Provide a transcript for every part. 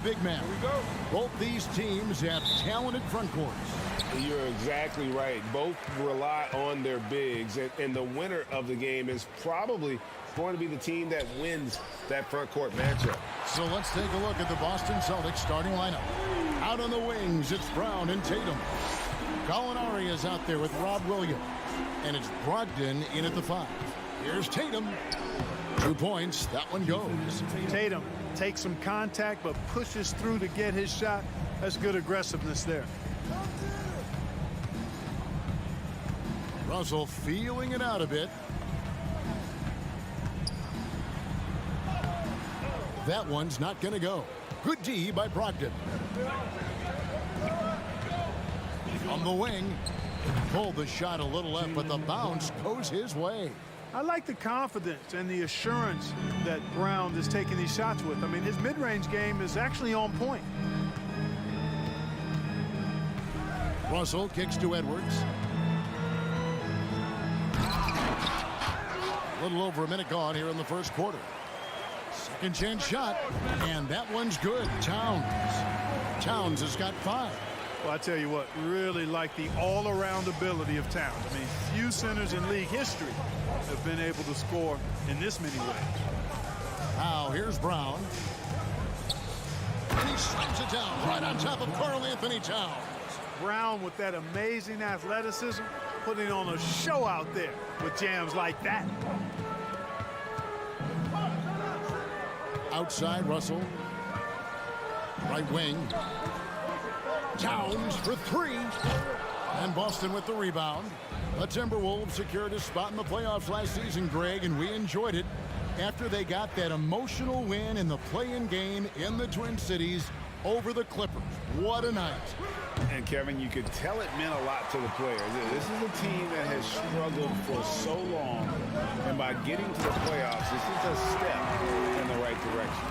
Big man. Here we go. Both these teams have talented front courts. You're exactly right. Both rely on their bigs, and the winner of the game is probably going to be the team that wins that front court matchup. So let's take a look at the Boston Celtics starting lineup. Out on the wings, it's Brown and Tatum. Gallinari is out there with Rob Williams. And it's Brogdon in at the 5. Here's Tatum. 2 points. That one goes. Tatum takes some contact but pushes through to get his shot. That's good aggressiveness there. Russell feeling it out a bit. That one's not going to go. Good D by Brogdon. On the wing. Pulled the shot a little left, but the bounce goes his way. I like the confidence and the assurance that Brown is taking these shots with. I mean, his mid-range game is actually on point. Russell kicks to Edwards. A little over a minute gone here in the first quarter. Second chance shot, and that one's good. Towns has got 5. Well, I tell you what, really like the all-around ability of Towns. I mean, few centers in league history have been able to score in this many ways. Now, here's Brown. And he slams it down right on top of Karl Anthony Towns. Brown with that amazing athleticism, putting on a show out there with jams like that. Outside, Russell. Right wing. Towns for 3. And Boston with the rebound. The Timberwolves secured a spot in the playoffs last season, Greg, and we enjoyed it after they got that emotional win in the play-in game in the Twin Cities over the Clippers. What a night. And, Kevin, you could tell it meant a lot to the players. This is a team that has struggled for so long, and by getting to the playoffs, this is a step in the right direction.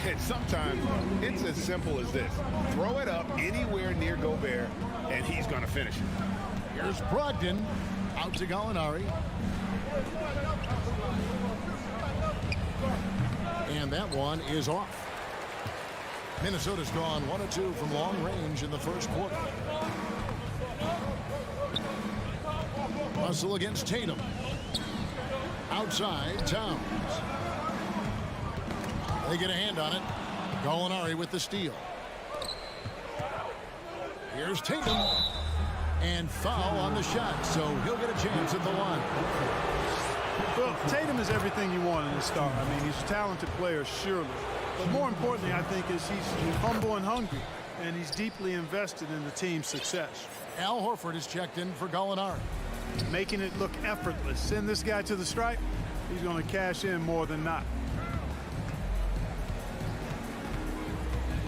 And sometimes it's as simple as this. Throw it up anywhere near Gobert, and he's going to finish it. Here's Brogdon out to Gallinari. And that one is off. Minnesota's gone 1 of 2 from long range in the first quarter. Russell against Tatum. Outside, Towns. They get a hand on it. Gallinari with the steal. Here's Tatum. And foul on the shot, so he'll get a chance at the line. Well, Tatum is everything you want in a star. I mean, he's a talented player, surely. But more importantly, I think, is he's humble and hungry, and he's deeply invested in the team's success. Al Horford is checked in for Gallinari. Making it look effortless. Send this guy to the stripe, he's going to cash in more than not.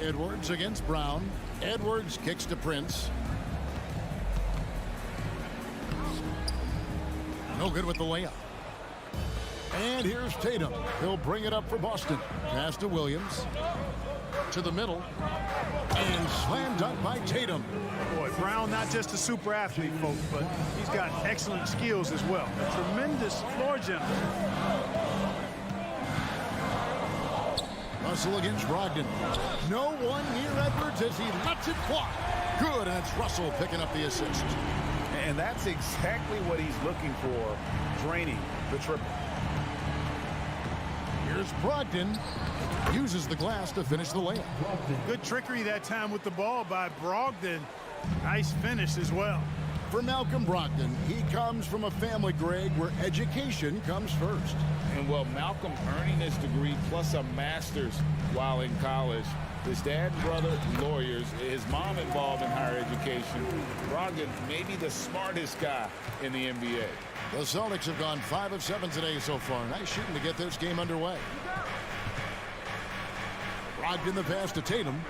Edwards against Brown. Edwards kicks to Prince. No good with the layup. And here's Tatum. He'll bring it up for Boston. Pass to Williams. To the middle. And slam dunk by Tatum. Boy, Brown not just a super athlete, folks, but he's got excellent skills as well. A tremendous floor general. Russell against Brogdon. No one near Edwards as he lets it fly. Good, and it's Russell picking up the assist. And that's exactly what he's looking for, draining the triple. Here's Brogdon. Uses the glass to finish the layup. Good trickery that time with the ball by Brogdon. Nice finish as well. For Malcolm Brogdon, he comes from a family, Greg, where education comes first. And, well, Malcolm earning his degree plus a master's while in college. His dad and brother, lawyers. His mom involved in higher education. Brogdon, maybe the smartest guy in the NBA. The Celtics have gone 5 of 7 today so far. Nice shooting to get this game underway. Brogdon the pass to Tatum.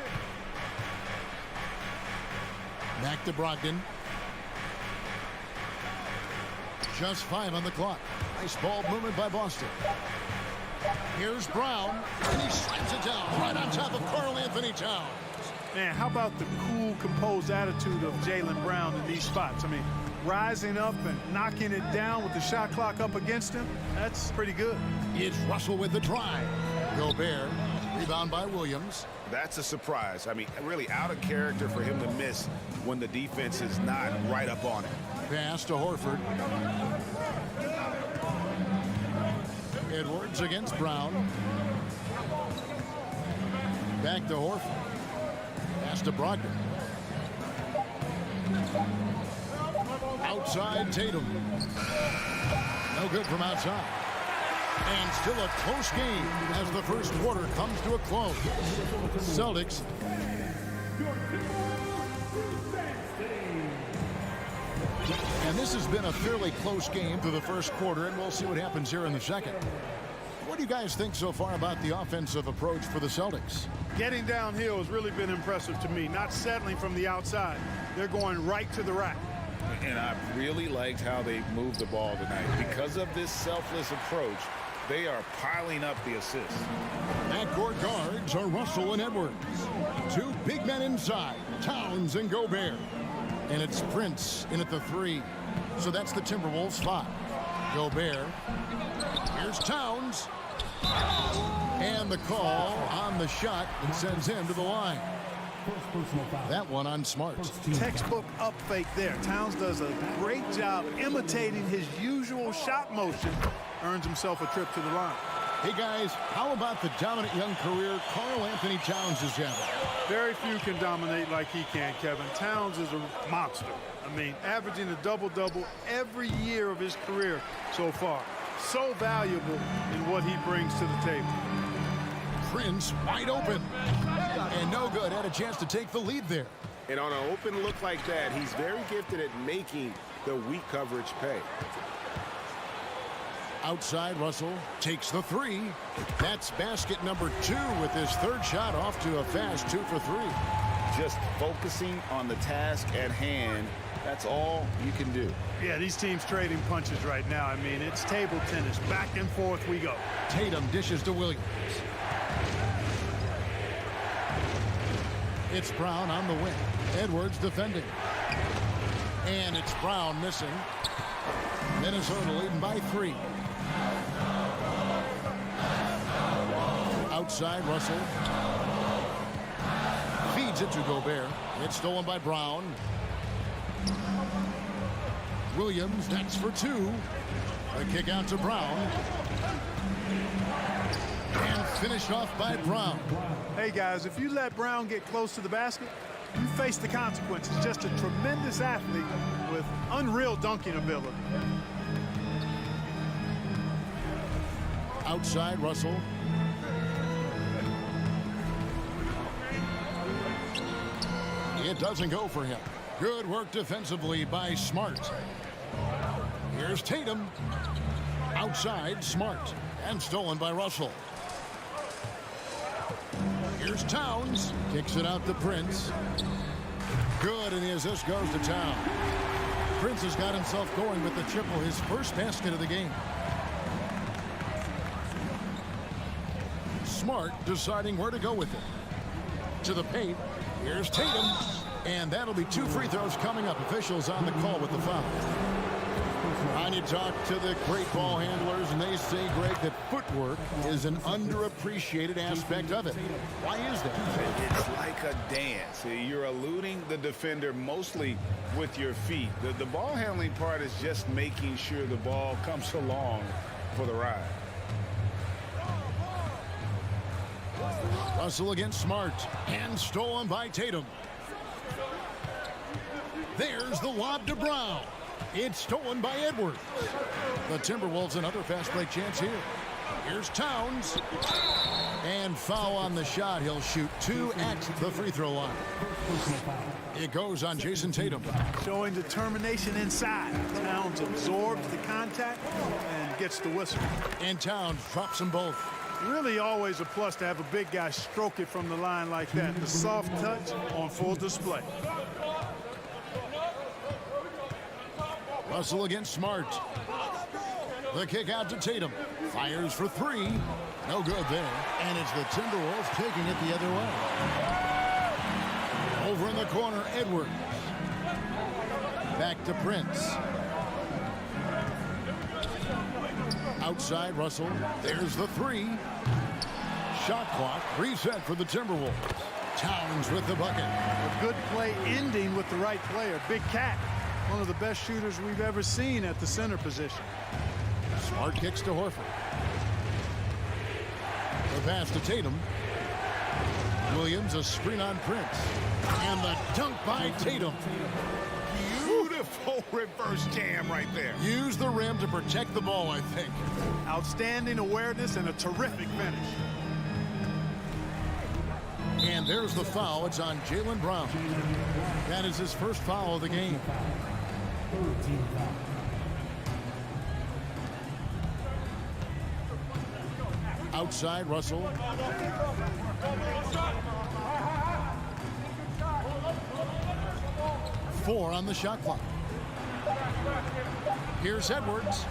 Back to Brogdon. Just 5 on the clock. Nice ball movement by Boston. Here's Brown, and he slams it down right on top of Karl Anthony Towns. Man, how about the cool, composed attitude of Jaylen Brown in these spots? I mean, rising up and knocking it down with the shot clock up against him, that's pretty good. It's Russell with the drive. Gobert Rebound by Williams. That's a surprise. I mean, really out of character for him to miss when the defense is not right up on it. Pass to Horford. Edwards against Brown. Back to Horford. Pass to Brogdon. Outside Tatum. No good from outside. And still a close game as the first quarter comes to a close. Celtics. And this has been a fairly close game through the first quarter, and we'll see what happens here in the second. What do you guys think so far about the offensive approach for the Celtics? Getting downhill has really been impressive to me. Not settling from the outside. They're going right to the rack. And I really liked how they moved the ball tonight. Because of this selfless approach, they are piling up the assists. Backcourt guards are Russell and Edwards. Two big men inside, Towns and Gobert. And it's Prince in at the 3. So that's the Timberwolves 5. Gobert. Here's Towns. And the call on the shot that sends him to the line. That one on Smart. Textbook up fake there. Towns does a great job imitating his usual shot motion. Earns himself a trip to the line. Hey guys, how about the dominant young career Karl Anthony Towns is having? Very few can dominate like he can, Kevin. Towns is a monster. I mean, averaging a double-double every year of his career so far. So valuable in what he brings to the table. Prince wide open. And no good. Had a chance to take the lead there. And on an open look like that, he's very gifted at making the weak coverage pay. Outside, Russell takes the 3. That's basket number 2 with his third shot off to a fast 2 for 3. Just focusing on the task at hand, that's all you can do. Yeah, these teams trading punches right now. I mean, it's table tennis. Back and forth we go. Tatum dishes to Williams. It's Brown on the wing. Edwards defending. And it's Brown missing. Minnesota leading by 3. Outside, Russell. Feeds it to Gobert. It's stolen by Brown. Williams, that's for 2. The kick out to Brown. And finished off by Brown. Hey, guys, if you let Brown get close to the basket, you face the consequences. Just a tremendous athlete with unreal dunking ability. Outside, Russell. It doesn't go for him. Good work defensively by Smart. Here's Tatum. Outside, Smart. And stolen by Russell. Here's Towns. Kicks it out to Prince. Good, and the assist goes to Towns. Prince has got himself going with the triple, his first basket of the game. Smart deciding where to go with it. To the paint. Here's Tatum. And that'll be 2 free throws coming up. Officials on the call with the foul. And you talk to the great ball handlers, and they say, Greg, that footwork is an underappreciated aspect of it. Why is that? It's like a dance. You're eluding the defender mostly with your feet. The ball handling part is just making sure the ball comes along for the ride. Russell against Smart, and stolen by Tatum. There's the lob to Brown. It's stolen by Edwards. The Timberwolves another fast break chance here. Here's Towns. And foul on the shot. He'll shoot 2 at the free throw line. It goes on Jason Tatum. Showing determination inside. Towns absorbs the contact and gets the whistle. And Towns drops them both. Really always a plus to have a big guy stroke it from the line like that. The soft touch on full display. Russell against Smart. The kick out to Tatum. Fires for 3. No good there. And it's the Timberwolves taking it the other way. Over in the corner, Edwards. Back to Prince. Outside, Russell. There's the 3. shot clock reset for the Timberwolves. Towns with the bucket. A good play ending with the right player. Big Cat, one of the best shooters we've ever seen at the center position. Smart kicks to Horford. The pass to Tatum. Williams, a screen on Prince. And the dunk by Tatum. Beautiful reverse jam right there. Use the rim to protect the ball, I think. Outstanding awareness and a terrific finish. And there's the foul. It's on Jaylen Brown. That is his first foul of the game. Outside, Russell. Four on the shot clock. Here's Edwards.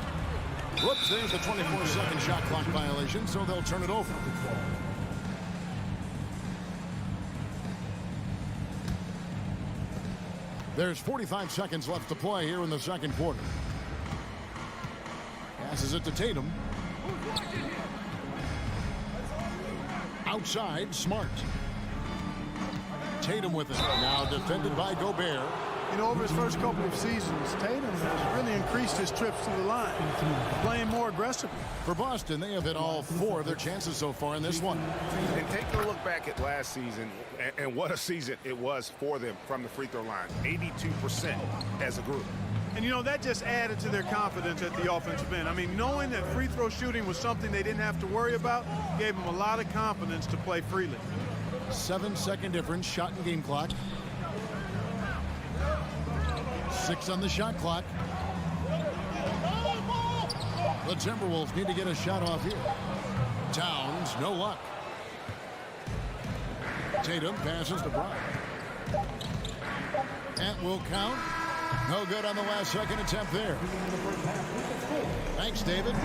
Whoops, there's the 24-second shot clock violation, so they'll turn it over. There's 45 seconds left to play here in the second quarter. Passes it to Tatum. Outside, Smart. Tatum with it. Now defended by Gobert. You know, over his first couple of seasons, Tatum has really increased his trips to the line, playing more aggressively. For Boston, they have hit all four of their chances so far in this one. And take a look back at last season, and what a season it was for them from the free throw line. 82% as a group. And, you know, that just added to their confidence at the offensive end. I mean, knowing that free throw shooting was something they didn't have to worry about gave them a lot of confidence to play freely. 7-second difference, shot and game clock. 6 on the shot clock. The Timberwolves need to get a shot off here. Towns, no luck. Tatum passes to Brown. That will count. No good on the last second attempt there. Thanks, David.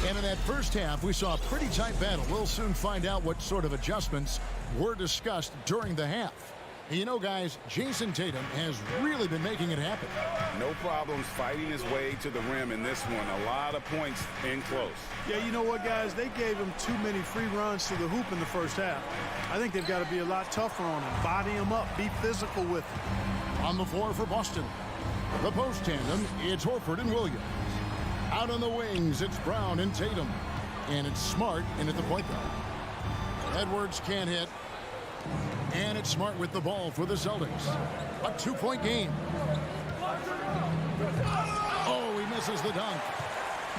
And in that first half, we saw a pretty tight battle. We'll soon find out what sort of adjustments were discussed during the half. And you know, guys, Jason Tatum has really been making it happen. No problems fighting his way to the rim in this one. A lot of points in close. Yeah, you know what, guys? They gave him too many free runs to the hoop in the first half. I think they've got to be a lot tougher on him. Body him up. Be physical with him. On the floor for Boston. The post tandem, it's Horford and Williams. Out on the wings, it's Brown and Tatum. And it's Smart in at the point guard. Edwards can't hit. And it's Smart with the ball for the Celtics. A 2-point game. Oh, he misses the dunk.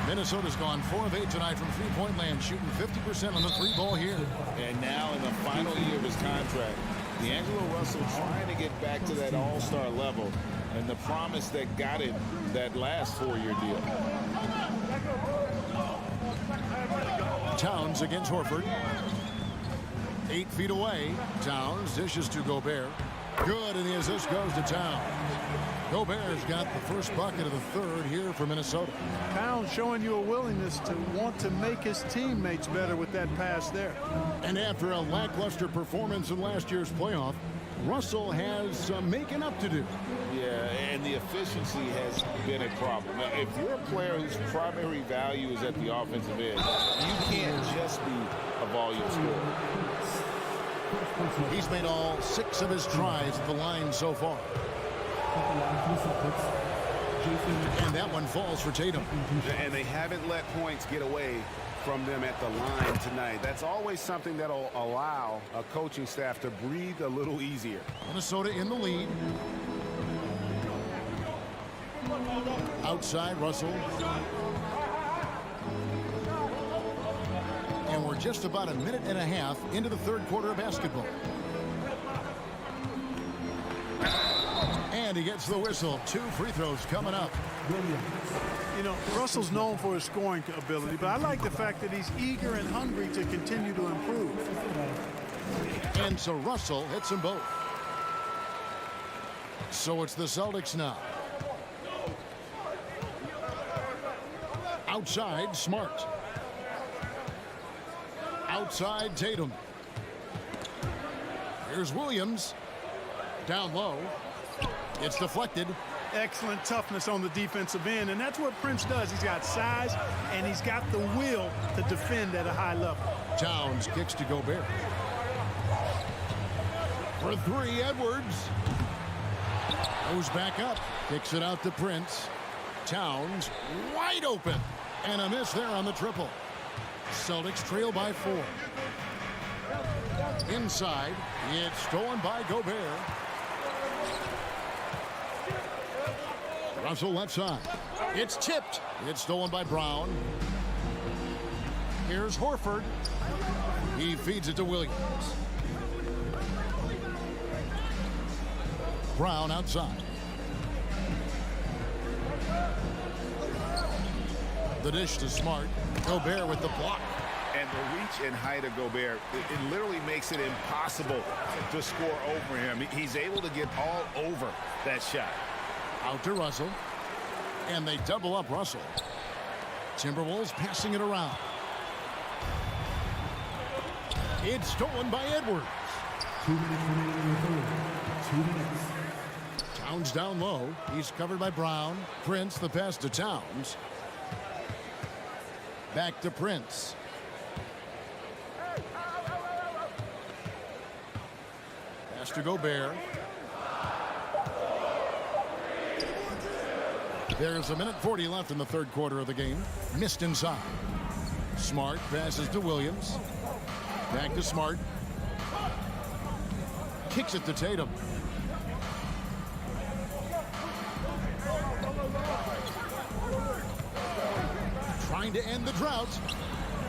Minnesota's gone 4 of 8 tonight from three-point land, shooting 50% on the three ball here. And now in the final year of his contract, D'Angelo Russell trying to get back to that all-star level and the promise that got him that last 4-year deal. Towns against Horford. 8 feet away. Towns dishes to Gobert. Good, and the assist goes to Towns. Gobert's got the first bucket of the third here for Minnesota. Towns showing you a willingness to want to make his teammates better with that pass there. And after a lackluster performance in last year's playoff, Russell has some making up to do. Yeah, and the efficiency has been a problem. Now, if you're a player whose primary value is at the offensive end, you can't just be a volume scorer. He's made all 6 of his tries at the line so far. And that one falls for Tatum. And they haven't let points get away from them at the line tonight. That's always something that'll allow a coaching staff to breathe a little easier. Minnesota in the lead. Outside, Russell. And we're just about a minute and a half into the third quarter of basketball. And he gets the whistle. 2 free throws coming up. You know, Russell's known for his scoring ability, but I like the fact that he's eager and hungry to continue to improve. And so Russell hits them both. So it's the Celtics now. Outside, Smart. outside Tatum. Here's Williams. Down low. It's deflected. Excellent toughness on the defensive end, and that's what Prince does. He's got size, and he's got the will to defend at a high level. Towns kicks to Gobert. For three, Edwards. Goes back up. Kicks it out to Prince. Towns wide open. And a miss there on the triple. Celtics trail by 4. Inside. It's stolen by Gobert. Russell left side. It's tipped. It's stolen by Brown. Here's Horford. He feeds it to Williams. Brown outside. The dish to Smart. Gobert with the block. And the reach and height of Gobert, it literally makes it impossible to score over him. He's able to get all over that shot. Out to Russell. And they double up Russell. Timberwolves passing it around. It's stolen by Edwards. 2 minutes remaining in the third. 2 minutes. Towns down low. He's covered by Brown. Prince, the pass to Towns. Back to Prince. Pass to Gobert. There's 1:40 left in the third quarter of the game. Missed inside. Smart passes to Williams. Back to Smart. Kicks it to Tatum. Trying to end the drought.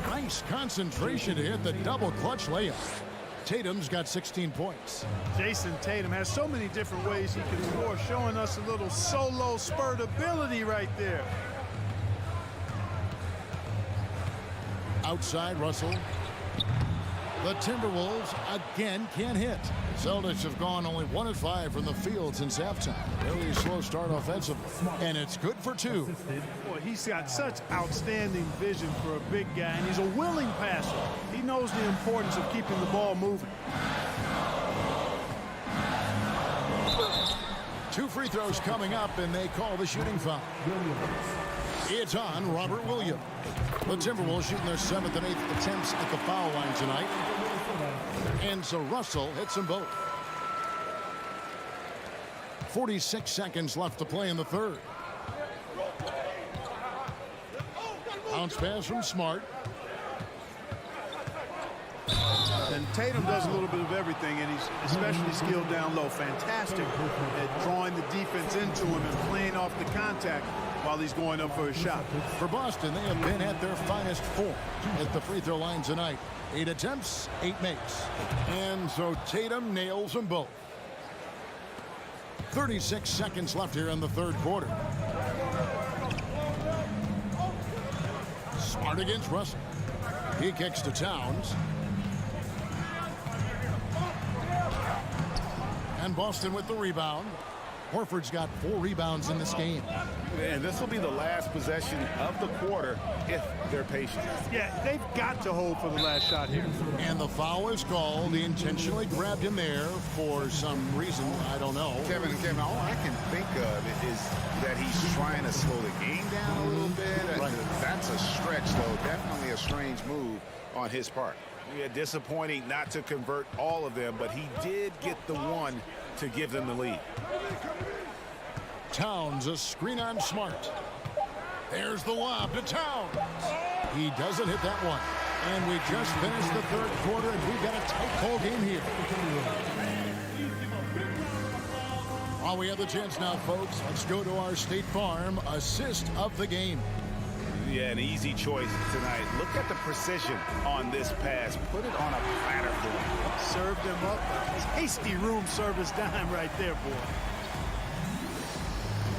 Nice concentration to hit the double clutch layup. Tatum's got 16 points. Jason Tatum has so many different ways he can score, showing us a little solo spurt ability right there. Outside Russell. The Timberwolves again can't hit. Celtics have gone only 1 of 5 from the field since halftime. Very slow start offensively. And it's good for 2. Boy, he's got such outstanding vision for a big guy, and he's a willing passer. He knows the importance of keeping the ball moving. 2 free throws coming up, and they call the shooting foul. It's on Robert Williams. The Timberwolves shooting their 7th and 8th attempts at the foul line tonight. And so Russell hits them both. 46 seconds left to play in the third. Bounce pass from Smart. And Tatum does a little bit of everything, and he's especially skilled down low. Fantastic at drawing the defense into him and playing off the contact while he's going up for a shot. For Boston, they have been at their finest form at the free throw line tonight. 8 attempts, 8 makes. And so Tatum nails them both. 36 seconds left here in the third quarter. Smart against Russell. He kicks to Towns. And Boston with the rebound. Horford's got 4 rebounds in this game. And this will be the last possession of the quarter if they're patient. Yeah, they've got to hold for the last shot here. And the foul is called. He intentionally grabbed him there for some reason. I don't know. Kevin, all I can think of is that he's trying to slow the game down a little bit. Right. That's a stretch, though. Definitely a strange move on his part. Yeah, disappointing not to convert all of them, but he did get the one to give them the lead. Towns, a screen on Smart. There's the lob to Towns. He doesn't hit that one. And we just finished the third quarter, and we've got a tight ball game here. While we have the chance now, folks, let's go to our State Farm assist of the game. Yeah, an easy choice tonight. Look at the precision on this pass. Put it on a platter for him. Served him up. Hasty room service dime right there, boy.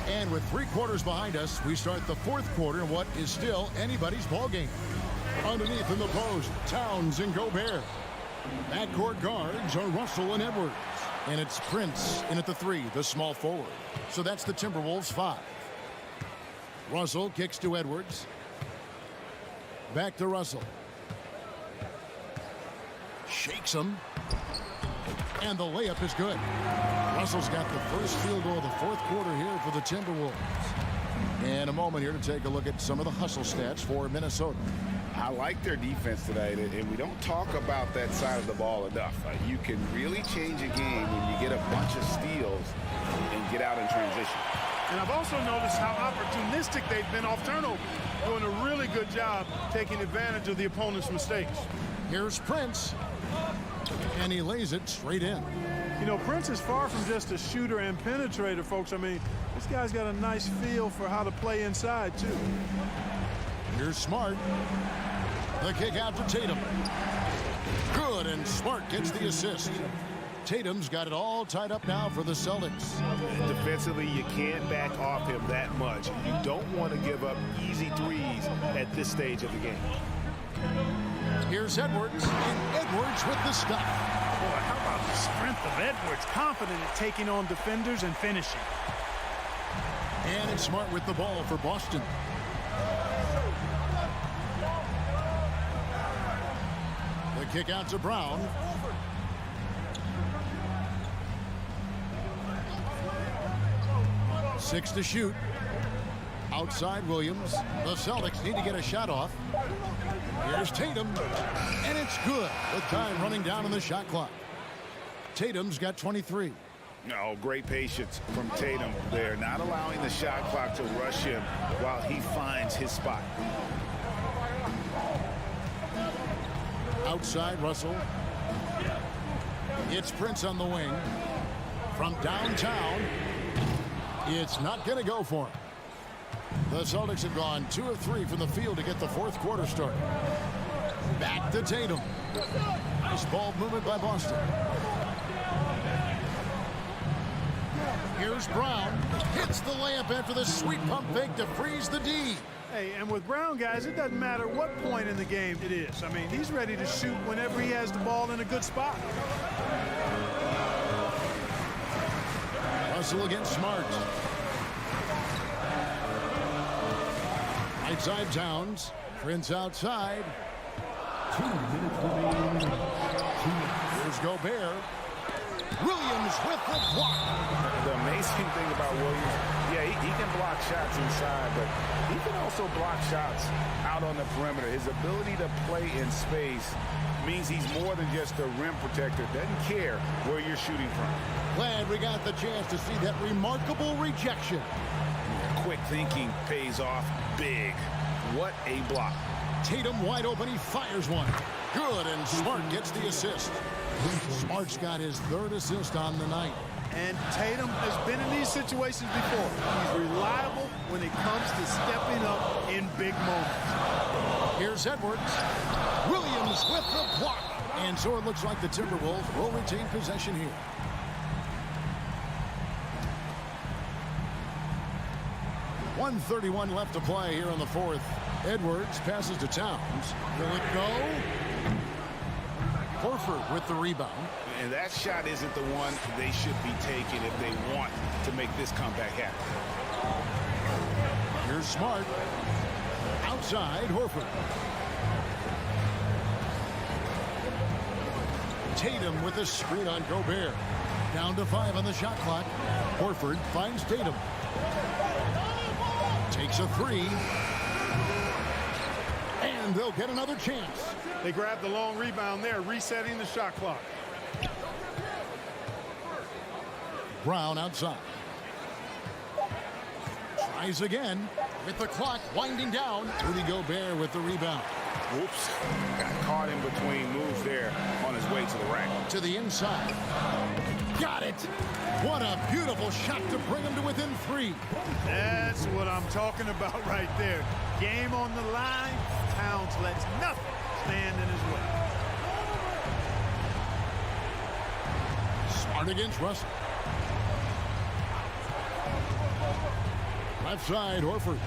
And with 3 quarters behind us, we start the fourth quarter in what is still anybody's ball game. Underneath in the post, Towns and Gobert. Backcourt guards are Russell and Edwards. And it's Prince in at the 3, the small forward. So that's the Timberwolves 5. Russell kicks to Edwards. Back to Russell. Shakes him. And the layup is good. Russell's got the first field goal of the fourth quarter here for the Timberwolves. And a moment here to take a look at some of the hustle stats for Minnesota. I like their defense tonight, and we don't talk about that side of the ball enough. You can really change a game when you get a bunch of steals and get out in transition. And I've also noticed how opportunistic they've been off turnover, doing a really good job taking advantage of the opponent's mistakes. Here's Prince, and he lays it straight in. You know, Prince is far from just a shooter and penetrator, folks. I mean, this guy's got a nice feel for how to play inside, too. Here's Smart. The kick out to Tatum. Good, and Smart gets the assist. Tatum's got it all tied up now for the Celtics. Defensively, you can't back off him that much. You don't want to give up easy threes at this stage of the game. Here's Edwards, and Edwards with the stuff. Boy, how about the strength of Edwards, confident at taking on defenders and finishing. And it's Smart with the ball for Boston. The kick out to Brown. Six to shoot. Outside Williams. The Celtics need to get a shot off. Here's Tatum. And it's good with time running down on the shot clock. Tatum's got 23. No, great patience from Tatum there, not allowing the shot clock to rush him while he finds his spot. Outside Russell. It's Prince on the wing. From downtown. It's not going to go for him. The Celtics have gone 2 of 3 from the field to get the fourth quarter started. Back to Tatum. Nice ball movement by Boston. Here's Brown. Hits the layup after the sweet pump fake to freeze the D. Hey, and with Brown, guys, it doesn't matter what point in the game it is. I mean, he's ready to shoot whenever he has the ball in a good spot. Russell against Smart. Right side Towns. Prince outside. 2 minutes remaining. Here's Gobert. Williams with the block. The amazing thing about Williams, yeah, he can block shots inside, but he can also block shots out on the perimeter. His ability to play in space means he's more than just a rim protector. Doesn't care where you're shooting from. Glad we got the chance to see that remarkable rejection. Quick thinking pays off big. What a block. Tatum wide open. He fires one. Good, and Smart gets the assist. Smart's got his 3rd assist on the night. And Tatum has been in these situations before. He's reliable when it comes to stepping up in big moments. Here's Edwards. Williams with the block. And so it looks like the Timberwolves will retain possession here. .131 left to play here in the fourth. Edwards passes to Towns. Will it go? Horford with the rebound. And that shot isn't the one they should be taking if they want to make this comeback happen. Here's Smart. Outside, Horford. Tatum with a screen on Gobert. Down to 5 on the shot clock. Horford finds Tatum. Takes a 3. And they'll get another chance. They grab the long rebound there, resetting the shot clock. Brown outside. Tries again with the clock winding down. Rudy Gobert with the rebound. Whoops. Got caught in between moves there on his way to the rack. To the inside. Got it. What a beautiful shot to bring him to within 3. That's what I'm talking about right there. Game on the line. Towns lets nothing stand in his way. Smart against Russell. Left side, Horford.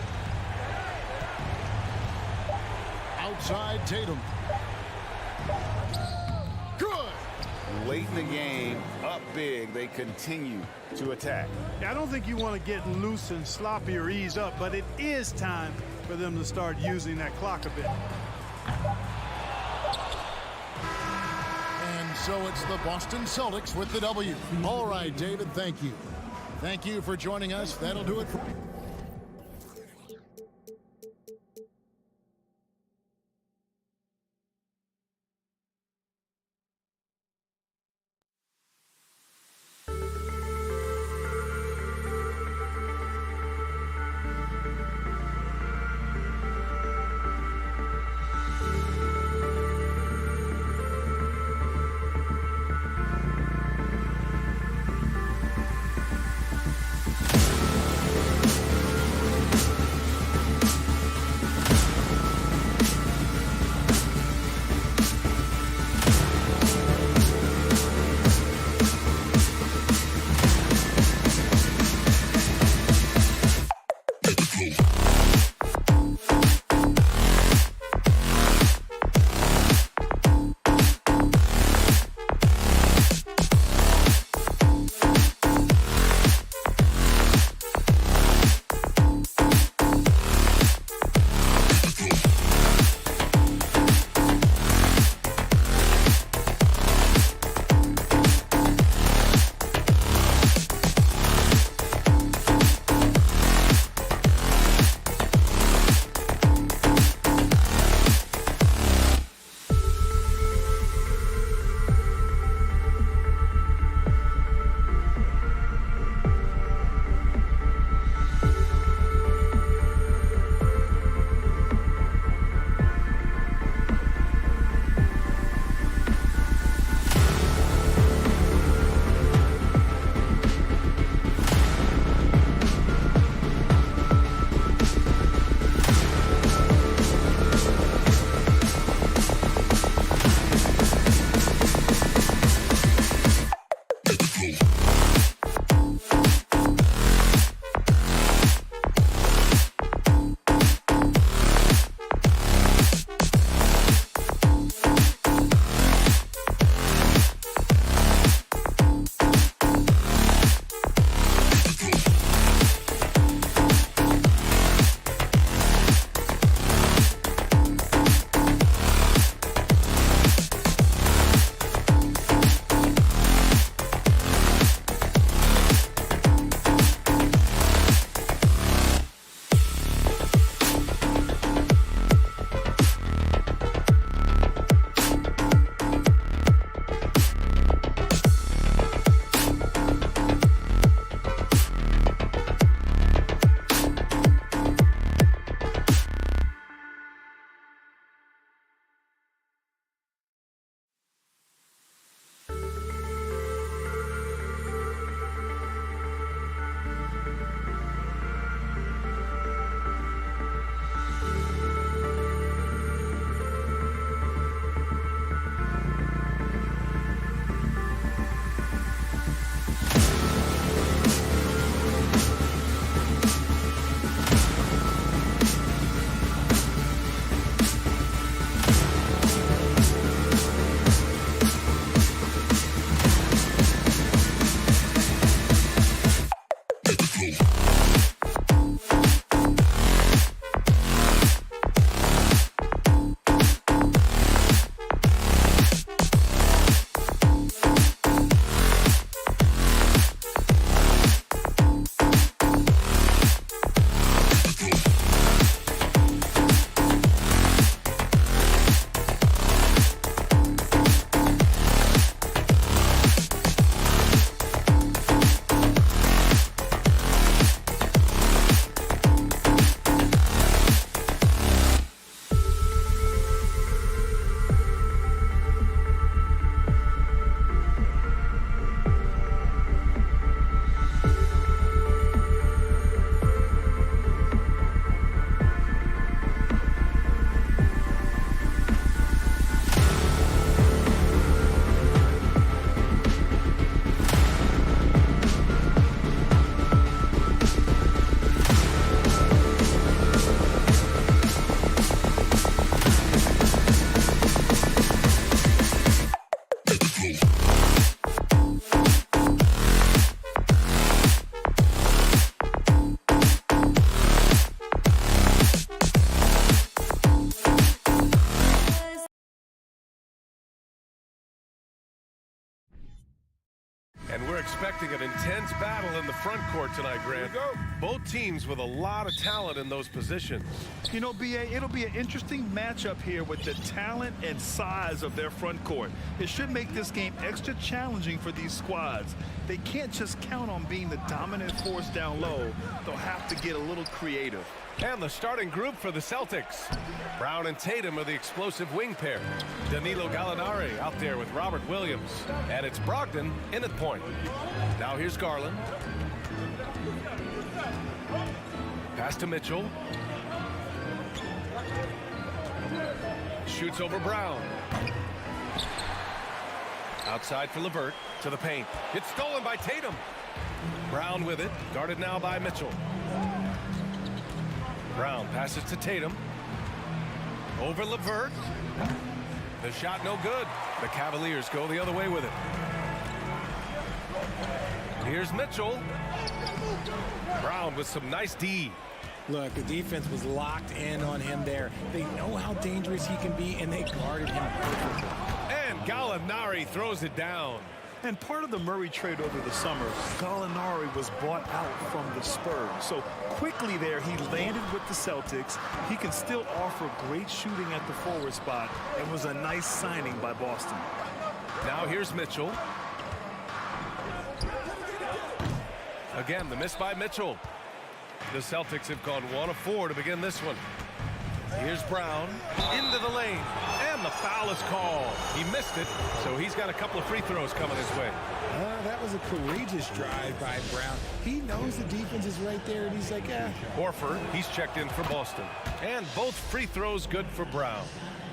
Outside, Tatum. Good. Late in the game, up big, they continue to attack. I don't think you want to get loose and sloppy or ease up, but it is time for them to start using that clock a bit. So it's the Boston Celtics with the W. All right, David, thank you. Thank you for joining us. That'll do it for... And we're expecting an intense battle in the front court tonight, Grant. Here we go. Both teams with a lot of talent in those positions. You know, B.A., it'll be an interesting matchup here with the talent and size of their front court. It should make this game extra challenging for these squads. They can't just count on being the dominant force down low. They'll have to get a little creative. And the starting group for the Celtics. Brown and Tatum are the explosive wing pair. Danilo Gallinari out there with Robert Williams. And it's Brogdon in at point. Now here's Garland. Pass to Mitchell. Shoots over Brown. Outside for LeVert. To the paint. It's stolen by Tatum. Brown with it. Guarded now by Mitchell. Brown passes to Tatum. Over LeVert. The shot no good. The Cavaliers go the other way with it. Here's Mitchell. Brown with some nice D. Look, the defense was locked in on him there. They know how dangerous he can be, and they guarded him perfectly. And Gallinari throws it down. And part of the Murray trade over the summer, Gallinari was bought out from the Spurs. So quickly there, he landed with the Celtics. He can still offer great shooting at the forward spot and was a nice signing by Boston. Now here's Mitchell. Again, the miss by Mitchell. The Celtics have gone 1 of 4 to begin this one. Here's Brown into the lane, and the foul is called. He missed it, so he's got a couple of free throws coming his way. That was a courageous drive by Brown. He knows the defense is right there, and he's like, Horford, he's checked in for Boston. And both free throws good for Brown.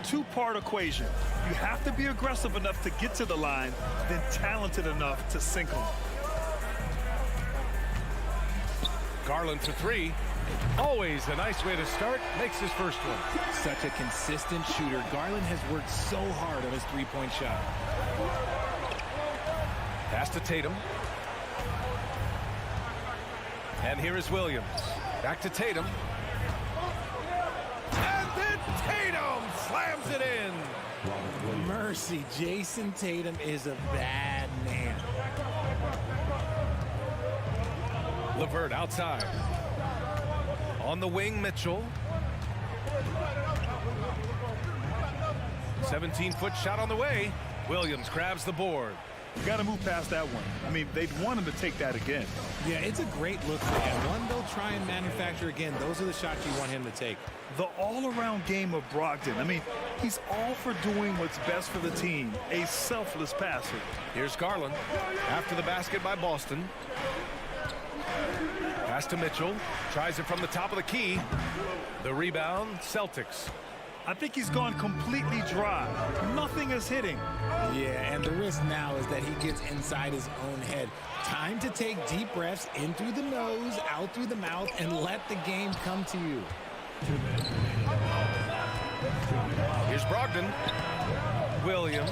Two-part equation. You have to be aggressive enough to get to the line, then talented enough to sink them. Garland for 3. Always a nice way to start. Makes his first one. Such a consistent shooter. Garland has worked so hard on his three-point shot. Pass to Tatum. And here is Williams. Back to Tatum. And then Tatum slams it in. Mercy, Jason Tatum is a bad man. LeVert outside. On the wing, Mitchell. 17-foot shot on the way. Williams grabs the board. You got to move past that one. I mean, they'd want him to take that again. Yeah, it's a great look for him. One they'll try and manufacture again. Those are the shots you want him to take. The all-around game of Brogdon. I mean, he's all for doing what's best for the team. A selfless passer. Here's Garland. After the basket by Boston. Pass to Mitchell. Tries it from the top of the key. The rebound, Celtics. I think he's gone completely dry. Nothing is hitting. Yeah, and the risk now is that he gets inside his own head. Time to take deep breaths in through the nose, out through the mouth, and let the game come to you. Here's Brogdon. Williams.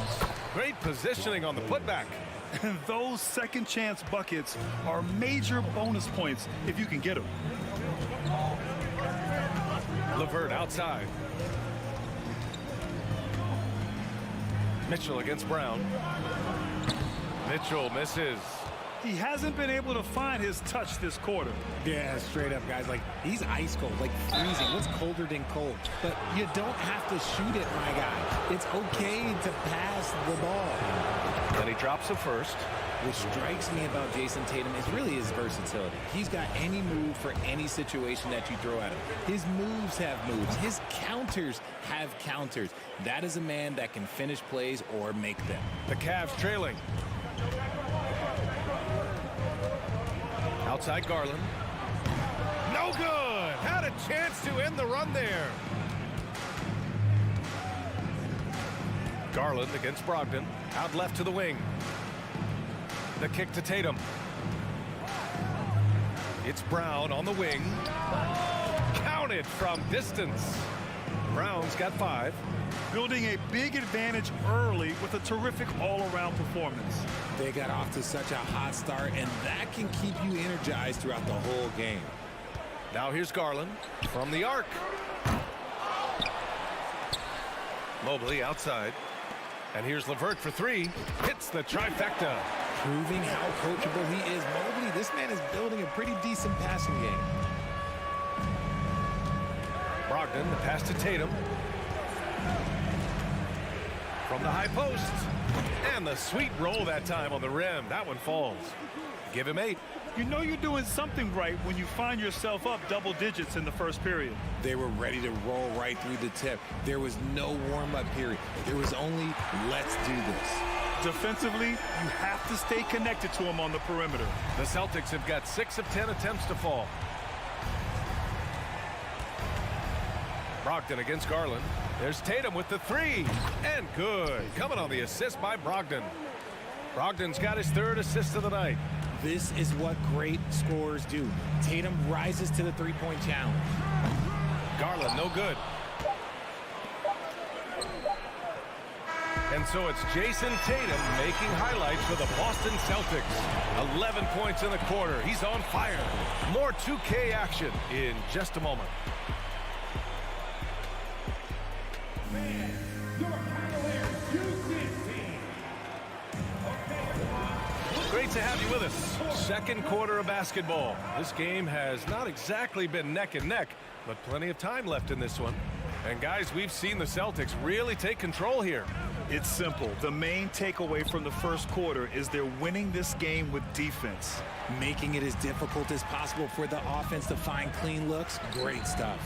Great positioning on the putback. And those second chance buckets are major bonus points if you can get them. LeVert outside. Mitchell against Brown. Mitchell misses. He hasn't been able to find his touch this quarter. Yeah, straight up, guys. Like, he's ice cold, like freezing. What's colder than cold? But you don't have to shoot it, my guy. It's okay to pass the ball. Then he drops a first. What strikes me about Jason Tatum is really his versatility. He's got any move for any situation that you throw at him. His moves have moves. His counters have counters. That is a man that can finish plays or make them. The Cavs trailing. Outside Garland. No good. Had a chance to end the run there. Garland against Brogdon. Out left to the wing. The kick to Tatum. It's Brown on the wing. Counted from distance. Brown's got 5. Building a big advantage early with a terrific all-around performance. They got off to such a hot start, and that can keep you energized throughout the whole game. Now here's Garland from the arc. Mobley outside. And here's LeVert for 3. Hits the trifecta. proving how coachable he is. Mobley, this man is building a pretty decent passing game. Brogdon, the pass to Tatum. From the high post. And the sweet roll that time on the rim. That one falls. Give him 8. You know you're doing something right when you find yourself up double digits in the first period. They were ready to roll right through the tip. There was no warm-up period. There was only, let's do this. Defensively, you have to stay connected to him on the perimeter. The Celtics have got 6 of 10 attempts to fall. Brogdon against Garland. There's Tatum with the 3. And good. Coming on the assist by Brogdon. Brogdon's got his 3rd assist of the night. This is what great scorers do. Tatum rises to the three-point challenge. Garland, no good. And so it's Jason Tatum making highlights for the Boston Celtics. 11 points in the quarter. He's on fire. More 2K action in just a moment. Great to have you with us. Second quarter of basketball. This game has not exactly been neck and neck, but plenty of time left in this one. And guys, we've seen the Celtics really take control here. It's simple. The main takeaway from the first quarter is they're winning this game with defense. Making it as difficult as possible for the offense to find clean looks. Great stuff.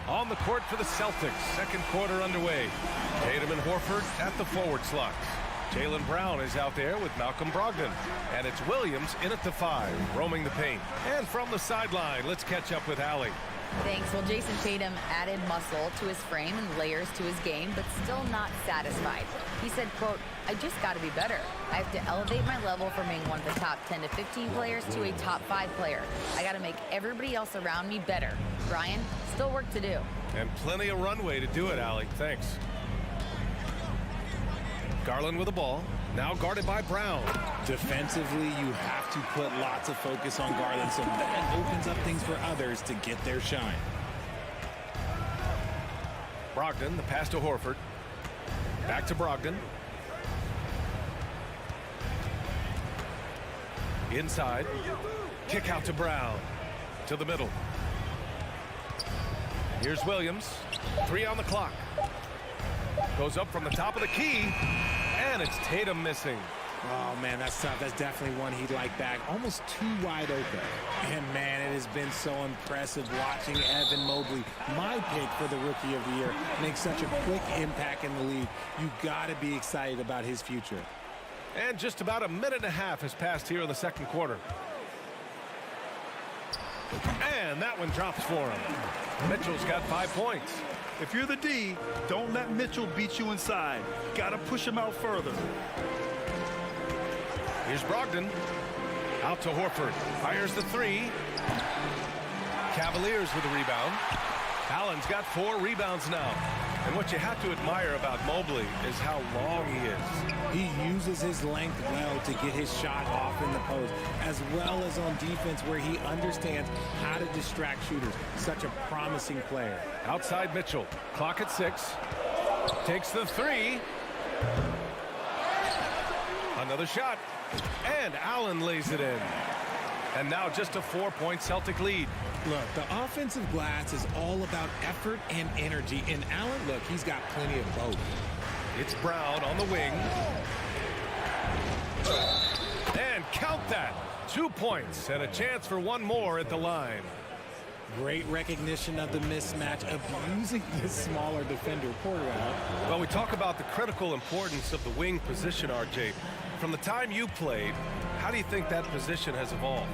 On the court for the Celtics. Second quarter underway. Tatum and Horford at the forward slots. Jaylen Brown is out there with Malcolm Brogdon. And it's Williams in at the 5, roaming the paint. And from the sideline, let's catch up with Allie. Thanks. Well, Jason Tatum added muscle to his frame and layers to his game, but still not satisfied. He said, quote, I just got to be better. I have to elevate my level from being one of the top 10 to 15 players to a top 5 player. I got to make everybody else around me better. Brian, still work to do. And plenty of runway to do it, Allie. Thanks. Garland with the ball. Now guarded by Brown. Defensively, you have to put lots of focus on Garland, so that opens up things for others to get their shine. Brogdon, the pass to Horford. Back to Brogdon. Inside. Kick out to Brown. To the middle. Here's Williams. 3 on the clock. Goes up from the top of the key. And it's Tatum missing. Oh, man, that's tough. That's definitely one he'd like back. Almost too wide open. And, man, it has been so impressive watching Evan Mobley, my pick for the Rookie of the Year, make such a quick impact in the league. You got to be excited about his future. And just about a minute and a half has passed here in the second quarter. And that one drops for him. Mitchell's got 5 points. If you're the D, don't let Mitchell beat you inside. Got to push him out further. Here's Brogdon. Out to Horford. Fires the 3. Cavaliers with the rebound. Allen's got 4 rebounds now. And what you have to admire about Mobley is how long he is. He uses his length well to get his shot off in the post, as well as on defense where he understands how to distract shooters. Such a promising player. Outside Mitchell. Clock at 6. Takes the 3. Another shot. And Allen lays it in. And now just a 4-point Celtic lead. Look, the offensive glass is all about effort and energy. And Allen, look, he's got plenty of both. It's Brown on the wing. And count that. 2 points and a chance for one more at the line. Great recognition of the mismatch of using this smaller defender. Porter out. Well, we talk about the critical importance of the wing position, RJ. From the time you played, how do you think that position has evolved?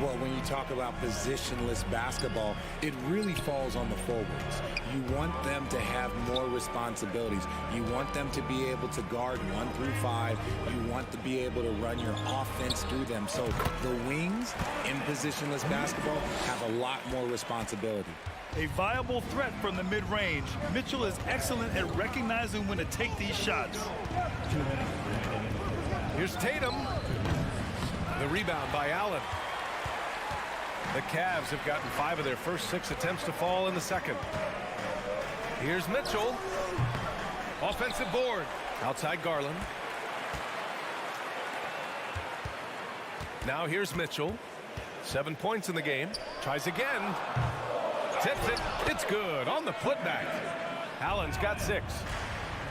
Well, when you talk about positionless basketball, it really falls on the forwards. You want them to have more responsibilities. You want them to be able to guard 1 through 5. You want to be able to run your offense through them. So the wings in positionless basketball have a lot more responsibility. A viable threat from the mid-range. Mitchell is excellent at recognizing when to take these shots. Here's Tatum. The rebound by Allen. The Cavs have gotten 5 of their first 6 attempts to fall in the second. Here's Mitchell. Offensive board. Outside Garland. Now here's Mitchell. 7 points in the game. Tries again. Tips it. It's good on the putback. Allen's got 6.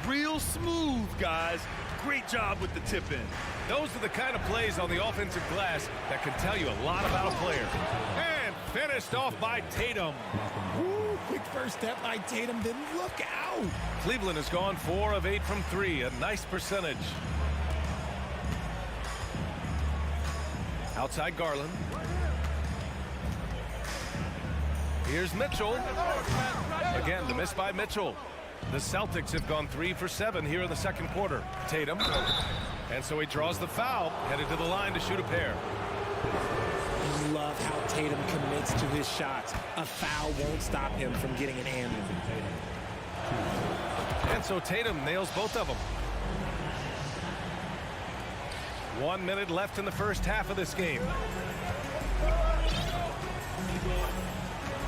Real smooth, guys. Great job with the tip in. Those are the kind of plays on the offensive glass that can tell you a lot about a player. And finished off by Tatum. Ooh, quick first step by Tatum, then look out. Cleveland has gone 4 of 8 from 3, a nice percentage. Outside Garland. Here's Mitchell. Again, the miss by Mitchell. The Celtics have gone 3 for 7 here in the second quarter. Tatum. And so he draws the foul, headed to the line to shoot a pair. I love how Tatum commits to his shots. A foul won't stop him from getting an and. And so Tatum nails both of them. 1 minute left in the first half of this game.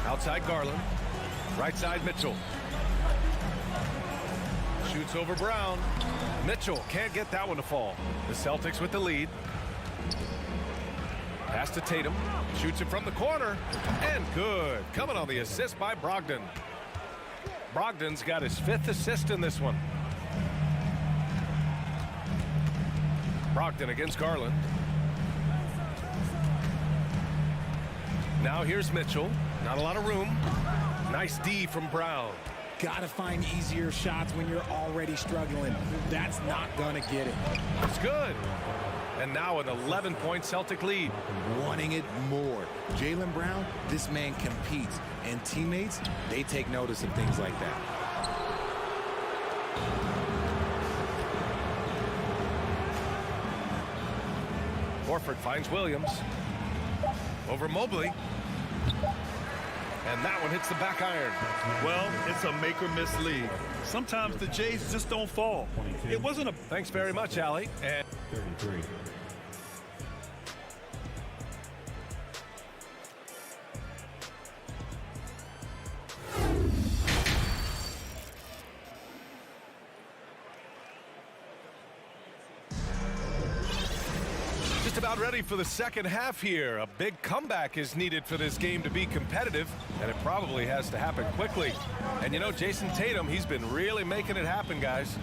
Outside Garland. Right side Mitchell. Shoots over Brown. Mitchell can't get that one to fall. The Celtics with the lead. Pass to Tatum. Shoots it from the corner. And good. Coming on the assist by Brogdon. Brogdon's got his 5th assist in this one. Brogdon against Garland. Now here's Mitchell. Not a lot of room. Nice D from Brown. Gotta find easier shots when you're already struggling. That's not gonna get it. It's good. And now an 11-point Celtic lead. Wanting it more. Jaylen Brown, this man competes. And teammates, they take notice of things like that. Horford finds Williams. Over Mobley. And that one hits the back iron. Well, it's a make-or-miss league. Sometimes the Jays just don't fall. It wasn't a... Thanks very much, Allie. And 33. just about ready for the second half here. A big comeback is needed for this game to be competitive, and it probably has to happen quickly. And you know, Jason Tatum, he's been really making it happen, guys.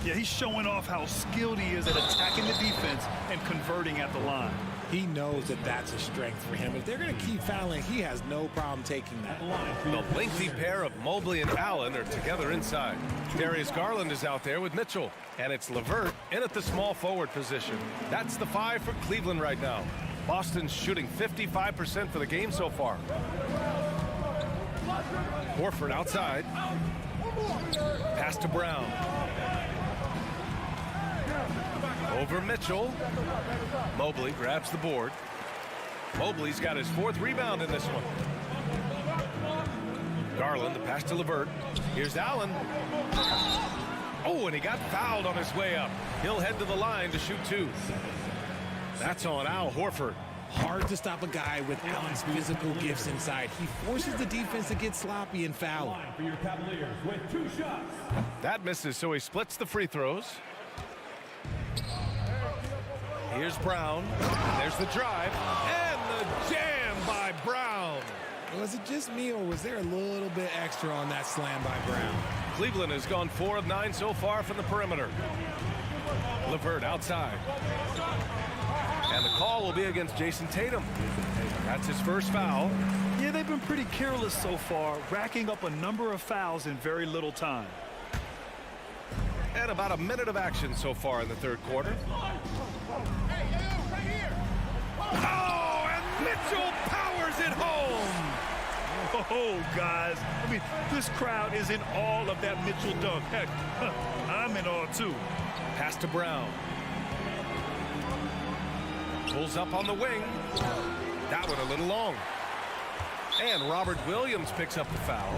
Yeah, he's showing off how skilled he is at attacking the defense and converting at the line. He knows that that's a strength for him. If they're going to keep fouling, he has no problem taking that. The lengthy pair of Mobley and Allen are together inside. Darius Garland is out there with Mitchell. And it's LeVert in at the small forward position. That's the 5 for Cleveland right now. Boston's shooting 55% for the game so far. Horford outside. Pass to Brown. Over Mitchell. Mobley grabs the board. Mobley's got his 4th rebound in this one. Garland, the pass to LeVert. Here's Allen. Oh, and he got fouled on his way up. He'll head to the line to shoot 2. That's on Al Horford. Hard to stop a guy with Allen's physical gifts inside. He forces the defense to get sloppy and foul. For your Cavaliers with 2 shots. That misses, so he splits the free throws. Here's Brown. There's the drive. And the jam by Brown. Was it just me, or was there a little bit extra on that slam by Brown? Cleveland has gone 4 of 9 so far from the perimeter. LeVert outside. And the call will be against Jason Tatum. That's his first foul. Yeah, they've been pretty careless so far, racking up a number of fouls in very little time. And about a minute of action so far in the third quarter. Oh, and Mitchell powers it home. Oh, guys, I mean, this crowd is in awe of that Mitchell dunk. Heck, I'm in awe, too. Pass to Brown. Pulls up on the wing. That one a little long. And Robert Williams picks up the foul.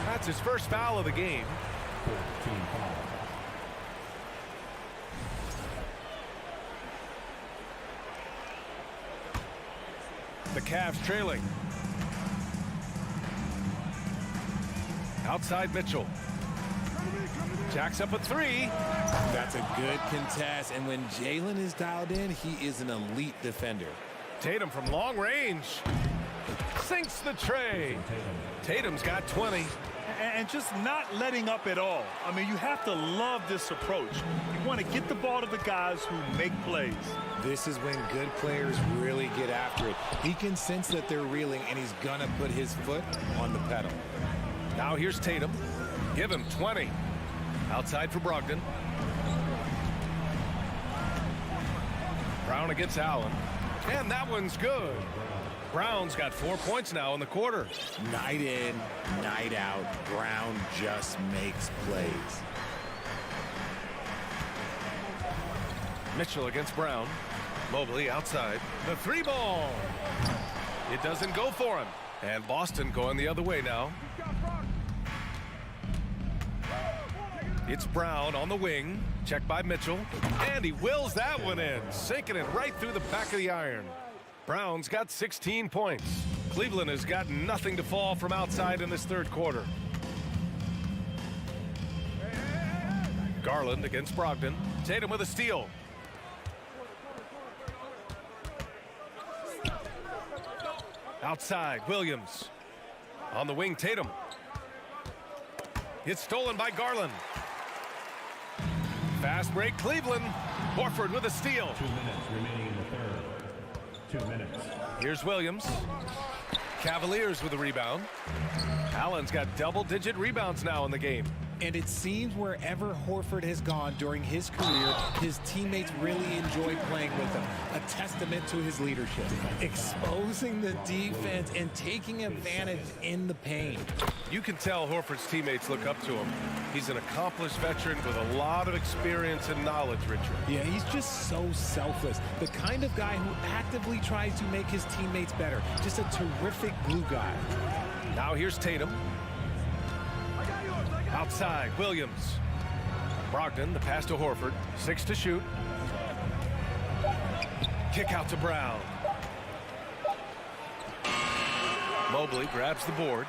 That's his first foul of the game. The Cavs trailing. Outside Mitchell. Jacks up a three. That's a good contest, and when Jalen is dialed in, he is an elite defender. Tatum from long range. Sinks the tray. Tatum's got 20. And just not letting up at all. I mean, you have to love this approach. You want to get the ball to the guys who make plays. This is when good players really get after it. He can sense that they're reeling, and he's going to put his foot on the pedal. Now here's Tatum. Give him 20. Outside for Brogdon. Brown against Allen. And that one's good. Brown's got 4 points now in the quarter. Night in, night out, Brown just makes plays. Mitchell against Brown. Mobley outside. The three ball. It doesn't go for him. And Boston going the other way now. It's Brown on the wing. Checked by Mitchell. And he wills that one in. Sinking it right through the back of the iron. Brown's got 16 points. Cleveland has got nothing to fall from outside in this third quarter. Garland against Brogdon. Tatum with a steal. Outside, Williams. On the wing, Tatum. It's stolen by Garland. Fast break, Cleveland. Horford with a steal. 2 minutes remaining in the third. 2 minutes. Here's Williams. Cavaliers with a rebound. Allen's got double-digit rebounds now in the game. And it seems wherever Horford has gone during his career, his teammates really enjoy playing with him. A testament to his leadership. Exposing the defense and taking advantage in the paint. You can tell Horford's teammates look up to him. He's an accomplished veteran with a lot of experience and knowledge, Richard. Yeah, he's just so selfless. The kind of guy who actively tries to make his teammates better. Just a terrific glue guy. Now here's Tatum. Outside, Williams. Brogdon, the pass to Horford. 6 to shoot. Kick out to Brown. Mobley grabs the board.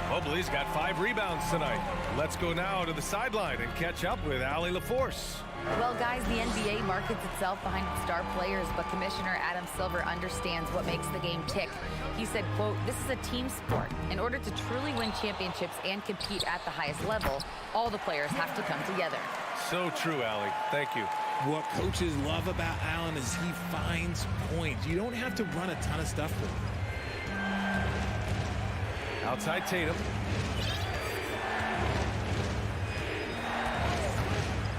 Mobley's got 5 rebounds tonight. Let's go now to the sideline and catch up with Allie LaForce. Well, guys, the NBA markets itself behind its star players, but Commissioner Adam Silver understands what makes the game tick. He said, quote, "This is a team sport. In order to truly win championships and compete at the highest level, all the players have to come together." So true, Allie. Thank you. What coaches love about Allen is he finds points. You don't have to run a ton of stuff for him. Outside Tatum.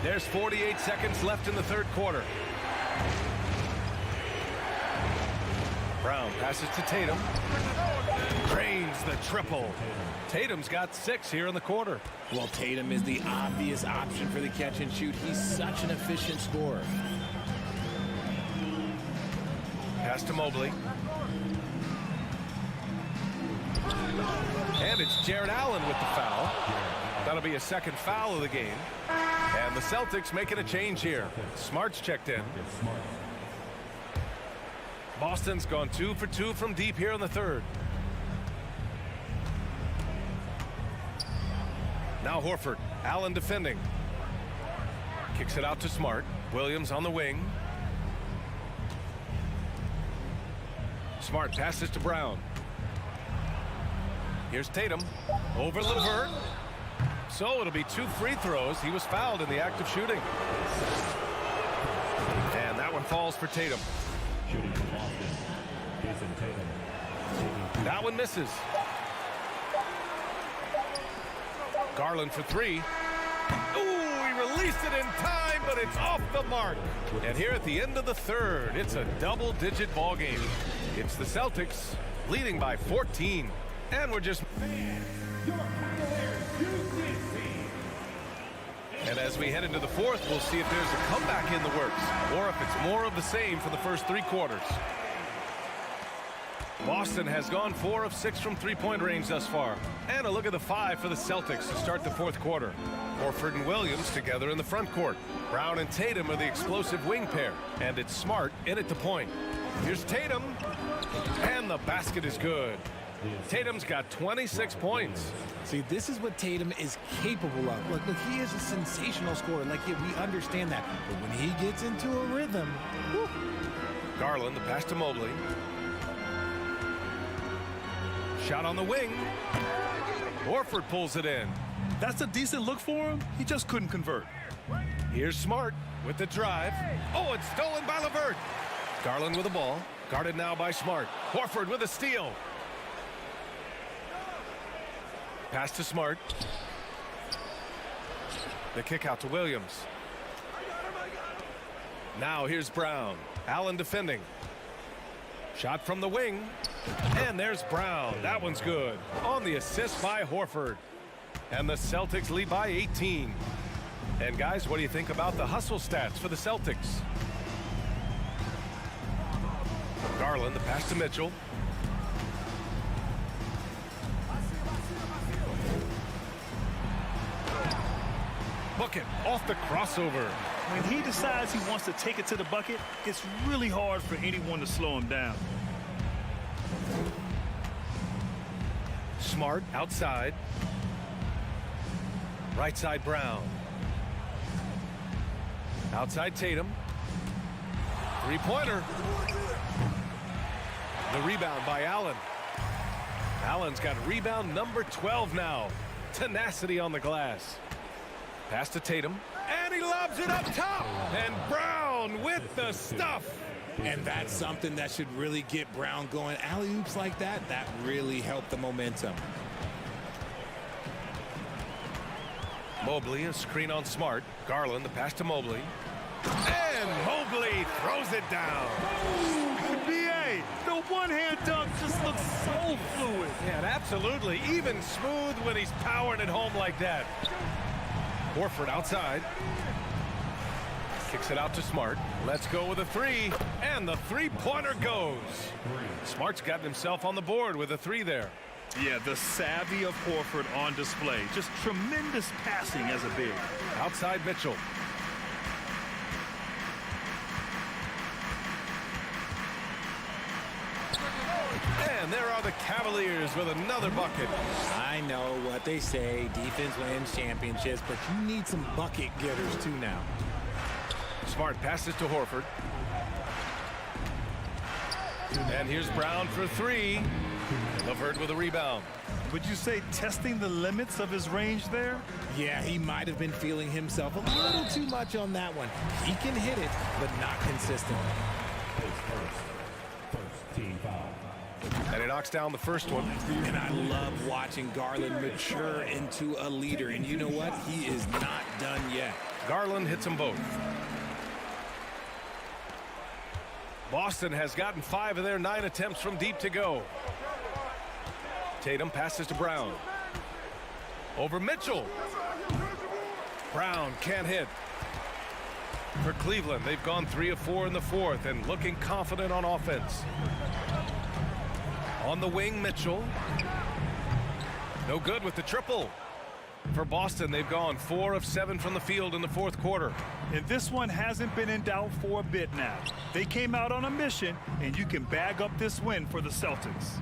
There's 48 seconds left in the third quarter. Brown passes to Tatum. Drains the triple. Tatum's got 6 here in the quarter. Well, Tatum is the obvious option for the catch and shoot. He's such an efficient scorer. Pass to Mobley. And it's Jared Allen with the foul. That'll be a second foul of the game. And the Celtics making a change here. Smart's checked in. Boston's gone 2 for 2 from deep here in the third. Now Horford. Allen defending. Kicks it out to Smart. Williams on the wing. Smart passes to Brown. Here's Tatum. Over LeVert. So it'll be 2 free throws. He was fouled in the act of shooting. And that one falls for Tatum. Shooting for Boston. Jason Tatum. That one misses. Garland for 3. Ooh, he released it in time, but it's off the mark. And here at the end of the third, it's a double-digit ball game. It's the Celtics leading by 14. And we're just... And as we head into the fourth, we'll see if there's a comeback in the works, or if it's more of the same for the first 3 quarters. Boston has gone 4 of 6 from three-point range thus far. And a look at the 5 for the Celtics to start the fourth quarter. Horford and Williams together in the front court. Brown and Tatum are the explosive wing pair. And it's Smart in at the point. Here's Tatum. And the basket is good. Tatum's got 26 points. See, this is what Tatum is capable of. Look, he is a sensational scorer. Like, yeah, we understand that. But when he gets into a rhythm, whew. Garland, the pass to Mobley. Shot on the wing. Horford pulls it in. That's a decent look for him. He just couldn't convert. Here's Smart with the drive. Oh, it's stolen by LeVert. Garland with the ball. Guarded now by Smart. Horford with a steal. Pass to Smart. The kick out to Williams. Now here's Brown. Allen defending. Shot from the wing. And there's Brown. That one's good. On the assist by Horford. And the Celtics lead by 18. And guys, what do you think about the hustle stats for the Celtics? Garland, the pass to Mitchell. Bucket off the crossover. When he decides he wants to take it to the bucket, it's really hard for anyone to slow him down. Smart outside. Right side Brown. Outside Tatum. Three-pointer. The rebound by Allen. Allen's got rebound number 12 now. Tenacity on the glass. Pass to Tatum. And he lobs it up top. And Brown with the stuff. And that's something that should really get Brown going. Alley-oops like that really help the momentum. Mobley, a screen on Smart. Garland, the pass to Mobley. And Mobley throws it down. BA, the one-hand dunk just looks so fluid. Yeah, absolutely. Even smooth when he's powering it home like that. Horford outside. Kicks it out to Smart. Let's go with a three. And the three-pointer goes. Smart's gotten himself on the board with a three there. Yeah, the savvy of Horford on display. Just tremendous passing as a big. Outside Mitchell. And there are the Cavaliers with another bucket. I know what they say, defense wins championships, but you need some bucket getters too now. Smart passes to Horford. And here's Brown for three. LeVert with a rebound. Would you say testing the limits of his range there? Yeah, he might have been feeling himself a little too much on that one. He can hit it, but not consistently. First team foul. And he knocks down the first one. And I love watching Garland mature into a leader. And you know what? He is not done yet. Garland hits them both. Boston has gotten 5 of their 9 attempts from deep to go. Tatum passes to Brown. Over Mitchell. Brown can't hit. For Cleveland, they've gone 3 of 4 in the fourth and looking confident on offense. On the wing, Mitchell. No good with the triple. For Boston, they've gone 4 of 7 from the field in the fourth quarter. And this one hasn't been in doubt for a bit now. They came out on a mission, and you can bag up this win for the Celtics.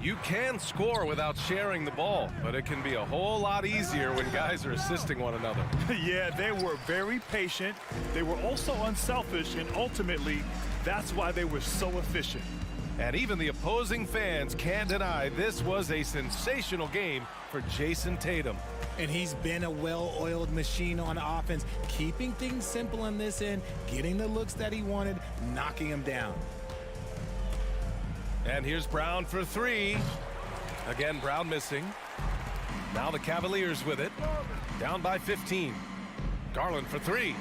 You can score without sharing the ball, but it can be a whole lot easier when guys are assisting one another. Yeah, they were very patient. They were also unselfish, and ultimately, that's why they were so efficient. And even the opposing fans can't deny this was a sensational game for Jason Tatum. And he's been a well-oiled machine on offense, keeping things simple on this end, getting the looks that he wanted, knocking them down. And here's Brown for 3. Again, Brown missing. Now the Cavaliers with it. Down by 15. Garland for 3.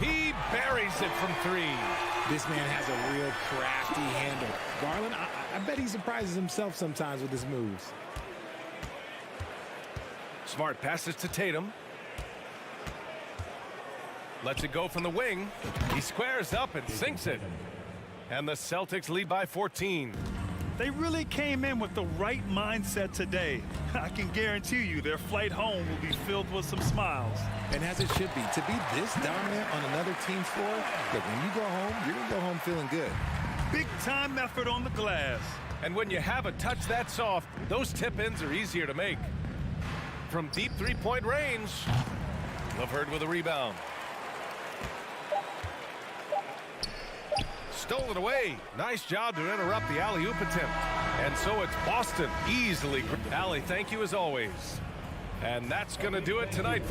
He buries it from 3. This man has a real crafty handle. Garland, I bet he surprises himself sometimes with his moves. Smart passes to Tatum. Lets it go from the wing. He squares up and sinks it. And the Celtics lead by 14. They really came in with the right mindset today. I can guarantee you their flight home will be filled with some smiles. And as it should be, to be this dominant on another team's floor, look, when you go home, you're going to go home feeling good. Big time effort on the glass. And when you have a touch that soft, those tip-ins are easier to make. From deep three-point range, LeVert with a rebound. Stole it away. Nice job to interrupt the alley-oop attempt. And so it's Boston easily. Allie, thank you as always. And that's going to do it tonight.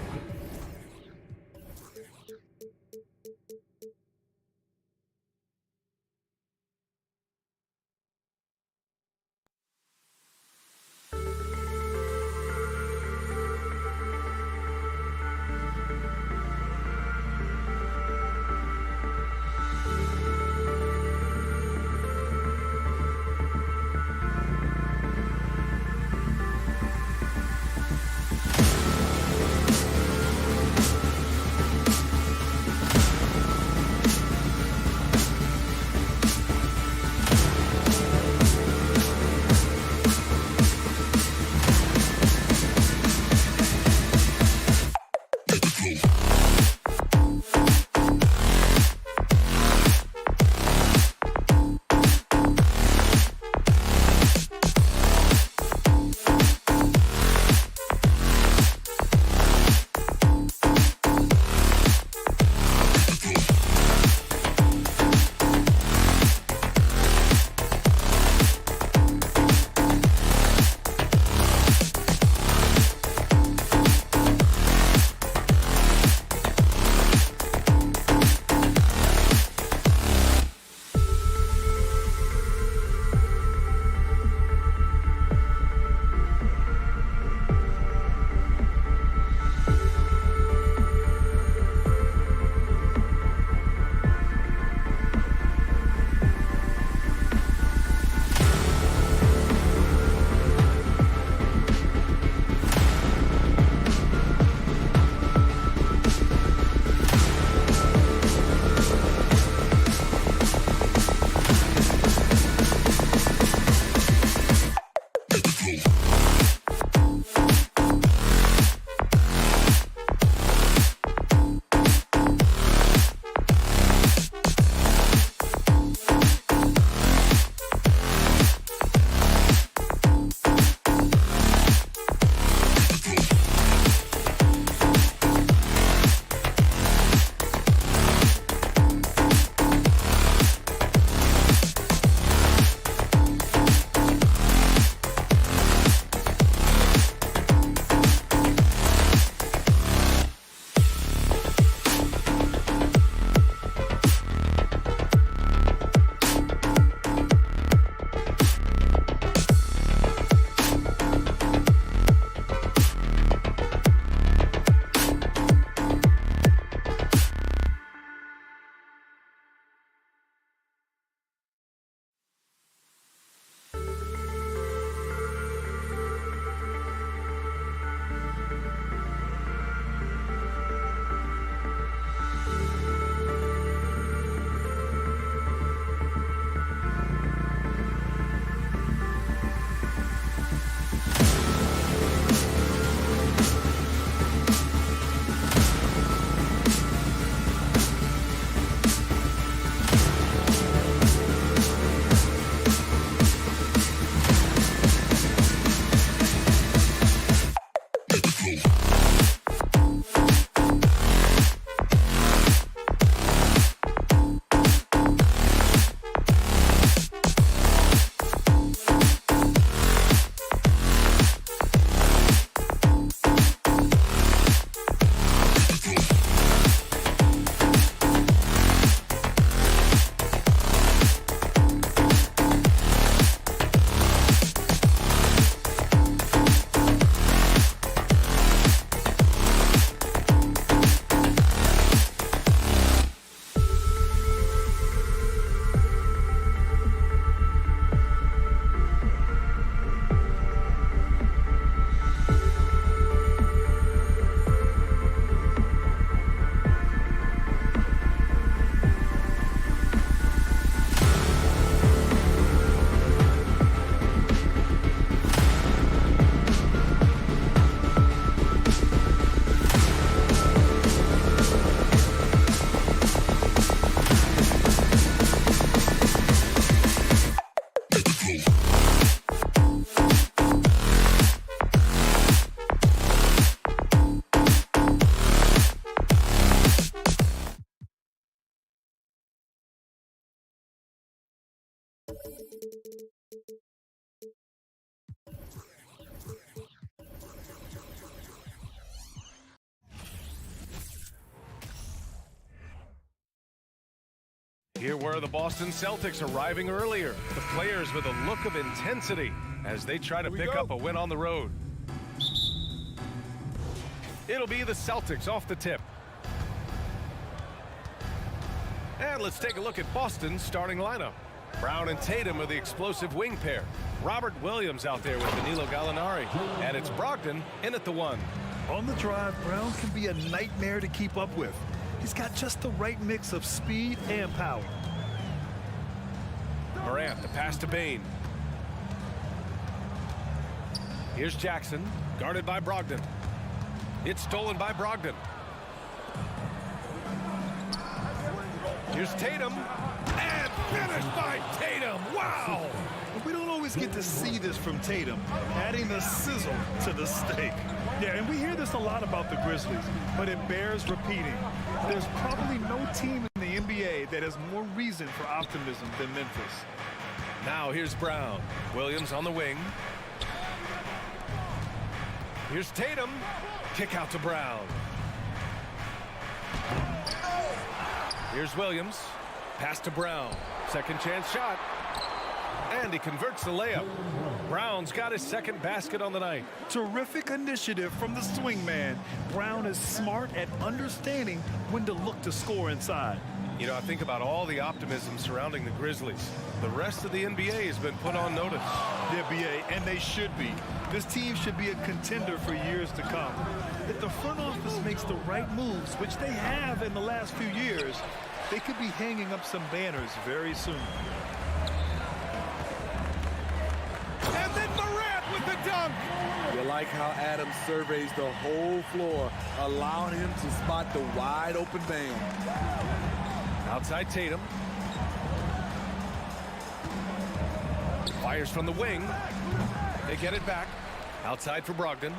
Here were the Boston Celtics arriving earlier. The players with a look of intensity as they try to pick up a win on the road. It'll be the Celtics off the tip. And let's take a look at Boston's starting lineup. Brown and Tatum are the explosive wing pair. Robert Williams out there with Danilo Gallinari. And it's Brogdon in at the 1. On the drive, Brown can be a nightmare to keep up with. He's got just the right mix of speed and power. Morant, the pass to Bane. Here's Jackson, guarded by Brogdon. It's stolen by Brogdon. Here's Tatum, and finished by Tatum. Wow! We don't always get to see this from Tatum, adding the sizzle to the steak. Yeah, and we hear this a lot about the Grizzlies, but it bears repeating. There's probably no team in the NBA that has more reason for optimism than Memphis. Now here's Brown. Williams on the wing. Here's Tatum. Kick out to Brown. Here's Williams. Pass to Brown. Second chance shot. And he converts the layup. Brown's got his second basket on the night. Terrific initiative from the swing man. Brown is smart at understanding when to look to score inside. You know, I think about all the optimism surrounding the Grizzlies. The rest of the NBA has been put on notice. The NBA, and they should be. This team should be a contender for years to come. If the front office makes the right moves, which they have in the last few years, they could be hanging up some banners very soon. And then Morant with the dunk. You like how Adams surveys the whole floor, allowing him to spot the wide open man. Outside Tatum. Fires from the wing. They get it back. Outside for Brogdon.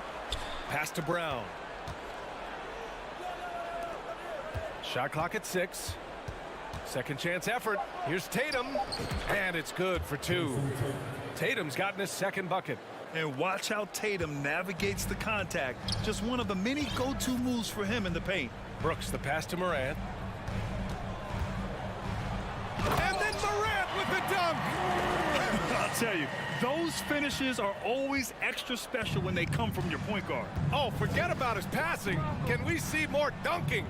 Pass to Brown. Shot clock at 6. Second chance effort. Here's Tatum. And it's good for 2. Tatum's gotten his second bucket. And watch how Tatum navigates the contact. Just one of the many go-to moves for him in the paint. Brooks, the pass to Morant. And then Morant with the dunk. I'll tell you, those finishes are always extra special when they come from your point guard. Oh, forget about his passing. Can we see more dunking?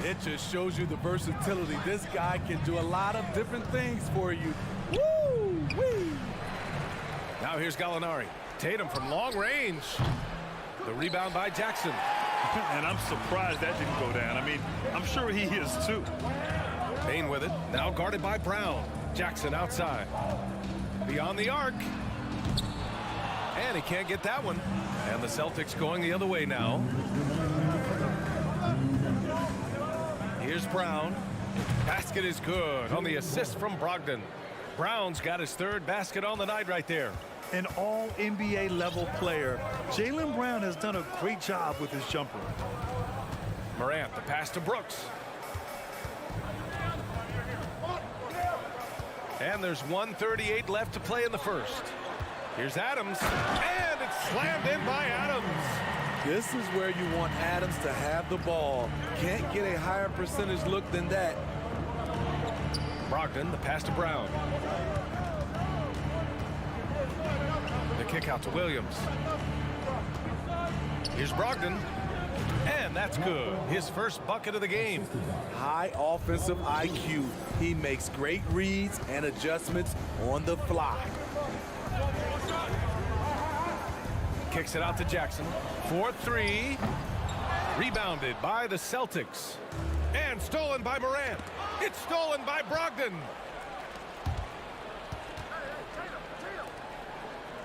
It just shows you the versatility. This guy can do a lot of different things for you. Woo-wee! Now here's Gallinari. Tatum from long range. The rebound by Jackson. And I'm surprised that didn't go down. I mean, I'm sure he is too. Bane with it. Now guarded by Brown. Jackson outside. Beyond the arc. And he can't get that one. And the Celtics going the other way now. Here's Brown. Basket is good on the assist from Brogdon. Brown's got his third basket on the night right there. An all-NBA level player. Jaylen Brown has done a great job with his jumper. Morant, the pass to Brooks. And there's 1:38 left to play in the first. Here's Adams. And it's slammed in by Adams. This is where you want Adams to have the ball. Can't get a higher percentage look than that. Brogdon, the pass to Brown. The kick out to Williams. Here's Brogdon. And that's good. His first bucket of the game. High offensive IQ. He makes great reads and adjustments on the fly. Kicks it out to Jackson. 4-3. Rebounded by the Celtics. And stolen by Morant. It's stolen by Brogdon.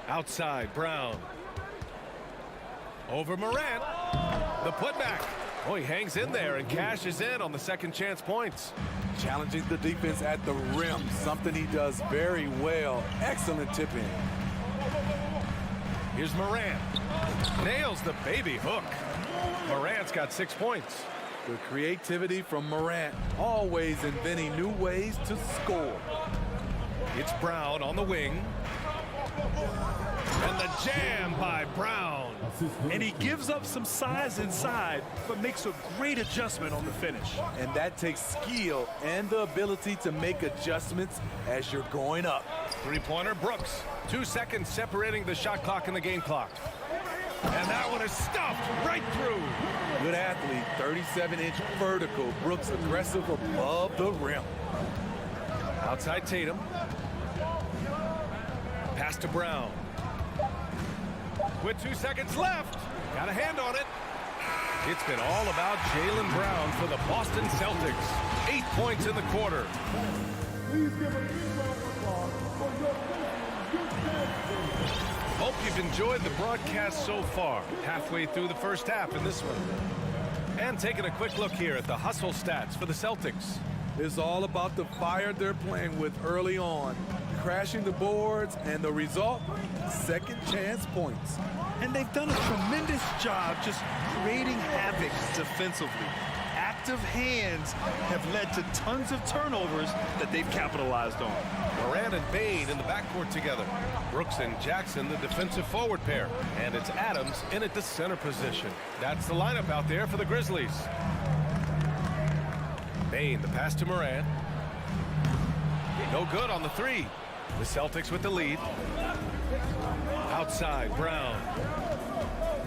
Outside, Brown. Over Morant. The putback. Oh, he hangs in there and cashes in on the second chance points. Challenging the defense at the rim, something he does very well. Excellent tip-in. Here's Morant. Nails the baby hook. Morant's got 6 points. The creativity from Morant, always inventing new ways to score. It's Brown on the wing. And the jam by Brown. And he gives up some size inside, but makes a great adjustment on the finish. And that takes skill and the ability to make adjustments as you're going up. Three-pointer, Brooks. 2 seconds separating the shot clock and the game clock. And that one is stuffed right through. Good athlete, 37-inch vertical. Brooks aggressive above the rim. Outside Tatum. Pass to Brown. With 2 seconds left. Got a hand on it. It's been all about Jaylen Brown for the Boston Celtics. 8 points in the quarter. Please give a big round of applause for your Hope you've enjoyed the broadcast so far. Halfway through the first half in this one. And taking a quick look here at the hustle stats for the Celtics. It's all about the fire they're playing with early on. Crashing the boards, and the result, second chance points. And they've done a tremendous job just creating havoc defensively. Active hands have led to tons of turnovers that they've capitalized on. Morant and Bane in the backcourt together. Brooks and Jackson, the defensive forward pair. And it's Adams in at the center position. That's the lineup out there for the Grizzlies. Bane, the pass to Morant. No good on the three. The Celtics with the lead. Outside, Brown.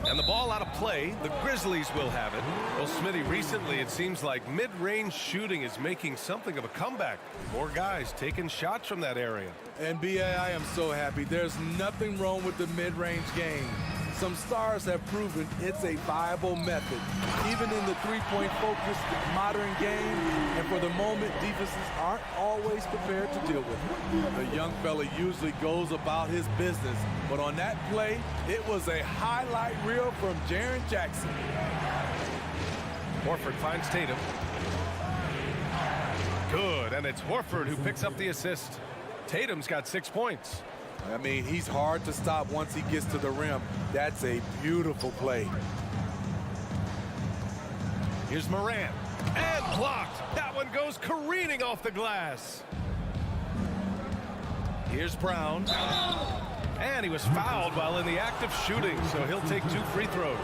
And the ball out of play. The Grizzlies will have it. Well, Smitty, recently it seems like mid-range shooting is making something of a comeback. More guys taking shots from that area. And B.A., I am so happy. There's nothing wrong with the mid-range game. Some stars have proven it's a viable method, even in the three-point focused modern game. And for the moment, defenses aren't always prepared to deal with it. The young fella usually goes about his business, but on that play, it was a highlight reel from Jaren Jackson. Horford finds Tatum. Good, and it's Horford who picks up the assist. Tatum's got 6 points. I mean, he's hard to stop once he gets to the rim. That's a beautiful play. Here's Morant. And blocked. That one goes careening off the glass. Here's Brown. And he was fouled while in the act of shooting, so he'll take 2 free throws.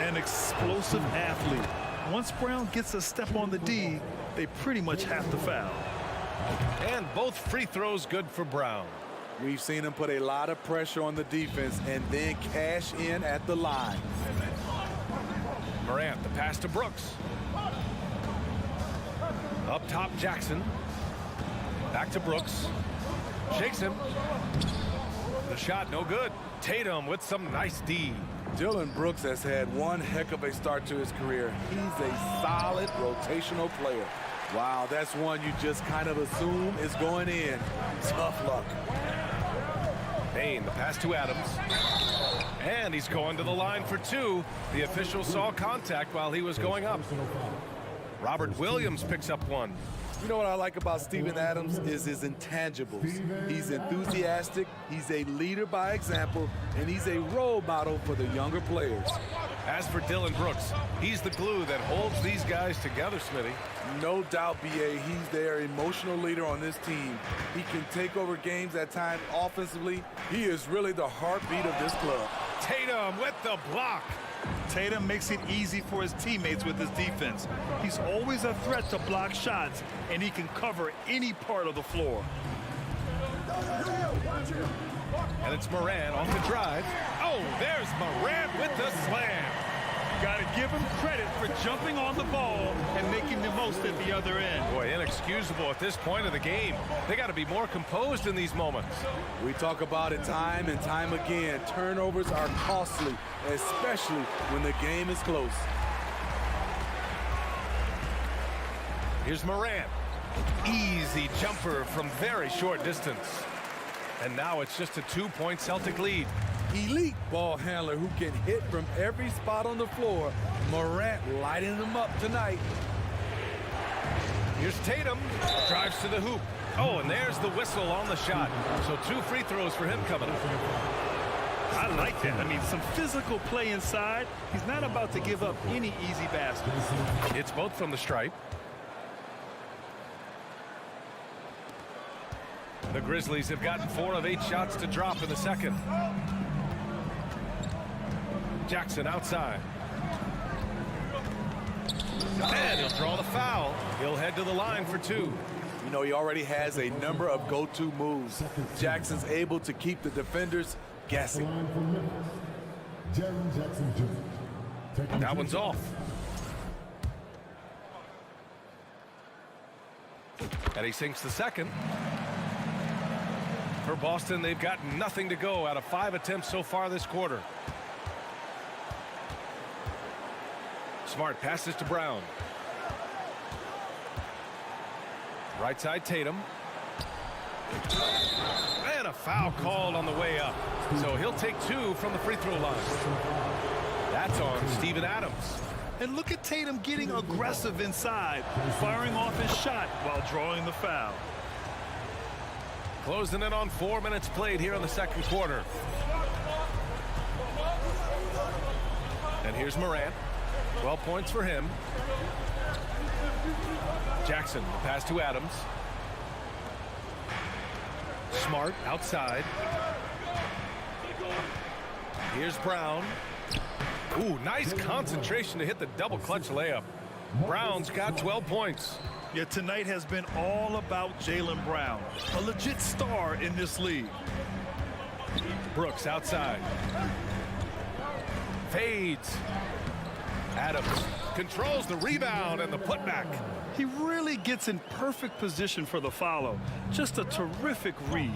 An explosive athlete. Once Brown gets a step on the D, they pretty much have to foul. And both free throws good for Brown. We've seen him put a lot of pressure on the defense and then cash in at the line. Morant, the pass to Brooks. Up top, Jackson. Back to Brooks. Shakes him. The shot, no good. Tatum with some nice D. Dillon Brooks has had one heck of a start to his career. He's a solid rotational player. Wow, that's one you just kind of assume is going in. Tough luck. Bane, the pass to Adams. And he's going to the line for 2. The official saw contact while he was going up. Robert Williams picks up 1. You know what I like about Steven Adams is his intangibles. He's enthusiastic, he's a leader by example, and he's a role model for the younger players. As for Dillon Brooks, he's the glue that holds these guys together, Smitty. No doubt, B.A., he's their emotional leader on this team. He can take over games at times offensively. He is really the heartbeat of this club. Tatum with the block. Tatum makes it easy for his teammates with his defense. He's always a threat to block shots, and he can cover any part of the floor. And it's Morant off the drive. Oh, there's Morant with the slam. Got to give him credit for jumping on the ball and making the most at the other end. Boy, inexcusable at this point of the game. They got to be more composed in these moments. We talk about it time and time again. Turnovers are costly, especially when the game is close. Here's Morant. Easy jumper from very short distance. And now it's just a 2-point Celtic lead. Elite ball handler who can hit from every spot on the floor. Morant lighting them up tonight. Here's Tatum. Drives to the hoop. Oh, and there's the whistle on the shot. So 2 free throws for him coming up. I like that. I mean, some physical play inside. He's not about to give up any easy baskets. It's both from the stripe. The Grizzlies have gotten 4 of 8 shots to drop in the second. Jackson outside. And he'll draw the foul. He'll head to the line for 2. You know, he already has a number of go-to moves. Jackson's able to keep the defenders guessing. Line from Memphis, Jaren Jackson Jr. Taking That one's off. And he sinks the second. For Boston, they've got nothing to go out of 5 attempts so far this quarter. Smart passes to Brown. Right side Tatum. And a foul called on the way up. So he'll take 2 from the free throw line. That's on Steven Adams. And look at Tatum getting aggressive inside, firing off his shot while drawing the foul. Closing in on 4 minutes played here in the second quarter. And here's Morant. 12 points for him. Jackson, pass to Adams. Smart outside. Here's Brown. Ooh, nice concentration to hit the double clutch layup. Brown's got 12 points. Yeah, tonight has been all about Jaylen Brown, a legit star in this league. Brooks outside. Fades. Adams controls the rebound and the putback. He really gets in perfect position for the follow. Just a terrific read.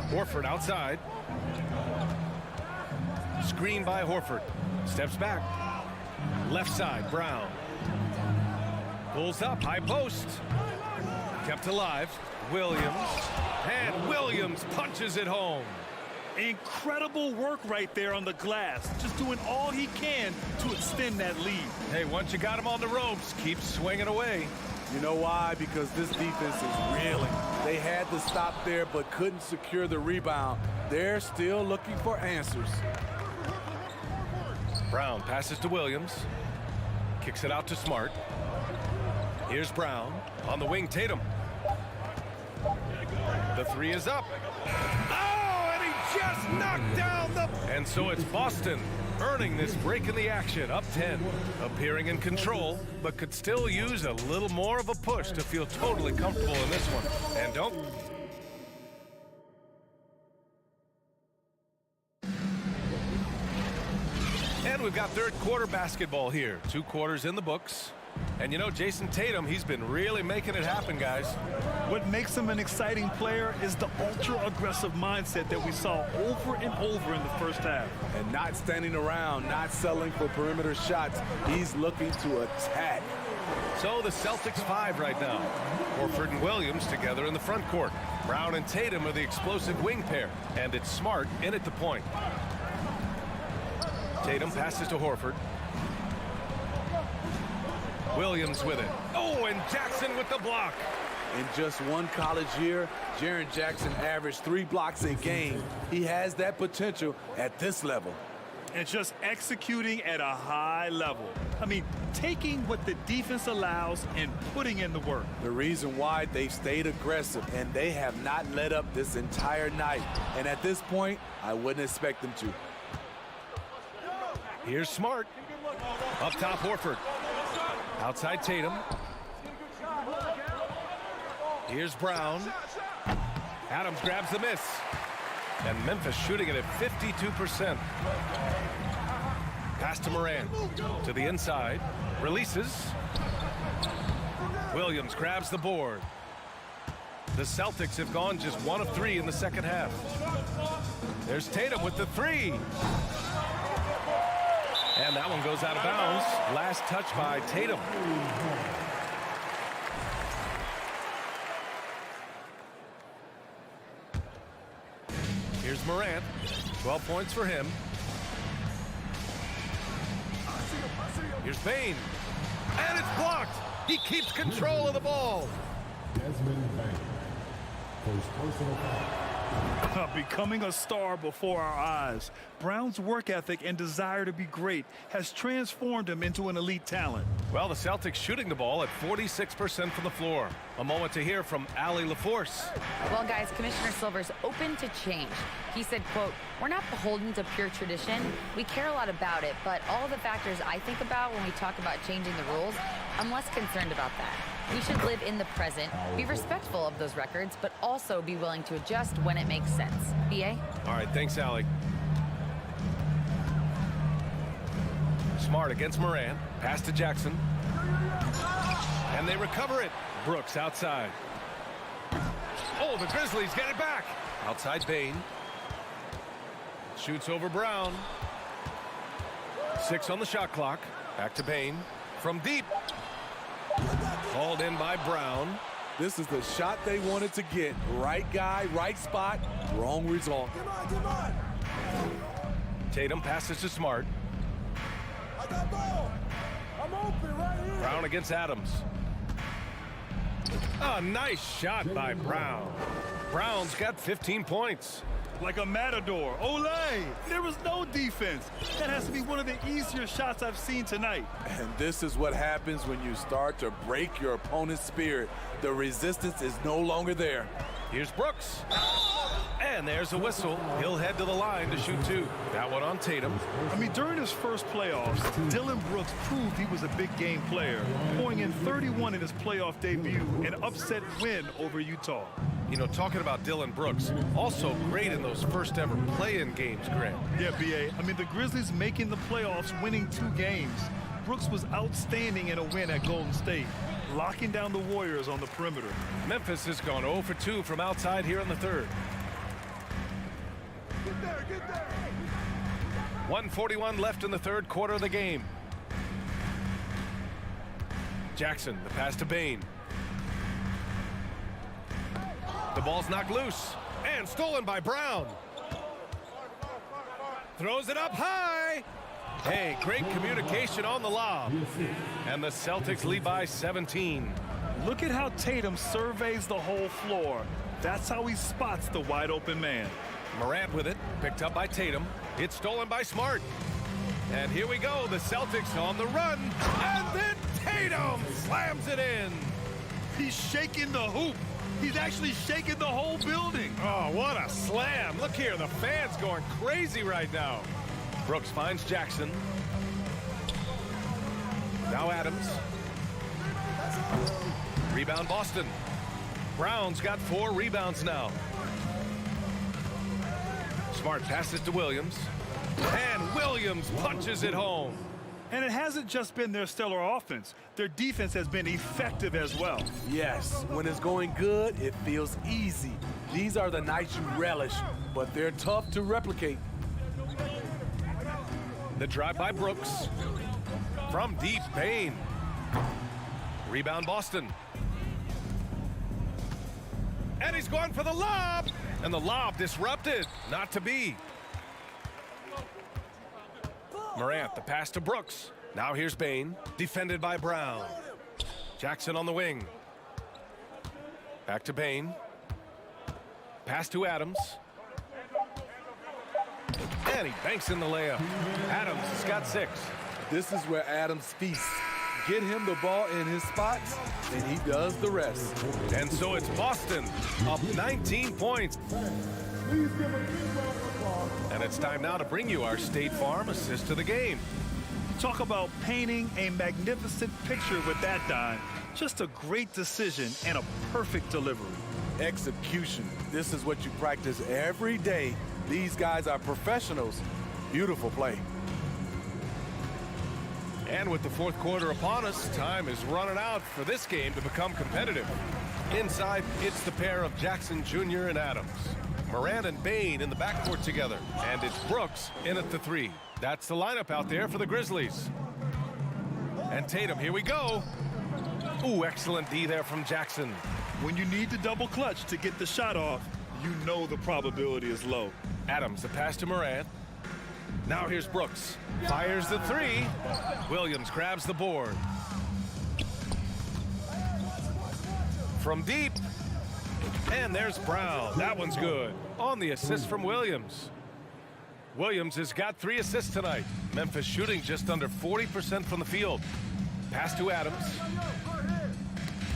Horford outside. Screen by Horford. Steps back. Left side, Brown. Pulls up, high post. Kept alive. Williams. And Williams punches it home. Incredible work right there on the glass. Just doing all he can to extend that lead. Hey, once you got him on the ropes, keep swinging away. You know why? Because this defense is reeling. They had to stop there but couldn't secure the rebound. They're still looking for answers. Brown passes to Williams. Kicks it out to Smart. Here's Brown. On the wing, Tatum. The 3 is up. Oh, and he just knocked down the... And so it's Boston earning this break in the action, up 10. Appearing in control, but could still use a little more of a push to feel totally comfortable in this one. And don't... And we've got third quarter basketball here. 2 quarters in the books. And you know, Jason Tatum, he's been really making it happen, guys. What makes him an exciting player is the ultra-aggressive mindset that we saw over and over in the first half. And not standing around, not settling for perimeter shots. He's looking to attack. So the Celtics 5 right now. Horford and Williams together in the front court. Brown and Tatum are the explosive wing pair. And it's Smart in at the point. Tatum passes to Horford. Williams with it. Oh, and Jackson with the block. In just one college year, Jaren Jackson averaged 3 blocks a game. He has that potential at this level. And just executing at a high level. I mean, taking what the defense allows and putting in the work. The reason why they've stayed aggressive, and they have not let up this entire night. And at this point, I wouldn't expect them to. Here's Smart. Up top, Horford. Outside Tatum. Here's Brown. Adams grabs the miss. And Memphis shooting it at 52%. Pass to Morant. To the inside. Releases. Williams grabs the board. The Celtics have gone just 1 of 3 in the second half. There's Tatum with the 3. And that one goes out of bounds. Last touch by Tatum. Here's Morant. 12 points for him. Here's Bane. And it's blocked. He keeps control of the ball. Desmond Bane. First personal foul. Becoming a star before our eyes. Brown's work ethic and desire to be great has transformed him into an elite talent. Well, the Celtics shooting the ball at 46% from the floor. A moment to hear from Allie LaForce. Well, guys, Commissioner Silver's open to change. He said, quote, "We're not beholden to pure tradition. We care a lot about it, but all the factors I think about when we talk about changing the rules, I'm less concerned about that. We should live in the present, be respectful of those records, but also be willing to adjust when it makes sense." BA? All right, thanks, Allie. Smart against Morant. Pass to Jackson. And they recover it. Brooks outside. Oh, the Grizzlies get it back. Outside Bane. Shoots over Brown. 6 on the shot clock. Back to Bane. From deep. Called in by Brown. This is the shot they wanted to get. Right guy, right spot, wrong result. Tatum passes to Smart. I got ball. I'm open right here. Brown against Adams. A nice shot by Brown. Brown's got 15 points. Like a matador. Olay! There was no defense. That has to be one of the easier shots I've seen tonight. And this is what happens when you start to break your opponent's spirit. The resistance is no longer there. Here's Brooks. And there's a whistle. He'll head to the line to shoot 2. That one on Tatum. I mean, during his first playoffs, Dillon Brooks proved he was a big game player, pouring in 31 in his playoff debut, an upset win over Utah. You know, talking about Dillon Brooks, also great in those first ever play-in games, Grant. Yeah, B.A. I mean, the Grizzlies making the playoffs, winning 2 games. Brooks was outstanding in a win at Golden State, locking down the Warriors on the perimeter. Memphis has gone 0 for 2 from outside here in the third. Get there, get there. 1:41 left in the third quarter of the game. Jackson, the pass to Bane. The ball's knocked loose and stolen by Brown. Throws it up high. Hey, great communication on the lob. And the Celtics lead by 17. Look at how Tatum surveys the whole floor. That's how he spots the wide open man. Morant with it, picked up by Tatum. It's stolen by Smart. And here we go, the Celtics on the run. And then Tatum slams it in. He's shaking the hoop. He's actually shaking the whole building. Oh, what a slam. Look here, the fans going crazy right now. Brooks finds Jackson. Now Adams. Rebound Boston. Brown's got 4 rebounds now. Smart passes to Williams. And Williams punches it home. And it hasn't just been their stellar offense. Their defense has been effective as well. Yes, when it's going good, it feels easy. These are the nights you relish, but they're tough to replicate. The drive by Brooks. From deep, Bane. Rebound Boston. And he's going for the lob. And the lob disrupted. Not to be. Morant, the pass to Brooks. Now here's Bane, defended by Brown. Jackson on the wing. Back to Bane. Pass to Adams. And he banks in the layup. Adams has got 6. This is where Adams feasts. Get him the ball in his spots, and he does the rest. And so it's Boston up 19 points. And it's time now to bring you our State Farm assist to the game. Talk about painting a magnificent picture with that dime. Just a great decision and a perfect delivery. Execution. This is what you practice every day. These guys are professionals. Beautiful play. And with the fourth quarter upon us, time is running out for this game to become competitive. Inside, it's the pair of Jackson Jr. and Adams. Morant and Bane in the backcourt together. And it's Brooks in at the 3. That's the lineup out there for the Grizzlies. And Tatum, here we go. Ooh, excellent D there from Jackson. When you need to double clutch to get the shot off, you know the probability is low. Adams, the pass to Morant. Now here's Brooks. Fires the 3. Williams grabs the board. From deep. And there's Brown. That one's good. On the assist from Williams. Williams has got 3 assists tonight. Memphis shooting just under 40% from the field. Pass to Adams.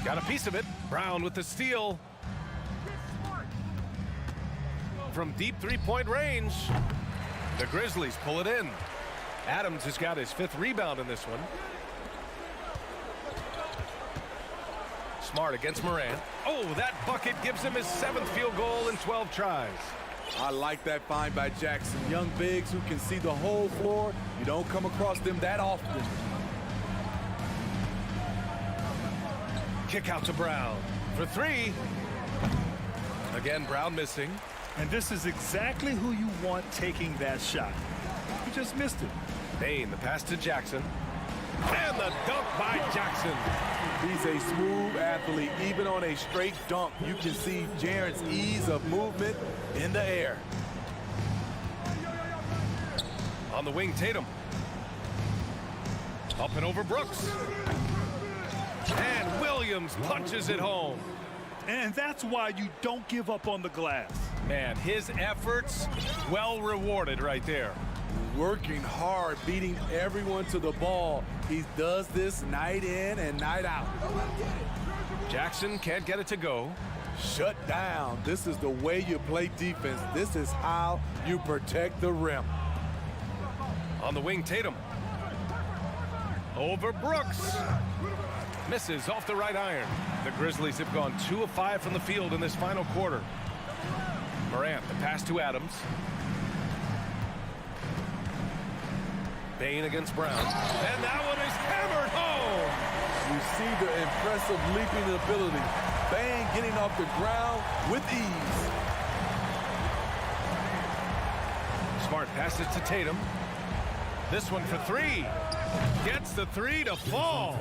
Got a piece of it. Brown with the steal. From deep three-point range, the Grizzlies pull it in. Adams has got his 5th rebound in this one. Smart against Morant. Oh, that bucket gives him his 7th field goal in 12 tries. I like that find by Jackson. Young bigs who can see the whole floor. You don't come across them that often. Kick out to Brown for 3. Again, Brown missing. And this is exactly who you want taking that shot. He just missed it. Payne, the pass to Jackson. And the dunk by Jackson. He's a smooth athlete. Even on a straight dunk, you can see Jaren's ease of movement in the air. On the wing, Tatum. Up and over Brooks. And Williams punches it home. And that's why you don't give up on the glass. Man, his efforts well rewarded right there. Working hard, beating everyone to the ball. He does this night in and night out. Jackson can't get it to go. Shut down. This is the way you play defense. This is how you protect the rim. On the wing, Tatum. Over Brooks. Misses off the right iron. The Grizzlies have gone 2 of 5 from the field in this final quarter. Morant, the pass to Adams. Payne against Brown. And that one is hammered home. You see the impressive leaping ability. Bang getting off the ground with ease. Smart passes to Tatum. This one for 3. Gets the 3 to fall.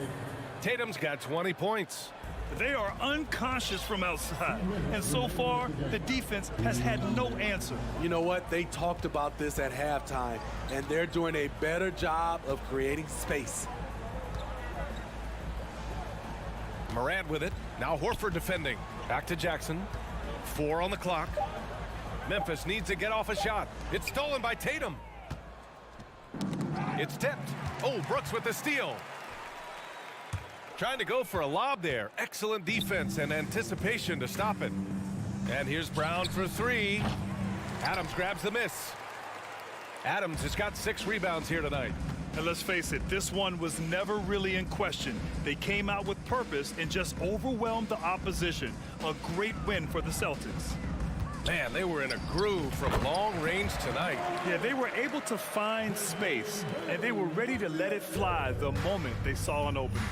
Tatum's got 20 points. They are unconscious from outside. And so far, the defense has had no answer. You know what? They talked about this at halftime, and they're doing a better job of creating space. Morant with it. Now Horford defending. Back to Jackson. 4 on the clock. Memphis needs to get off a shot. It's stolen by Tatum. It's tipped. Oh, Brooks with the steal. Trying to go for a lob there. Excellent defense and anticipation to stop it. And here's Brown for 3. Adams grabs the miss. Adams has got 6 rebounds here tonight. And let's face it, this one was never really in question. They came out with purpose and just overwhelmed the opposition. A great win for the Celtics. Man, they were in a groove from long range tonight. Yeah, they were able to find space, and they were ready to let it fly the moment they saw an opening.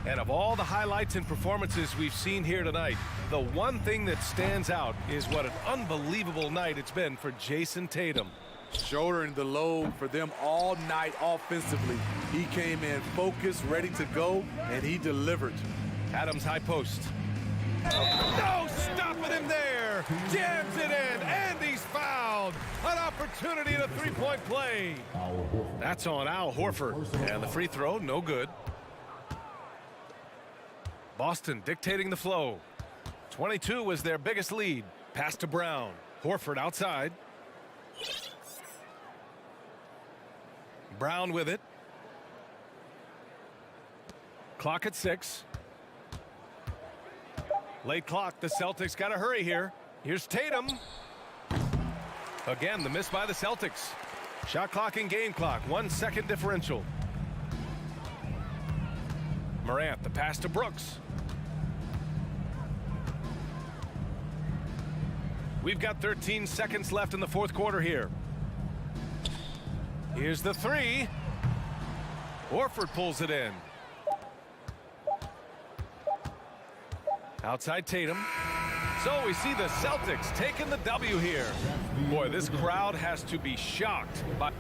And of all the highlights and performances we've seen here tonight, the one thing that stands out is what an unbelievable night it's been for Jason Tatum. Shouldering the load for them all night offensively. He came in focused, ready to go, and he delivered. Adams high post. No stopping him there. Jams it in, and he's fouled. An opportunity to 3-point play. That's on Al Horford. And the free throw, no good. Boston dictating the flow. 22 was their biggest lead. Pass to Brown. Horford outside. Brown with it. Clock at 6. Late clock. The Celtics got to hurry here. Here's Tatum. Again, the miss by the Celtics. Shot clock and game clock. 1 second differential. Morant, the pass to Brooks. We've got 13 seconds left in the 4th quarter here. Here's the 3. Horford pulls it in. Outside Tatum. So we see the Celtics taking the W here. Boy, this crowd has to be shocked by...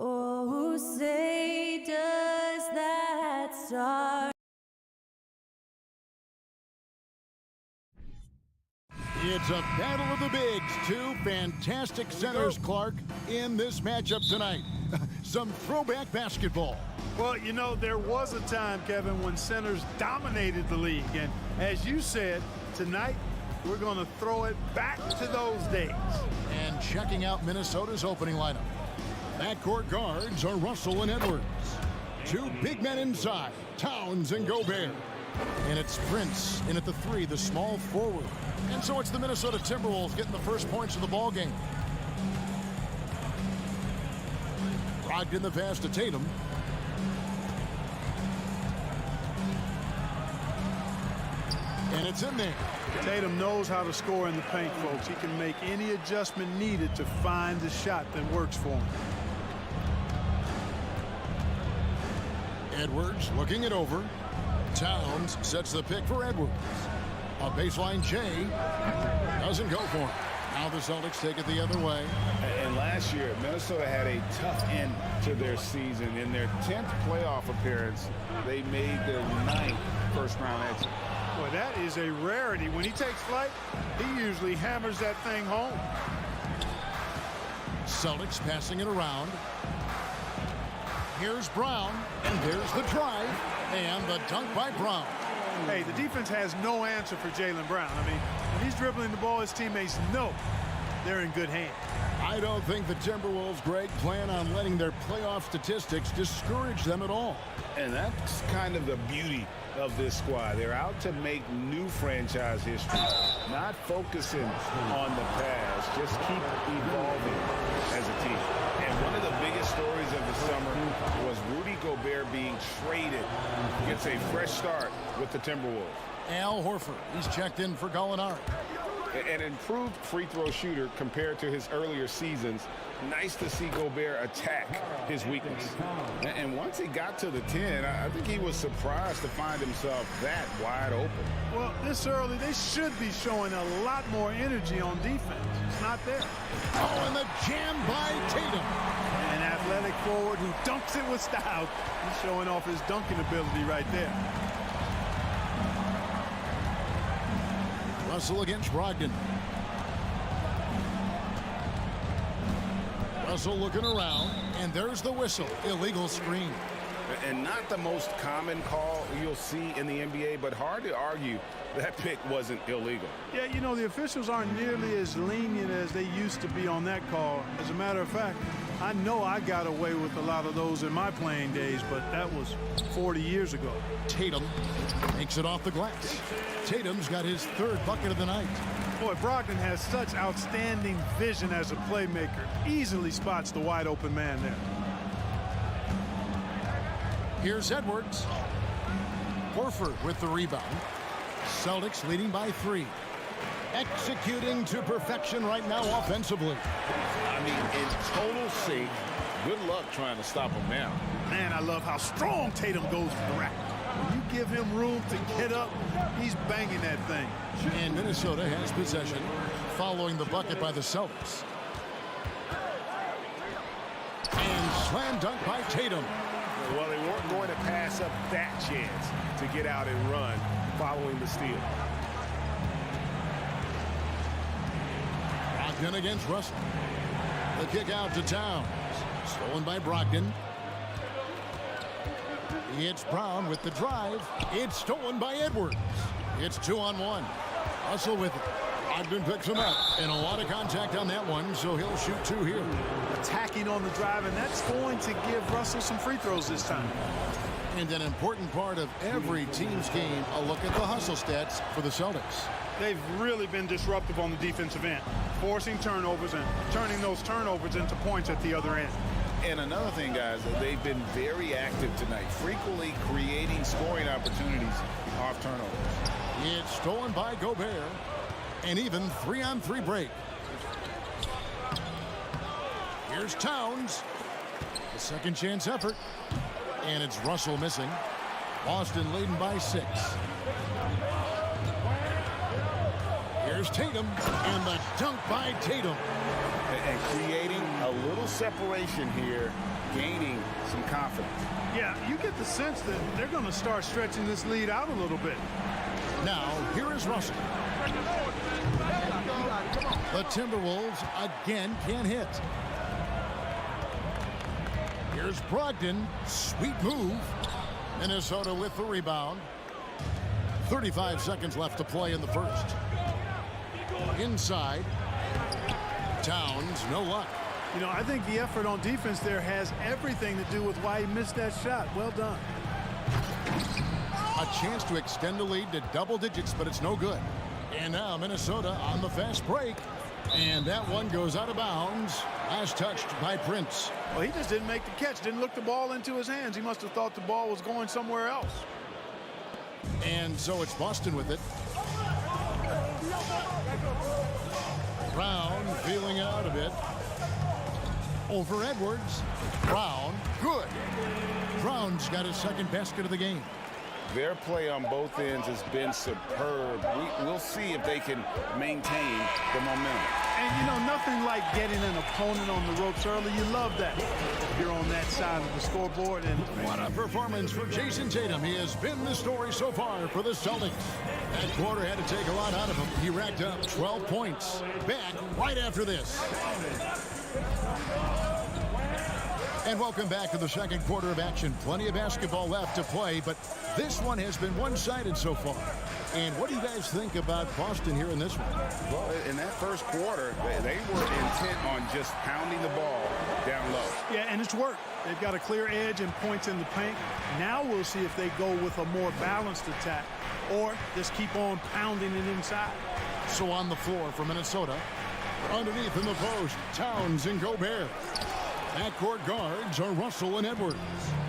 Oh, say does that star. It's a battle of the bigs. Two fantastic centers, Clark, in this matchup tonight. Some throwback basketball. Well, you know, there was a time, Kevin, when centers dominated the league. And as you said, tonight we're going to throw it back to those days. And checking out Minnesota's opening lineup. Backcourt guards are Russell and Edwards. Two big men inside, Towns and Gobert. And it's Prince in at the 3, the small forward. And so it's the Minnesota Timberwolves getting the first points of the ball game. Brogdon the pass to Tatum. And it's in there. Tatum knows how to score in the paint, folks. He can make any adjustment needed to find the shot that works for him. Edwards looking it over. Towns sets the pick for Edwards. A baseline J doesn't go for him. Now the Celtics take it the other way. And last year, Minnesota had a tough end to their season. In their 10th playoff appearance, they made their 9th first-round exit. Boy, that is a rarity. When he takes flight, he usually hammers that thing home. Celtics passing it around. Here's Brown, and there's the drive, and the dunk by Brown. Hey, the defense has no answer for Jaylen Brown. I mean, when he's dribbling the ball, his teammates know they're in good hands. I don't think the Timberwolves, Greg, plan on letting their playoff statistics discourage them at all. And that's kind of the beauty of this squad. They're out to make new franchise history, not focusing on the past, just keep evolving as a team. And one of the biggest stories of the summer was Rudy Gobert being traded. Gets a fresh start with the Timberwolves. Al Horford, he's checked in for Gallinari. An improved free throw shooter compared to his earlier seasons. Nice to see Gobert attack his weakness. And once he got to the 10, I think he was surprised to find himself that wide open. Well, this early, they should be showing a lot more energy on defense. It's not there. Oh, and the jam by Tatum. An athletic forward who dunks it with style. He's showing off his dunking ability right there. Russell against Brogdon. Russell looking around, and there's the whistle. Illegal screen. And not the most common call you'll see in the NBA, but hard to argue that pick wasn't illegal. Yeah, you know, the officials aren't nearly as lenient as they used to be on that call. As a matter of fact, I know I got away with a lot of those in my playing days, but that was 40 years ago. Tatum makes it off the glass. Tatum's got his 3rd bucket of the night. Boy, Brogdon has such outstanding vision as a playmaker. Easily spots the wide open man there. Here's Edwards. Horford with the rebound. Celtics leading by 3. Executing to perfection right now offensively. I mean, in total sync. Good luck trying to stop him now. Man, I love how strong Tatum goes to the rack. When you give him room to get up, he's banging that thing. And Minnesota has possession following the bucket by the Celtics. And slam dunk by Tatum. Well, they weren't going to pass up that chance to get out and run following the steal. Brogdon against Russell. The kick out to Towns. Stolen by Brogdon. It's Brown with the drive. It's stolen by Edwards. It's 2-on-1. Russell with it. Brogdon picks him up. And a lot of contact on that one, so he'll shoot 2 here. Attacking on the drive, and that's going to give Russell some free throws this time. And an important part of every team's game, a look at the hustle stats for the Celtics. They've really been disruptive on the defensive end, forcing turnovers and turning those turnovers into points at the other end. And another thing, guys, they've been very active tonight, frequently creating scoring opportunities off turnovers. It's stolen by Gobert. And even 3-on-3 break. Here's Towns. The second chance effort. And it's Russell missing. Boston leading by 6. Here's Tatum. And the dunk by Tatum. and creating a little separation here, gaining some confidence. Yeah, you get the sense that they're going to start stretching this lead out a little bit. Now, here is Russell. The Timberwolves again can't hit. Here's Brogdon. Sweet move. Minnesota with the rebound. 35 seconds left to play in the first. Inside. Towns, no luck. You know, I think the effort on defense there has everything to do with why he missed that shot. Well done. A chance to extend the lead to double digits, but it's no good. And now Minnesota on the fast break. And that one goes out of bounds. As touched by Prince. Well, he just didn't make the catch. Didn't look the ball into his hands. He must have thought the ball was going somewhere else. And so it's Boston with it. Brown feeling out a bit. Over Edwards. Brown, good. Brown's got his second basket of the game. Their play on both ends has been superb. We'll see if they can maintain the momentum. And, you know, nothing like getting an opponent on the ropes early. You love that. You're on that side of the scoreboard. And what a performance for Jason Tatum. He has been the story so far for the Celtics. That quarter had to take a lot out of him. He racked up 12 points. Back right after this. And welcome back to the second quarter of action. Plenty of basketball left to play, but this one has been one-sided so far. And what do you guys think about Boston here in this one? Well, in that first quarter, they were intent on just pounding the ball down low. Yeah, and it's worked. They've got a clear edge and points in the paint. Now we'll see if they go with a more balanced attack or just keep on pounding it inside. So on the floor for Minnesota, underneath in the post, Towns and Gobert. Backcourt guards are Russell and Edwards.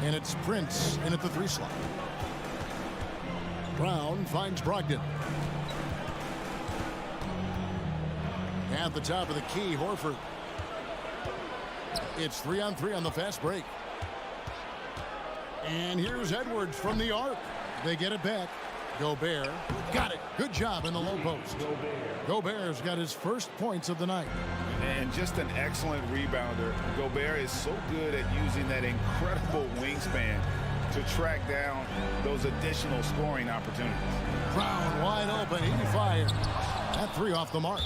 And it's Prince in at the 3 slot. Brown finds Brogdon. At the top of the key, Horford. It's 3-on-3 on the fast break. And here's Edwards from the arc. They get it back. Gobert got it. Good job in the low post. Gobert's got his first points of the night. And just an excellent rebounder. Gobert is so good at using that incredible wingspan to track down those additional scoring opportunities. Brown wide open. He fires. That 3 off the mark.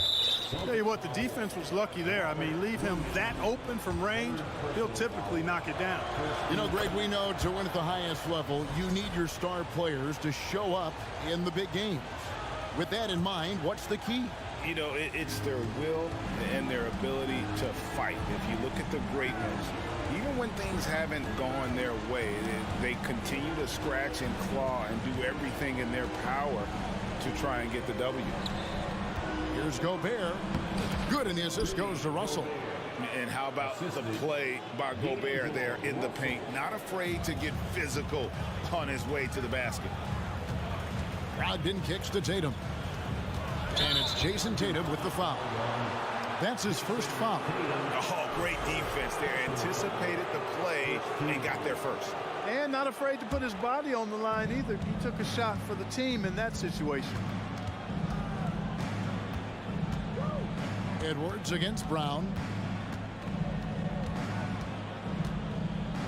Tell you what, the defense was lucky there. I mean, leave him that open from range, he'll typically knock it down. You know, Greg, we know to win at the highest level, you need your star players to show up in the big games. With that in mind, what's the key? You know, it's their will and their ability to fight. If you look at the great ones, even when things haven't gone their way, they continue to scratch and claw and do everything in their power to try and get the W. Here's Gobert. Good, and the assist goes to Russell. And how about the play by Gobert there in the paint? Not afraid to get physical on his way to the basket. Brogdon kicks to Tatum. And it's Jason Tatum with the foul. That's his first foul. Oh, great defense there. Anticipated the play and got there first. And not afraid to put his body on the line either. He took a shot for the team in that situation. Edwards against Brown.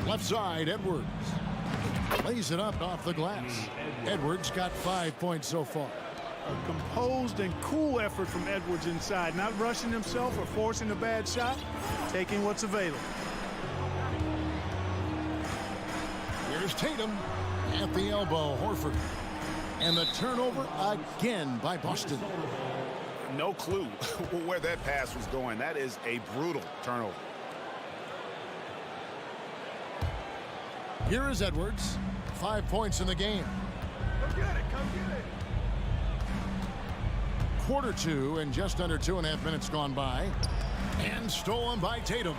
Left side, Edwards. Lays it up off the glass. Edwards got 5 points so far. A composed and cool effort from Edwards inside. Not rushing himself or forcing a bad shot. Taking what's available. Here's Tatum at the elbow. Horford. And the turnover again by Boston. No clue where that pass was going. That is a brutal turnover. Here is Edwards. 5 points in the game. Come get it, come get it. Quarter 2 and just under 2.5 minutes gone by. And stolen by Tatum.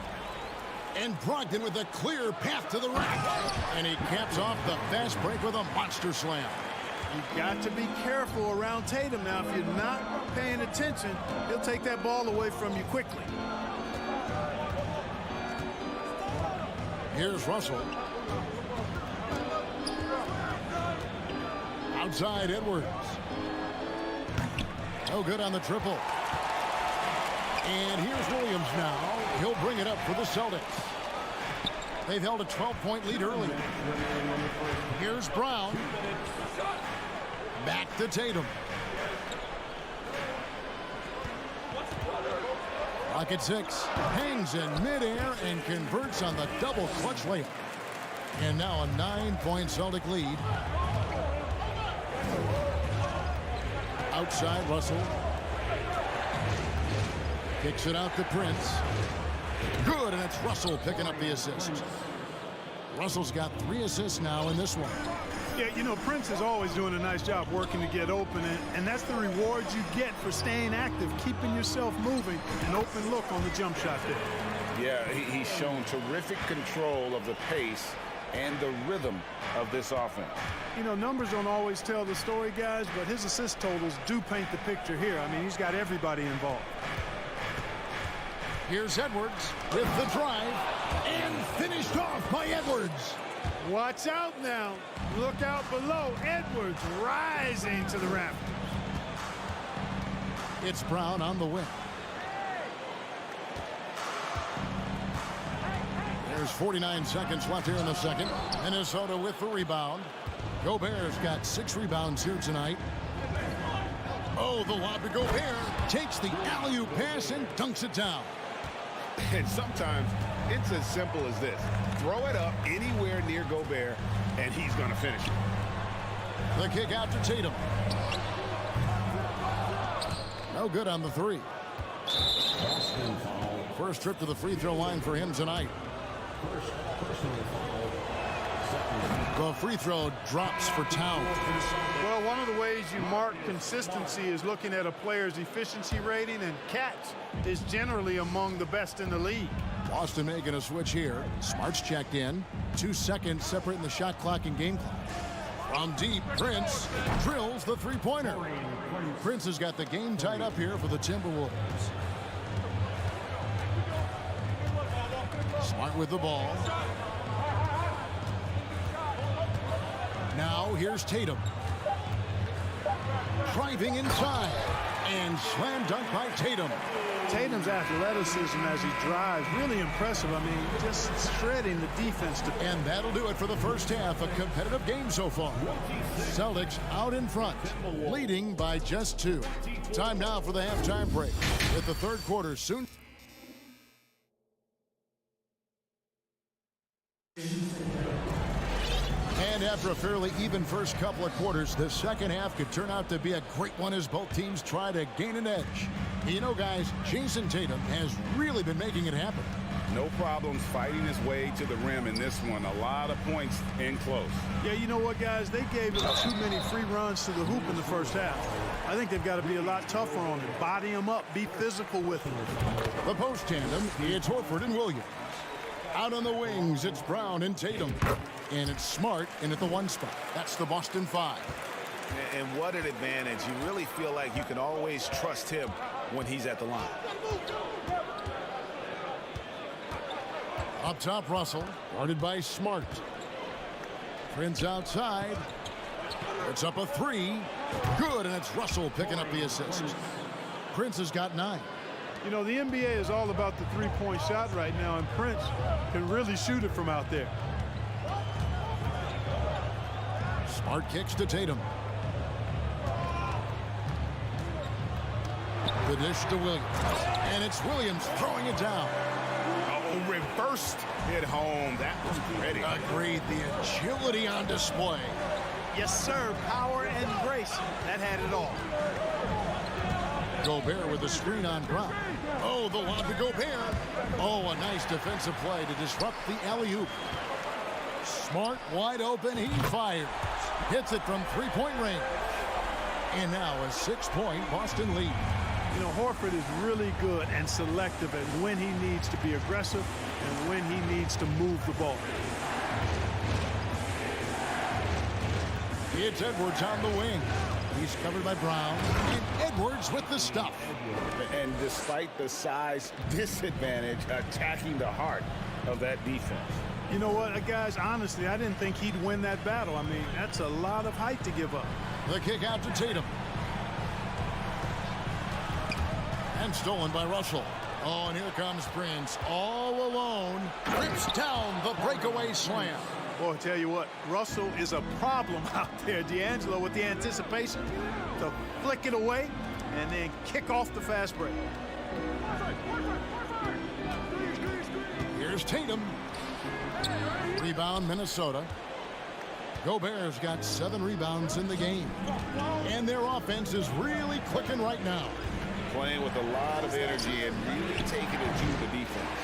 And Brogdon with a clear path to the rack. And he caps off the fast break with a monster slam. You've got to be careful around Tatum now. If you're not paying attention, he'll take that ball away from you quickly. Here's Russell. Outside Edwards. No good on the triple. And here's Williams now. He'll bring it up for the Celtics. They've held a 12-point lead early. Here's Brown. Back to Tatum. Rocket 6 hangs in midair and converts on the double clutch layup. And now a 9-point Celtic lead. Outside Russell. Kicks it out to Prince. Good, and it's Russell picking up the assist. Russell's got 3 assists now in this one. Yeah, you know, Prince is always doing a nice job working to get open, and that's the reward you get for staying active, keeping yourself moving, an open look on the jump shot there. Yeah, he's shown terrific control of the pace and the rhythm of this offense. You know, numbers don't always tell the story, guys, but his assist totals do paint the picture here. I mean, he's got everybody involved. Here's Edwards with the drive, and finished off by Edwards. Watch out now. Look out below. Edwards rising to the rafters. It's Brown on the wing. There's 49 seconds left here in the second. Minnesota with the rebound. Gobert's got 6 rebounds here tonight. Oh, the lob to Gobert. Takes the alley-oop pass and dunks it down. And sometimes it's as simple as this. Throw it up anywhere near Gobert, and he's going to finish it. The kick out to Tatum. No good on the 3. First trip to the free throw line for him tonight. The free throw drops for Towns. Well, one of the ways you mark consistency is looking at a player's efficiency rating, and Catch is generally among the best in the league. Boston making a switch here. Smart's checked in. 2 seconds separating the shot clock and game clock. From deep, Prince drills the three-pointer. Prince has got the game tied up here for the Timberwolves. Smart with the ball. Now here's Tatum. Driving inside. And slam dunk by Tatum. Tatum's athleticism as he drives, really impressive. I mean, just shredding the defense. And that'll do it for the first half. A competitive game so far. Celtics out in front, leading by just 2. Time now for the halftime break. With the third quarter soon. And after a fairly even first couple of quarters, the second half could turn out to be a great one as both teams try to gain an edge. You know, guys, Jason Tatum has really been making it happen. No problems fighting his way to the rim in this one. A lot of points in close. Yeah, you know what, guys? They gave him too many free runs to the hoop in the first half. I think they've got to be a lot tougher on him. Body him up. Be physical with him. The post tandem, it's Horford and Williams. Out on the wings, it's Brown and Tatum. And it's Smart in at the 1 spot. That's the Boston 5. And what an advantage. You really feel like you can always trust him when he's at the line. Up top, Russell, guarded by Smart. Prince outside. It's up a 3. Good, and it's Russell picking up the assist. Prince has got 9. You know, the NBA is all about the three-point shot right now, and Prince can really shoot it from out there. Smart kicks to Tatum. The dish to Williams. And it's Williams throwing it down. Oh, reversed it home. That was pretty. Agreed. The agility on display. Yes, sir. Power and grace. That had it all. Gobert with the screen on Brown. Oh, the lob to Gobert. Oh, a nice defensive play to disrupt the alley-oop. Smart wide open. He fires. Hits it from three-point range. And now a 6-point Boston lead. You know, Horford is really good and selective at when he needs to be aggressive and when he needs to move the ball. It's Edwards on the wing. He's covered by Brown. And Edwards with the stuff. And despite the size disadvantage, attacking the heart of that defense. You know what, guys, honestly, I didn't think he'd win that battle. I mean, that's a lot of height to give up. The kick out to Tatum. And stolen by Russell. Oh, and here comes Prince all alone. Rips down the breakaway slam. Boy, I tell you what, Russell is a problem out there. D'Angelo with the anticipation to flick it away and then kick off the fast break. Here's Tatum. Rebound, Minnesota. Gobert's got 7 rebounds in the game. And their offense is really clicking right now. Playing with a lot of energy and really taking it to the defense.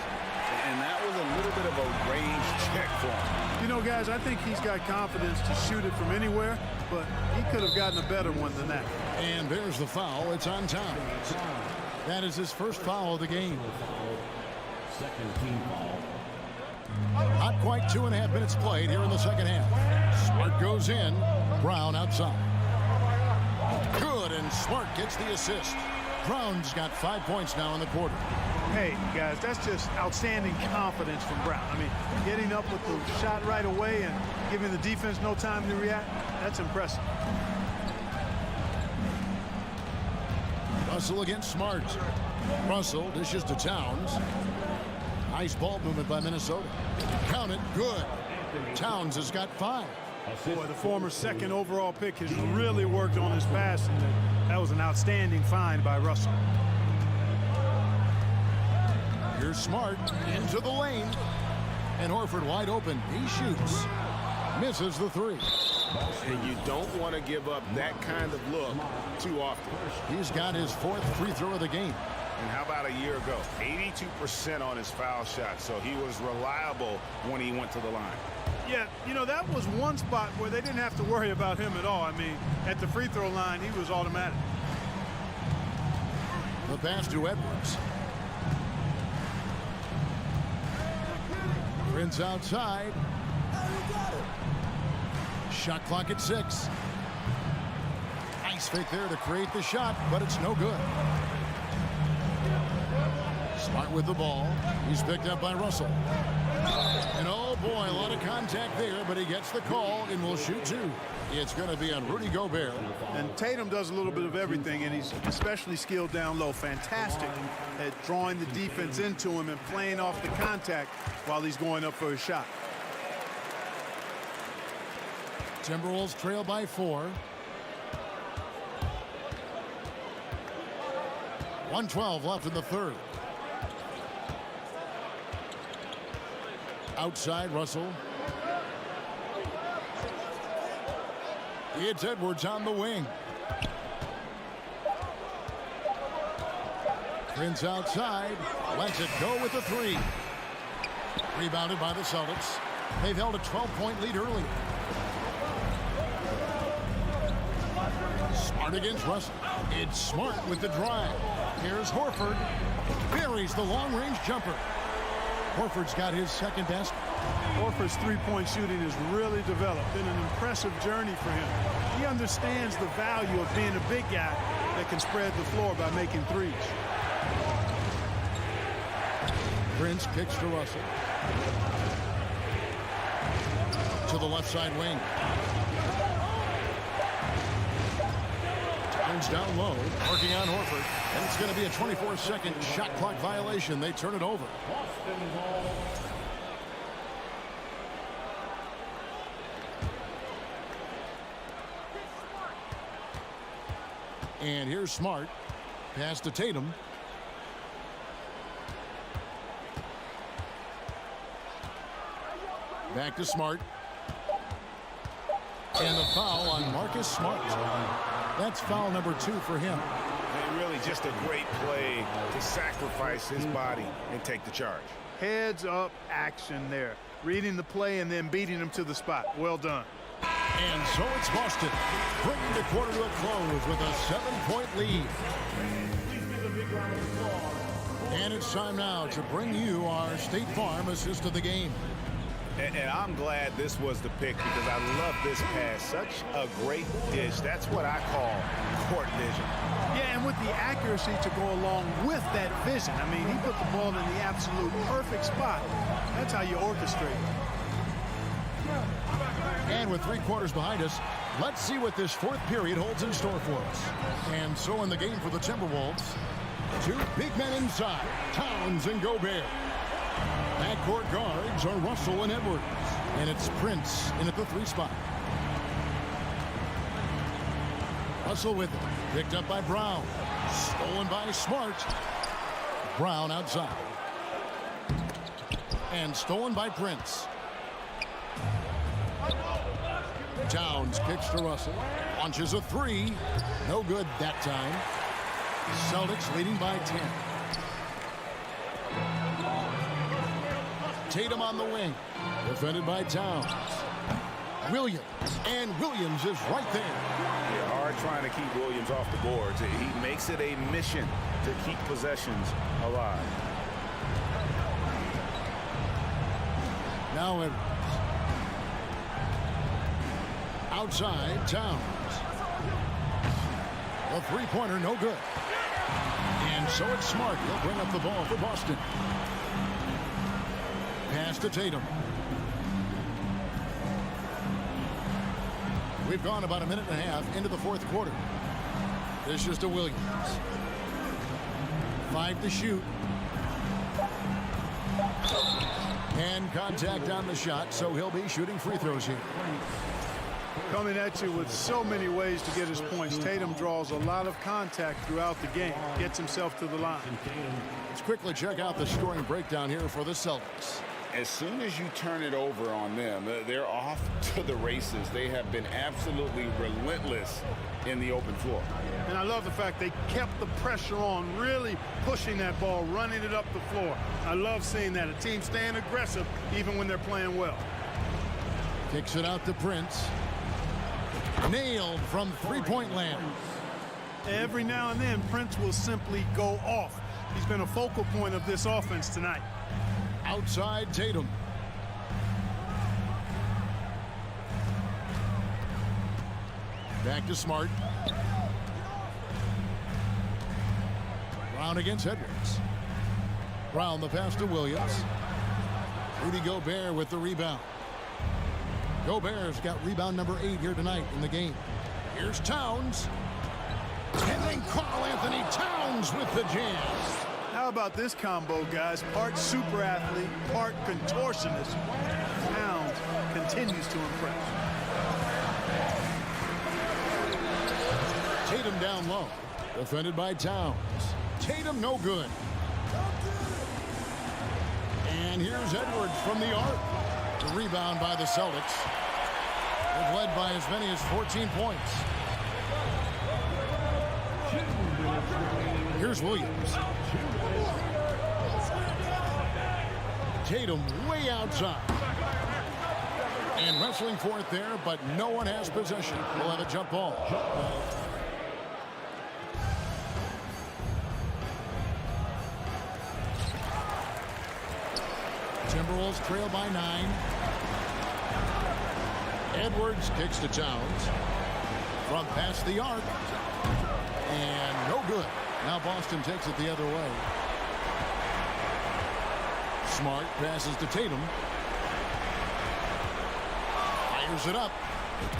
And that was a little bit of a range check for him. You know, guys, I think he's got confidence to shoot it from anywhere, but he could have gotten a better one than that. And there's the foul. It's on Towns. That is his first foul of the game. Second team foul. Not quite 2.5 minutes played here in the second half. Smart goes in. Brown outside. Good, and Smart gets the assist. Brown's got 5 points now in the quarter. Hey, guys, that's just outstanding confidence from Brown. I mean, getting up with the shot right away and giving the defense no time to react, that's impressive. Russell against Smart. Russell dishes to Towns. Nice ball movement by Minnesota. Count it, good. Towns has got 5. Boy, the former second overall pick has really worked on his passing. That was an outstanding find by Russell. Here's Smart into the lane. And Horford wide open. He shoots. Misses the 3. And you don't want to give up that kind of look too often. He's got his 4th free throw of the game. And how about a year ago? 82% on his foul shot, so he was reliable when he went to the line. Yeah, you know, that was one spot where they didn't have to worry about him at all. I mean, at the free throw line, he was automatic. The pass to Edwards. Prince outside. Shot clock at 6. Nice fake there to create the shot, but it's no good. Smart with the ball. He's picked up by Russell. And oh boy, a lot of contact there, but he gets the call and will shoot 2. It's going to be on Rudy Gobert. And Tatum does a little bit of everything, and he's especially skilled down low. Fantastic at drawing the defense into him and playing off the contact while he's going up for his shot. Timberwolves trail by 4. 1:12 left in the third. Outside, Russell. It's Edwards on the wing. Prince outside. Lets it go with the 3. Rebounded by the Celtics. They've held a 12-point lead early. Smart against Russell. It's Smart with the drive. Here's Horford. Buries the long-range jumper. Horford's got his second basket. Horford's three-point shooting has really developed. Been an impressive journey for him. He understands the value of being a big guy that can spread the floor by making threes. Prince kicks to Russell. To the left side wing. Towns down low, working on Horford. And it's going to be a 24-second shot clock violation. They turn it over. And here's Smart. Pass to Tatum. Back to Smart. And the foul on Marcus Smart. That's foul number 2 for him. And really just a great play to sacrifice his body and take the charge. Heads up action there. Reading the play and then beating him to the spot. Well done. And so it's Boston, bringing the quarter to a close with a 7-point lead. And it's time now to bring you our State Farm assist of the game. And I'm glad this was the pick because I love this pass. Such a great dish. That's what I call court vision. Yeah, and with the accuracy to go along with that vision. I mean, he put the ball in the absolute perfect spot. That's how you orchestrate. And with 3 quarters behind us, let's see what this 4th period holds in store for us. And so in the game for the Timberwolves, Two big men inside, Towns and Gobert. Backcourt guards are Russell and Edwards. And it's Prince in at the 3 spot. Russell with it. Picked up by Brown. Stolen by Smart. Brown outside. And stolen by Prince. Towns kicks to Russell. Launches a 3. No good that time. Celtics leading by 10. Tatum on the wing. Defended by Towns. Williams. And Williams is right there. Yeah, hard trying to keep Williams off the boards. He makes it a mission to keep possessions alive. Now Edwards. Outside, Towns. The three-pointer, no good. And so it's Smart. He'll bring up the ball for Boston. Pass to Tatum. We've gone about a minute and a half into the 4th quarter. This is to Williams. 5 to shoot. And contact on the shot, so he'll be shooting free throws here. Coming at you with so many ways to get his points. Tatum draws a lot of contact throughout the game. Gets himself to the line. Let's quickly check out the scoring breakdown here for the Celtics. As soon as you turn it over on them, they're off to the races. They have been absolutely relentless in the open floor. And I love the fact they kept the pressure on, really pushing that ball, running it up the floor. I love seeing that. A team staying aggressive even when they're playing well. Kicks it out to Prince. Nailed from three-point land. Every now and then, Prince will simply go off. He's been a focal point of this offense tonight. Outside Tatum. Back to Smart. Brown against Edwards. Brown the pass to Williams. Rudy Gobert with the rebound. Gobert's got rebound number 8 here tonight in the game. Here's Towns. And then Karl Anthony Towns with the jam. How about this combo, guys? Part super athlete, part contortionist. Towns continues to impress. Tatum down low. Defended by Towns. Tatum no good. And here's Edwards from the arc. The rebound by the Celtics. They've led by as many as 14 points. Here's Williams. Tatum way outside. And wrestling for it there, but no one has possession. We'll have a jump ball. Timberwolves trail by 9. Edwards kicks to Towns. From past the arc. And no good. Now Boston takes it the other way. Smart passes to Tatum. Fires it up.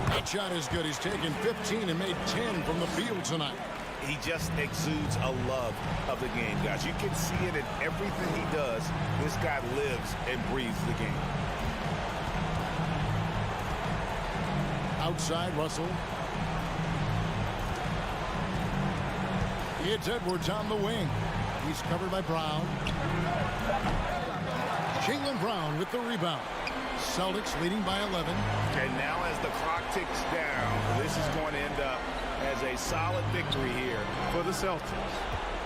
That shot is good. He's taken 15 and made 10 from the field tonight. He just exudes a love of the game, guys. You can see it in everything he does. This guy lives and breathes the game. Outside Russell. It's Edwards on the wing. He's covered by Brown. Jaylen Brown with the rebound. Celtics leading by 11. And now as the clock ticks down, this is going to end up as a solid victory here for the Celtics.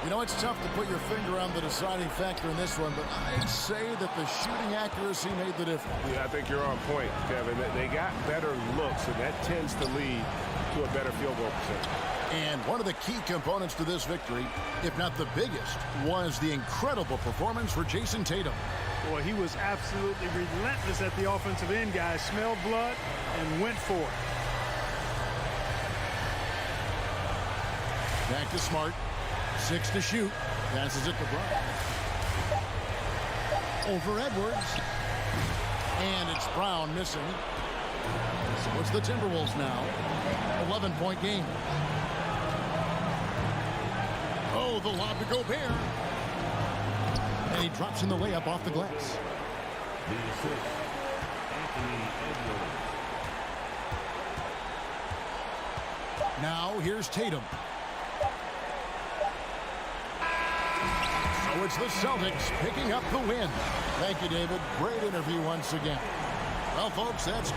You know, it's tough to put your finger on the deciding factor in this one, but I'd say that the shooting accuracy made the difference. Yeah, I think you're on point, Kevin. They got better looks, and that tends to lead to a better field goal percentage. And one of the key components to this victory, if not the biggest, was the incredible performance for Jason Tatum. Boy, he was absolutely relentless at the offensive end, guys. Smelled blood and went for it. Back to Smart. 6 to shoot. Passes it to Brown. Over Edwards. And it's Brown missing. So it's the Timberwolves now. 11-point game. Oh, the lob to Gobert. And he drops in the layup off the glass. The assist, Anthony Edwards. Now here's Tatum. So it's the Celtics picking up the win. Thank you, David. Great interview once again. Well, folks, that's...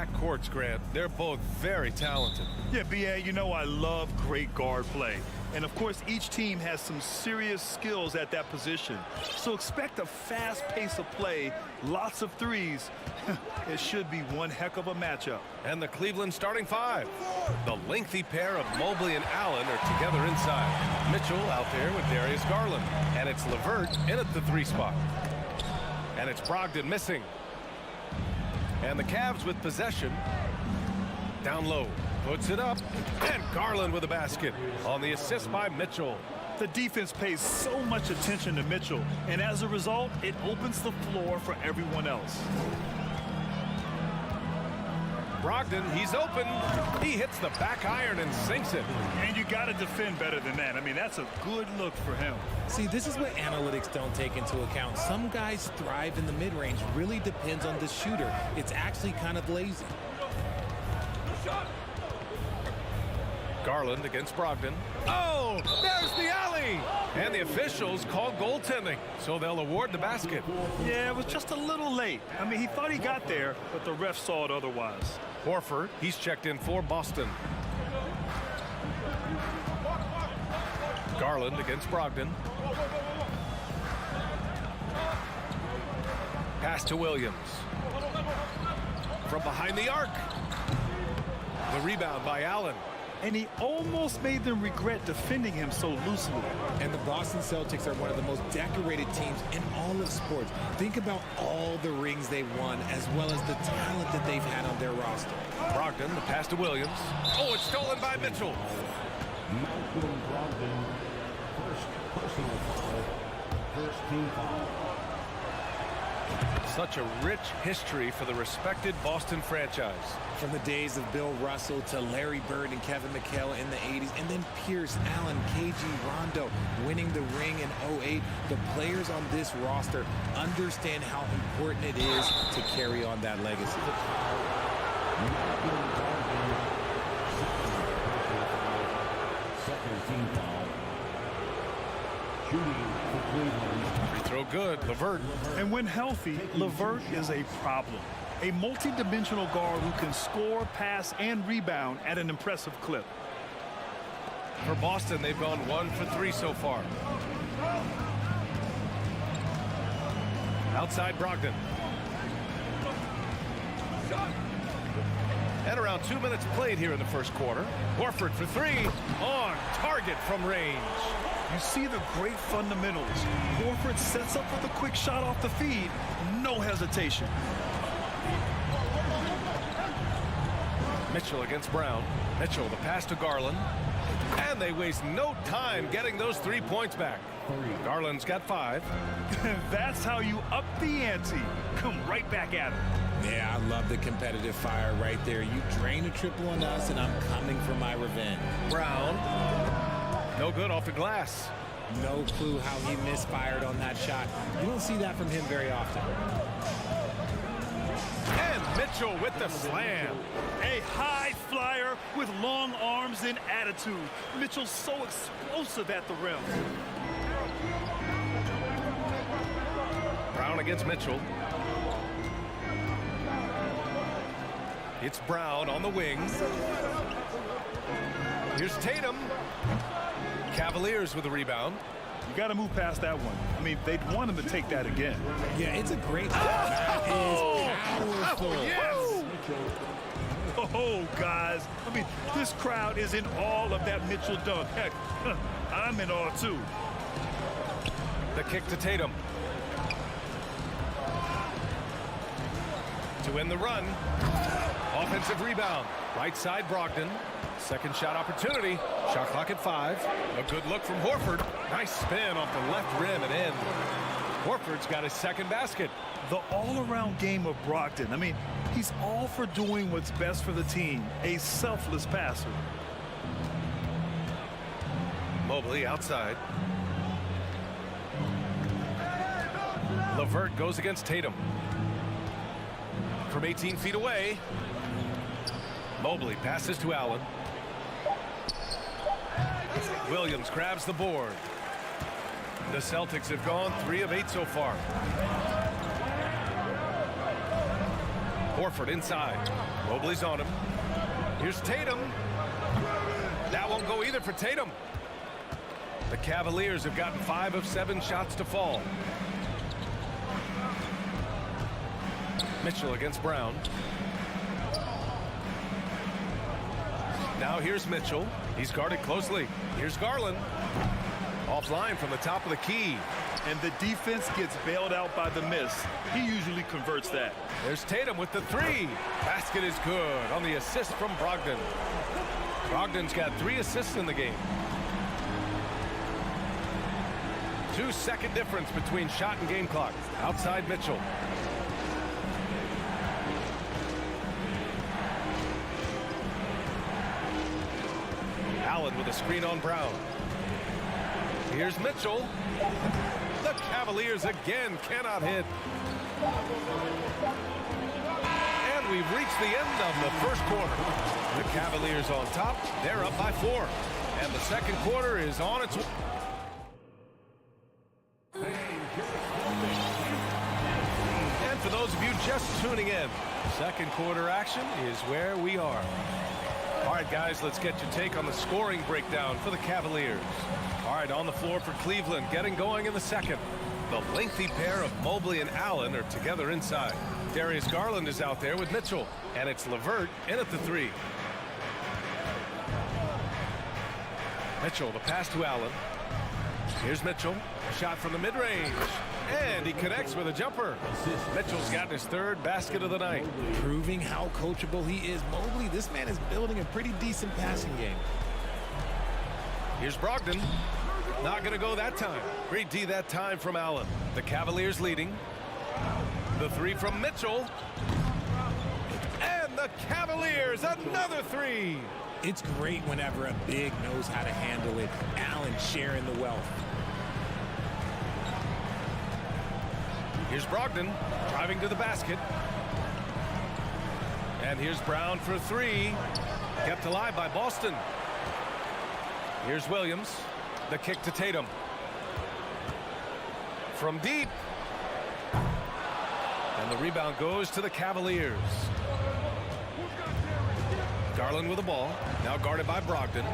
backcourts, Grant. They're both very talented. Yeah, B.A., you know I love great guard play. And, of course, each team has some serious skills at that position. So expect a fast pace of play, lots of threes. It should be one heck of a matchup. And the Cleveland starting five. The lengthy pair of Mobley and Allen are together inside. Mitchell out there with Darius Garland. And it's LeVert in at the 3 spot. And it's Brogdon missing. And the Cavs with possession. Down low. Puts it up. And Garland with a basket on the assist by Mitchell. The defense pays so much attention to Mitchell. And as a result, it opens the floor for everyone else. Brogdon, he's open. He hits the back iron and sinks it. And you got to defend better than that. I mean, that's a good look for him. See, this is what analytics don't take into account. Some guys thrive in the mid-range. Really depends on the shooter. It's actually kind of lazy. Garland against Brogdon. Oh, there's the alley. And the officials call goaltending, so they'll award the basket. Yeah, it was just a little late. I mean, he thought he got there, but the ref saw it otherwise. Horford, he's checked in for Boston. Garland against Brogdon. Pass to Williams. From behind the arc. The rebound by Allen. And he almost made them regret defending him so loosely. And the Boston Celtics are one of the most decorated teams in all of sports. Think about all the rings they've won, as well as the talent that they've had on their roster. Brogdon, the pass to Williams. Oh, it's stolen by Mitchell. Malcolm Brogdon, first personal foul, first team foul. Such a rich history for the respected Boston franchise. From the days of Bill Russell to Larry Bird and Kevin McHale in the 80s, and then Pierce, Allen, KG, Rondo winning the ring in 08. The players on this roster understand how important it is to carry on that legacy. Second team foul. Shooting for Cleveland. Free throw good, LeVert. And when healthy, LeVert is a problem. A multi-dimensional guard who can score, pass, and rebound at an impressive clip. For Boston, they've gone 1 for 3 so far. Outside Brogdon. And around 2 minutes played here in the first quarter. Horford for 3. On target from range. You see the great fundamentals. Horford sets up with a quick shot off the feed. No hesitation. Mitchell against Brown. Mitchell, the pass to Garland. And they waste no time getting those 3 points back. Garland's got 5. That's how you up the ante. Come right back at him. Yeah, I love the competitive fire right there. You drain a triple on us, and I'm coming for my revenge. Brown. No good off the glass. No clue how he misfired on that shot. You don't see that from him very often. And Mitchell with the slam. A high flyer with long arms and attitude. Mitchell's so explosive at the rim. Brown against Mitchell. It's Brown on the wing. Here's Tatum. Cavaliers with the rebound. You got to move past that one. I mean, they'd want him to take that again. Yeah, it's a great shot. That is powerful. Oh, yes. Oh, guys. I mean, this crowd is in awe of that Mitchell dunk. Heck, I'm in awe, too. The kick to Tatum. To win the run. Offensive rebound. Right side, Brogdon. Second shot opportunity. Shot clock at 5. A good look from Horford. Nice spin off the left rim and in. Horford's got his second basket. The all-around game of Brogdon. I mean, he's all for doing what's best for the team. A selfless passer. Mobley outside. LeVert goes against Tatum. From 18 feet away. Mobley passes to Allen. Williams grabs the board. The Celtics have gone 3 of 8 so far. Horford inside. Mobley's on him. Here's Tatum. That won't go either for Tatum. The Cavaliers have gotten 5 of 7 shots to fall. Mitchell against Brown. Now here's Mitchell. He's guarded closely. Here's Garland. Offline from the top of the key. And the defense gets bailed out by the miss. He usually converts that. There's Tatum with the 3. Basket is good on the assist from Brogdon. Brogdon's got 3 assists in the game. 2-second difference between shot and game clock. Outside Mitchell. Allen with a screen on Brown. Here's Mitchell. The Cavaliers again cannot hit. And we've reached the end of the first quarter. The Cavaliers on top. They're up by 4. And the second quarter is on its way. And for those of you just tuning in, second quarter action is where we are. All right, guys, let's get your take on the scoring breakdown for the Cavaliers. All right, on the floor for Cleveland, getting going in the second. The lengthy pair of Mobley and Allen are together inside. Darius Garland is out there with Mitchell, and it's LeVert in at the 3. Mitchell, the pass to Allen. Here's Mitchell, shot from the mid-range, and he connects with a jumper. Mitchell's got his 3rd basket of the night. Proving how coachable he is. Mobley, this man is building a pretty decent passing game. Here's Brogdon. Not going to go that time. Great D that time from Allen. The Cavaliers leading. The 3 from Mitchell. And the Cavaliers, another 3. It's great whenever a big knows how to handle it. Allen sharing the wealth. Here's Brogdon driving to the basket. And here's Brown for 3. Kept alive by Boston. Here's Williams. The kick to Tatum. From deep. And the rebound goes to the Cavaliers. Garland with the ball. Now guarded by Brogdon.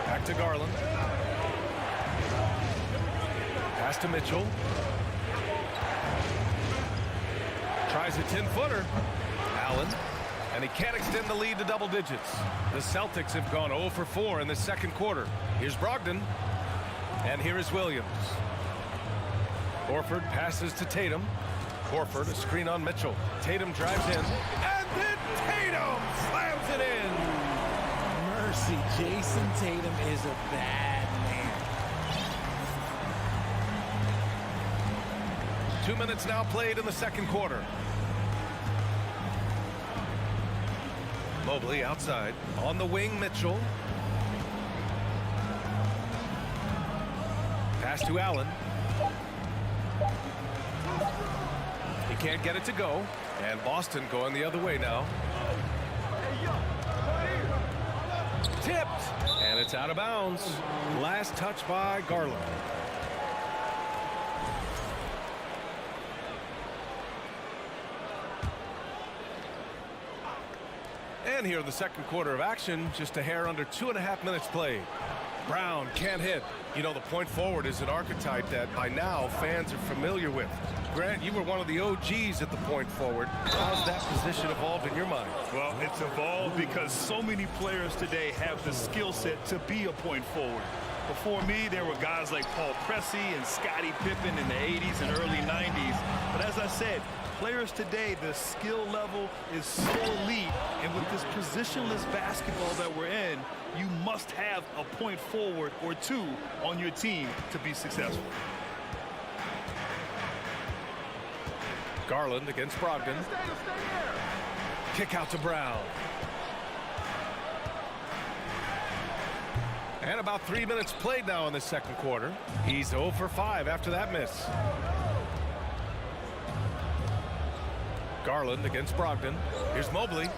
Back to Garland. Pass to Mitchell. Tries a 10-footer. Allen. And he can't extend the lead to double digits. The Celtics have gone 0 for 4 in the second quarter. Here's Brogdon. And here is Williams. Horford passes to Tatum. Horford, a screen on Mitchell. Tatum drives in. And then Tatum slams it in. Mercy, Jason Tatum is a bad man. 2 minutes now played in the second quarter. Mobley outside. On the wing, Mitchell. Pass to Allen. He can't get it to go. And Boston going the other way now. Tipped. And it's out of bounds. Last touch by Garland. And here in the second quarter of action, just a hair under 2.5 minutes played. Brown can't hit. You know, the point forward is an archetype that by now fans are familiar with. Grant, you were one of the OGs at the point forward. How's that position evolved in your mind? Well, it's evolved because so many players today have the skill set to be a point forward. Before me, there were guys like Paul Pressey and Scottie Pippen in the 80s and early 90s. But as I said, players today, the skill level is so elite. And with this positionless basketball that we're in, you must have a point forward or two on your team to be successful. Garland against Brogdon. Kick out to Brown. And about 3 minutes played now in the second quarter. He's 0 for 5 after that miss. Garland against Brogdon. Here's Mobley.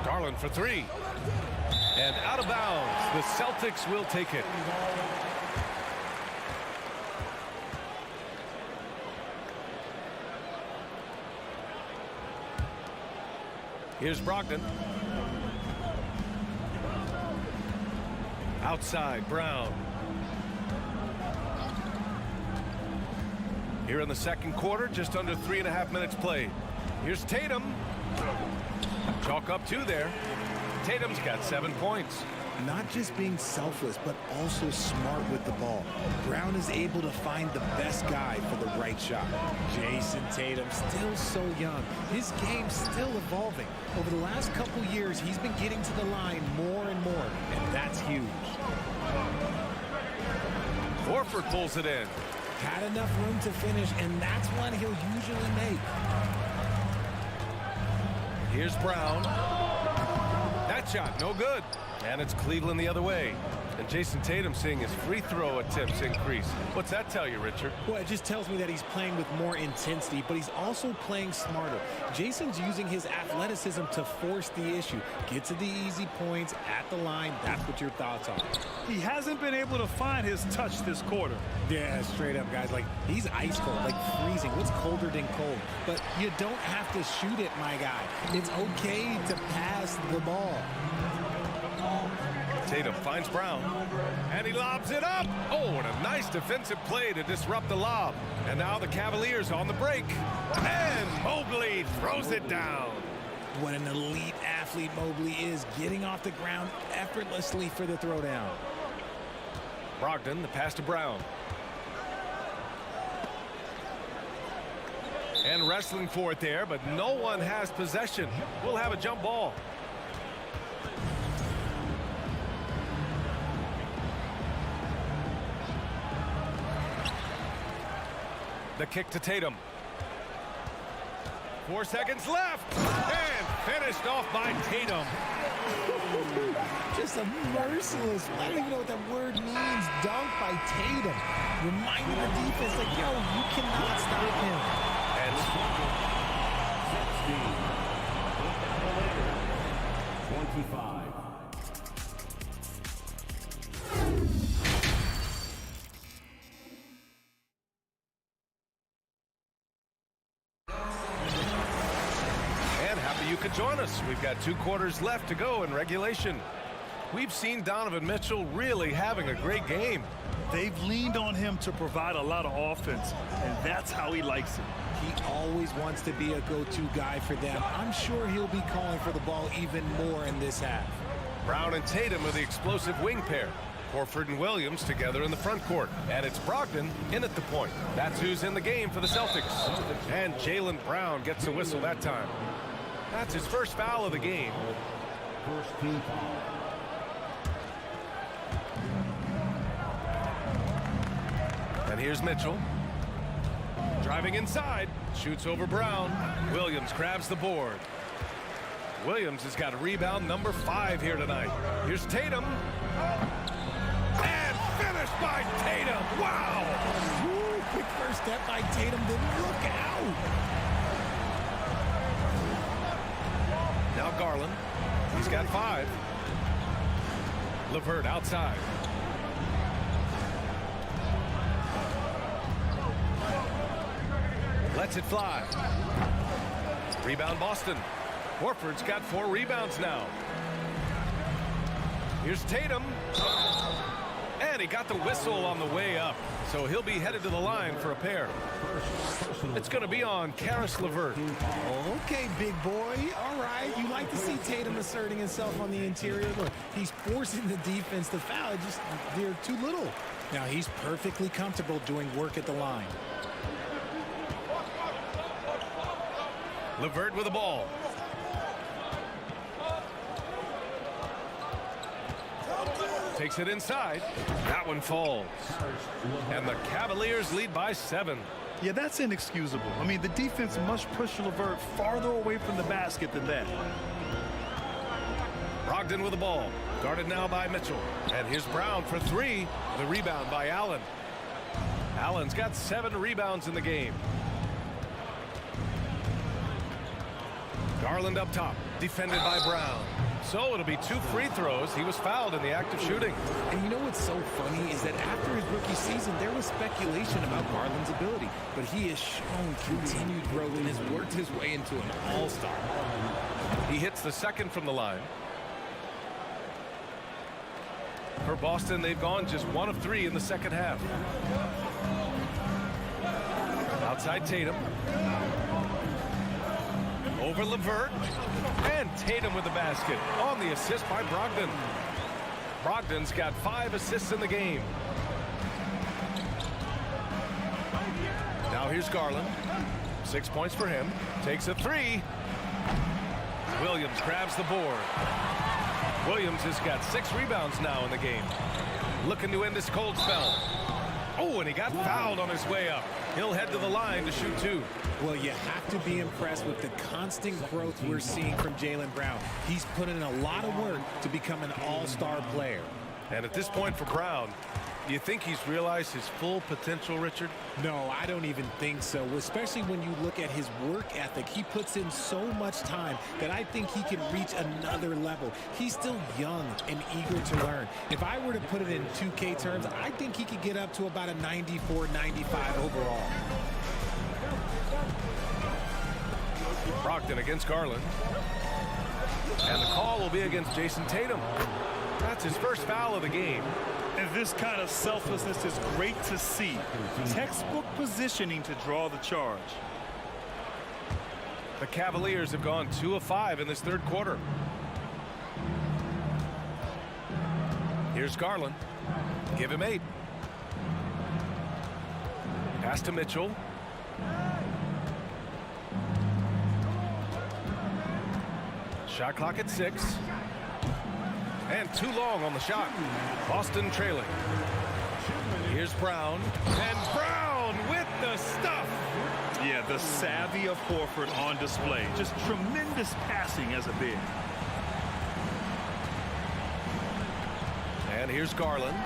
Garland for 3. And out of bounds. The Celtics will take it. Here's Brogdon. Outside, Brown. Here in the second quarter, just under 3.5 minutes played. Here's Tatum. Chalk up 2 there. Tatum's got 7 points. Not just being selfless, but also smart with the ball. Brown is able to find the best guy for the right shot. Jason Tatum, still so young. His game's still evolving. Over the last couple years, he's been getting to the line more and more, and that's huge. Horford pulls it in. Had enough room to finish, and that's one he'll usually make. Here's Brown. That shot, no good. And it's Cleveland the other way. And Jason Tatum seeing his free throw attempts increase. What's that tell you, Richard? Well, it just tells me that he's playing with more intensity, but he's also playing smarter. Jason's using his athleticism to force the issue. Get to the easy points at the line. That's what your thoughts are. He hasn't been able to find his touch this quarter. Yeah, straight up, guys. Like, he's ice cold, like freezing. What's colder than cold? But you don't have to shoot it, my guy. It's okay to pass the ball. Tatum finds Brown, and he lobs it up. Oh, and a nice defensive play to disrupt the lob. And now the Cavaliers on the break. And Mobley throws it down. What an elite athlete Mobley is, getting off the ground effortlessly for the throwdown. Brogdon, the pass to Brown. And wrestling for it there, but no one has possession. We'll have a jump ball. The kick to Tatum. 4 seconds left. And finished off by Tatum. Just a merciless, I don't even know what that word means, dunk by Tatum. Reminding the defense, like, yo, you cannot stop him. And 25. you could join us. We've got 2 quarters left to go in regulation. We've seen Donovan Mitchell really having a great game. They've leaned on him to provide a lot of offense, and that's how he likes it. He always wants to be a go-to guy for them. I'm sure he'll be calling for the ball even more in this half. Brown and Tatum are the explosive wing pair. Horford and Williams together in the front court. And it's Brogdon in at the point. That's who's in the game for the Celtics. And Jaylen Brown gets a whistle that time. That's his first foul of the game. First team foul. And here's Mitchell. Driving inside. Shoots over Brown. Williams grabs the board. Williams has got a rebound number 5 here tonight. Here's Tatum. And finished by Tatum. Wow! Woo, quick first step by Tatum. Then look out! Now Garland. He's got 5. LeVert outside. Lets it fly. Rebound Boston. Horford's got 4 rebounds now. Here's Tatum. And he got the whistle on the way up. So he'll be headed to the line for a pair. It's going to be on Caris LeVert. Okay, big boy. All right. You like to see Tatum asserting himself on the interior. Look, he's forcing the defense to foul. Just they're too little. Now he's perfectly comfortable doing work at the line. LeVert with the ball. Takes it inside. That one falls. And the Cavaliers lead by 7. Yeah, that's inexcusable. I mean, the defense must push LeVert farther away from the basket than that. Brogdon with the ball. Guarded now by Mitchell. And here's Brown for 3. The rebound by Allen. Allen's got 7 rebounds in the game. Garland up top, defended by Brown. So it'll be 2 free throws. He was fouled in the act of shooting. And you know what's so funny is that after his rookie season, there was speculation about Garland's ability. But he has shown continued growth and has worked his way into an all-star. He hits the second from the line. For Boston, they've gone just 1 of 3 in the second half. Outside Tatum. Over LeVert. And Tatum with the basket on the assist by Brogdon. Brogdon's got 5 assists in the game. Now here's Garland. 6 points for him. Takes a 3. Williams grabs the board. Williams has got 6 rebounds now in the game. Looking to end this cold spell. Oh, and he got fouled on his way up. He'll head to the line to shoot 2. Well, you have to be impressed with the constant growth we're seeing from Jaylen Brown. He's put in a lot of work to become an all-star player. And at this point for Brown, do you think he's realized his full potential, Richard? No, I don't even think so, especially when you look at his work ethic. He puts in so much time that I think he can reach another level. He's still young and eager to learn. If I were to put it in 2K terms, I think he could get up to about a 94, 95 overall. Brogdon against Garland. And the call will be against Jason Tatum. That's his first foul of the game. And this kind of selflessness is great to see. Textbook positioning to draw the charge. The Cavaliers have gone 2 of 5 in this third quarter. Here's Garland. Give him 8. Pass to Mitchell. Shot clock at 6. And too long on the shot. Boston trailing. Here's Brown. And Brown with the stuff. Yeah, the savvy of Horford on display. Just tremendous passing as a big. And here's Garland.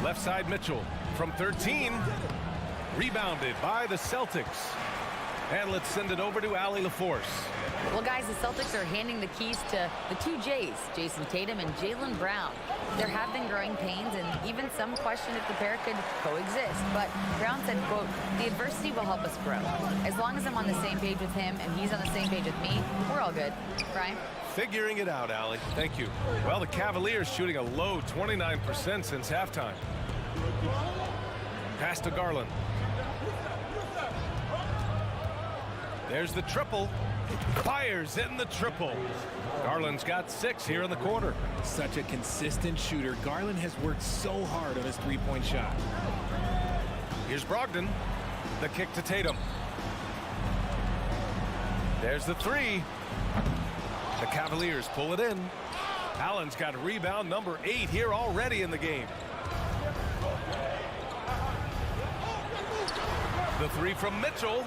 Left side Mitchell from 13. Rebounded by the Celtics. And let's send it over to Allie LaForce. Well, guys, the Celtics are handing the keys to the 2 J's, Jason Tatum and Jaylen Brown. There have been growing pains, and even some question if the pair could coexist. But Brown said, quote, "The adversity will help us grow. As long as I'm on the same page with him and he's on the same page with me, we're all good." Brian? Figuring it out, Allie. Thank you. Well, the Cavaliers shooting a low 29% since halftime. Pass to Garland. There's the triple. Fires in the triple. Garland's got 6 here in the quarter. Such a consistent shooter. Garland has worked so hard on his 3-point shot. Here's Brogdon. The kick to Tatum. There's the 3. The Cavaliers pull it in. Allen's got rebound number 8 here already in the game. The 3 from Mitchell.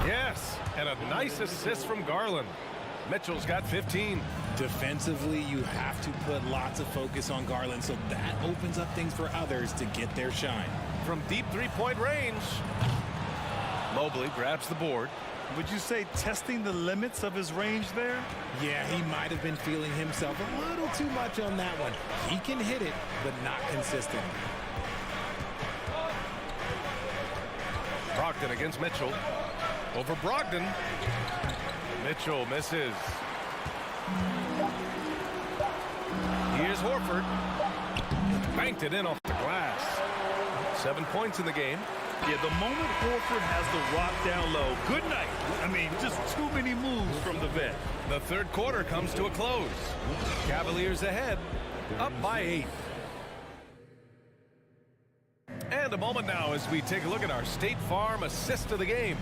Yes, and a nice assist from Garland. Mitchell's got 15. Defensively, you have to put lots of focus on Garland, so that opens up things for others to get their shine. From deep 3-point range. Mobley grabs the board. Would you say testing the limits of his range there? Yeah, he might have been feeling himself a little too much on that one. He can hit it, but not consistent. Brogdon against Mitchell. Over Brogdon. Mitchell misses. Here's Horford. Banked it in off the glass. 7 points in the game. Yeah, the moment Horford has the rock down low, good night. I mean, just too many moves from the vet. The third quarter comes to a close. Cavaliers ahead, up by 8. And a moment now as we take a look at our State Farm assist of the game.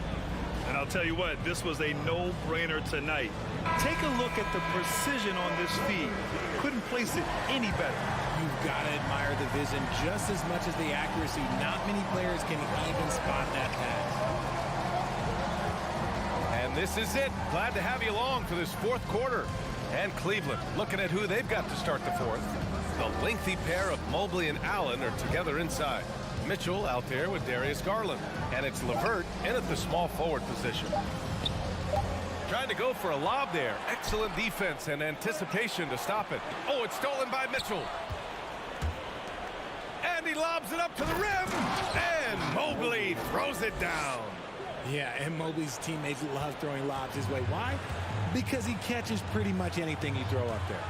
And I'll tell you what, this was a no-brainer tonight. Take a look at the precision on this feed. Couldn't place it any better. You've got to admire the vision just as much as the accuracy. Not many players can even spot that pass. And this is it. Glad to have you along for this fourth quarter. And Cleveland looking at who they've got to start the fourth. The lengthy pair of Mobley and Allen are together inside. Mitchell out there with Darius Garland. And it's LeVert in at the small forward position. Trying to go for a lob there. Excellent defense and anticipation to stop it. Oh, it's stolen by Mitchell. And he lobs it up to the rim. And Mobley throws it down. Yeah, and Mobley's teammates love throwing lobs his way. Why? Because he catches pretty much anything you throw up there.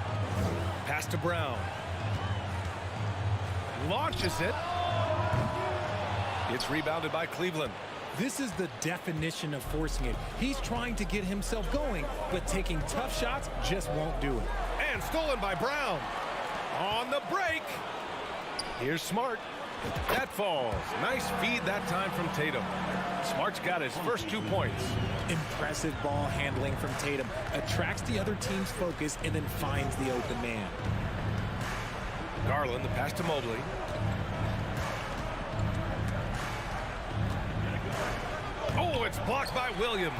Pass to Brown. Launches it. It's rebounded by Cleveland. This is the definition of forcing it. He's trying to get himself going, but taking tough shots just won't do it. And stolen by Brown. On the break. Here's Smart. That falls. Nice feed that time from Tatum. Smart's got his first 2 points. Impressive ball handling from Tatum. Attracts the other team's focus and then finds the open man. Garland, the pass to Mobley. Oh, it's blocked by Williams.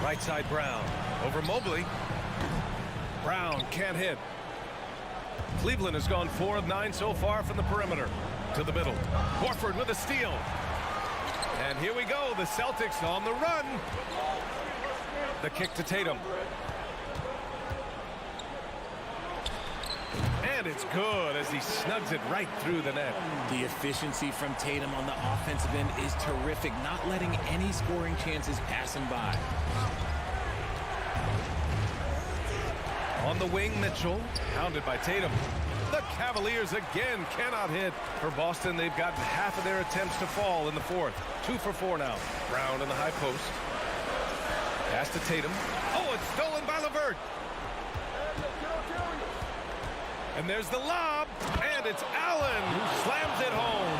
Right side Brown. Over Mobley. Brown can't hit. Cleveland has gone 4 of 9 so far from the perimeter. To the middle. Horford with a steal. And here we go. The Celtics on the run. The kick to Tatum. And it's good as he snugs it right through the net. The efficiency from Tatum on the offensive end is terrific, not letting any scoring chances pass him by. On the wing, Mitchell, pounded by Tatum. The Cavaliers again cannot hit. For Boston, they've gotten half of their attempts to fall in the fourth. 2 for 4 now. Brown in the high post. Pass to Tatum. Oh, it's stolen by LeVert. And there's the lob, and it's Allen who slams it home.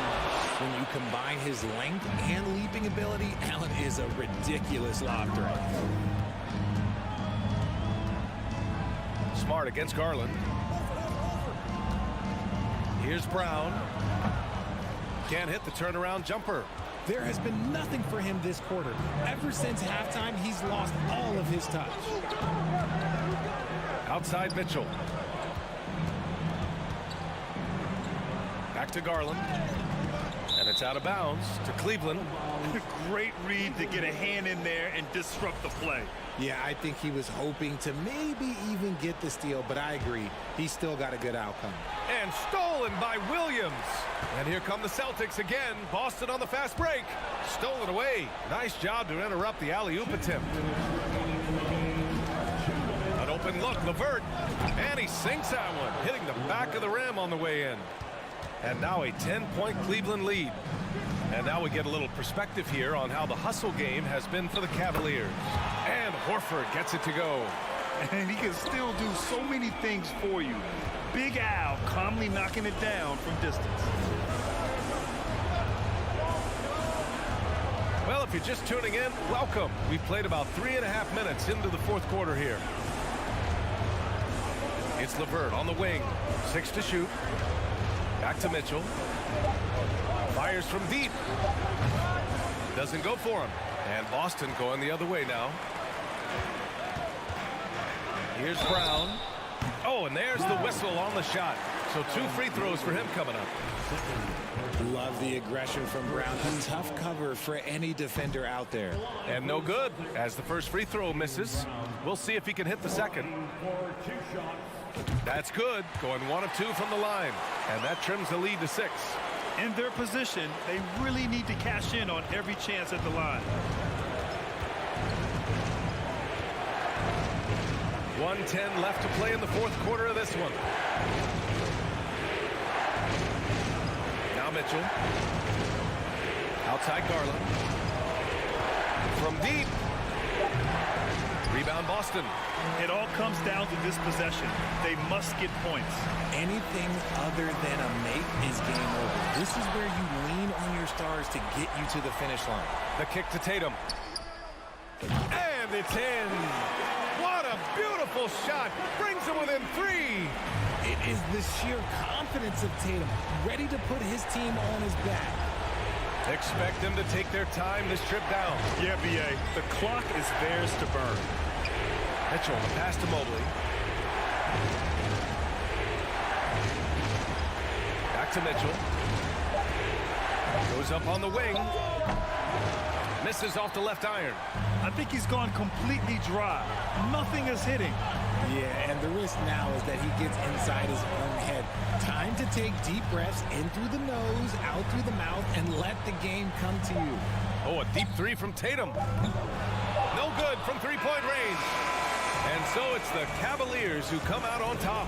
When you combine his length and leaping ability, Allen is a ridiculous lob threat. Smart against Garland. Here's Brown. Can't hit the turnaround jumper. There has been nothing for him this quarter. Ever since halftime, he's lost all of his touch. Outside Mitchell. Back to Garland. And it's out of bounds to Cleveland. Great read to get a hand in there and disrupt the play. Yeah, I think he was hoping to maybe even get the steal, but I agree. He still got a good outcome. And stolen by Williams. And here come the Celtics again. Boston on the fast break. Stolen away. Nice job to interrupt the alley-oop attempt. An open look, LeVert. And he sinks that one, hitting the back of the rim on the way in. And now a 10-point Cleveland lead. And now we get a little perspective here on how the hustle game has been for the Cavaliers. And Horford gets it to go. And he can still do so many things for you. Big Al calmly knocking it down from distance. Well, if you're just tuning in, welcome. We've played about 3.5 minutes into the fourth quarter here. It's LeVert on the wing. 6 to shoot. Back to Mitchell. Fires from deep. Doesn't go for him. And Boston going the other way now. Here's Brown. Oh, and there's the whistle on the shot. So 2 free throws for him coming up. Love the aggression from Brown. A tough cover for any defender out there. And no good as the first free throw misses. We'll see if he can hit the second. That's good. Going 1 of 2 from the line. And that trims the lead to 6. In their position, they really need to cash in on every chance at the line. 1:10 left to play in the fourth quarter of this one. Now Mitchell. Outside Garland. From deep. Rebound Boston. It all comes down to this possession. They must get points. Anything other than a make is game over. This is where you lean on your stars to get you to the finish line. The kick to Tatum. And it's in. What a beautiful shot. Brings him within 3. It is the sheer confidence of Tatum, ready to put his team on his back. Expect them to take their time this trip down. Yeah, B.A. The clock is theirs to burn. Mitchell, the pass to Mobley. Back to Mitchell. Goes up on the wing. Misses off the left iron. I think he's gone completely dry. Nothing is hitting. Yeah, and the risk now is that he gets inside his own head. Time to take deep breaths in through the nose, out through the mouth, and let the game come to you. Oh, a deep three from Tatum. No good from three-point range. And so it's the Cavaliers who come out on top.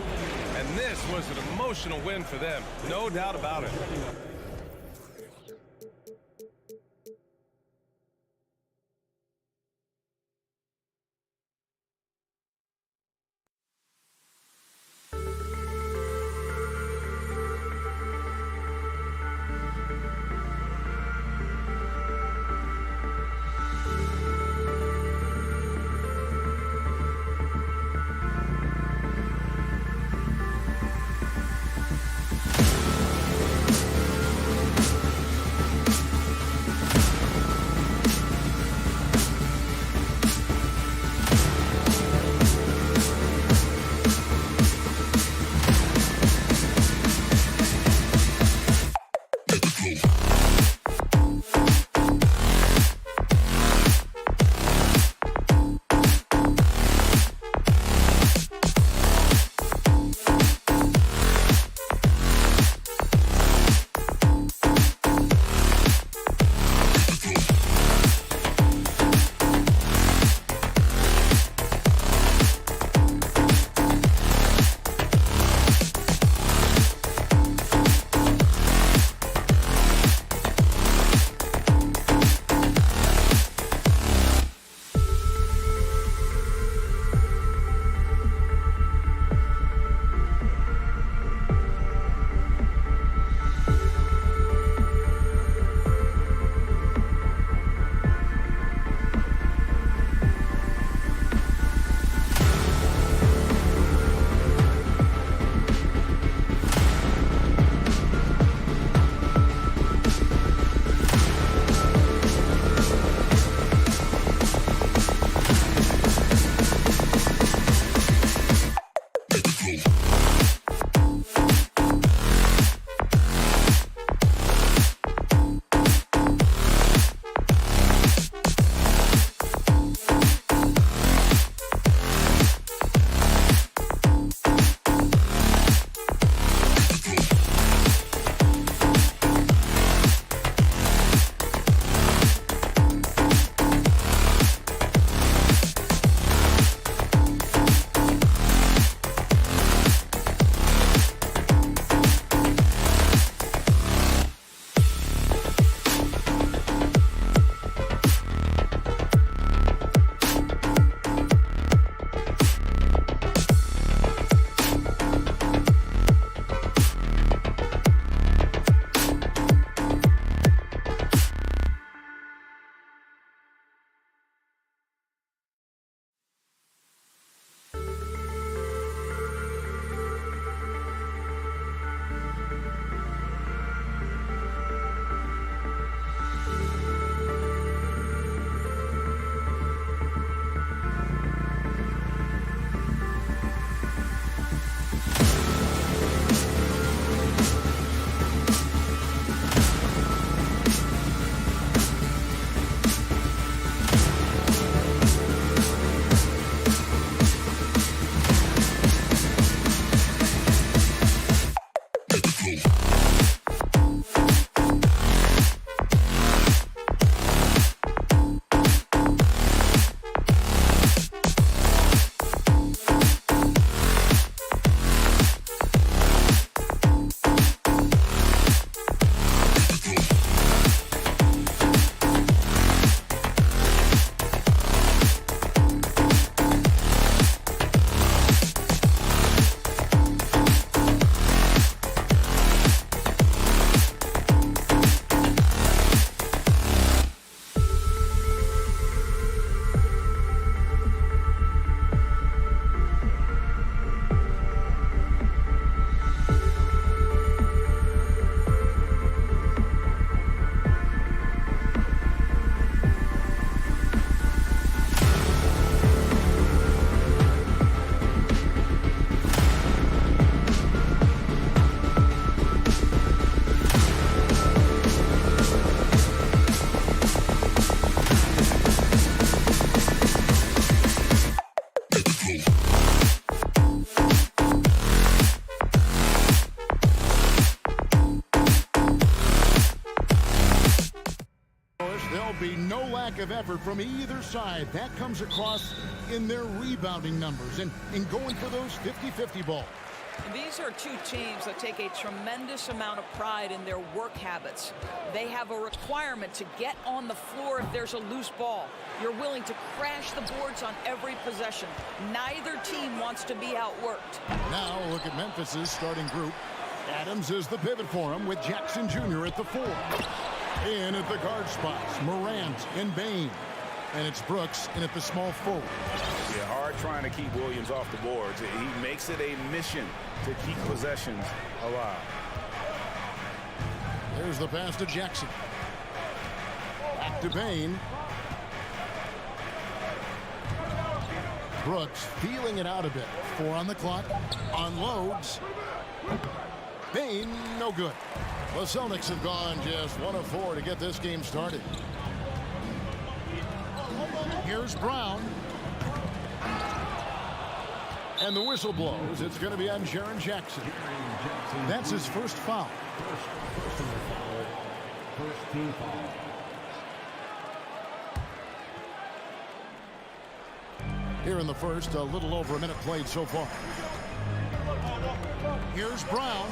And this was an emotional win for them, no doubt about it. of effort from either side. That comes across in their rebounding numbers and in going for those 50-50 balls. These are two teams that take a tremendous amount of pride in their work habits. They have a requirement to get on the floor if there's a loose ball. You're willing to crash the boards on every possession. Neither team wants to be outworked. Now look at Memphis's starting group. Adams is the pivot for him with Jackson Jr. at the 4. In at the guard spots, Morant and Bain. And it's Brooks in at the small forward. Yeah, hard trying to keep Williams off the boards. He makes it a mission to keep possessions alive. There's the pass to Jackson. Back to Bain. Brooks feeling it out a bit. 4 on the clock. Unloads. Bain, no good. The Celtics have gone just 1 of 4 to get this game started. Here's Brown. And the whistle blows. It's going to be on Jaren Jackson. That's his first foul. First team foul. Here in the first, a little over a minute played so far. Here's Brown.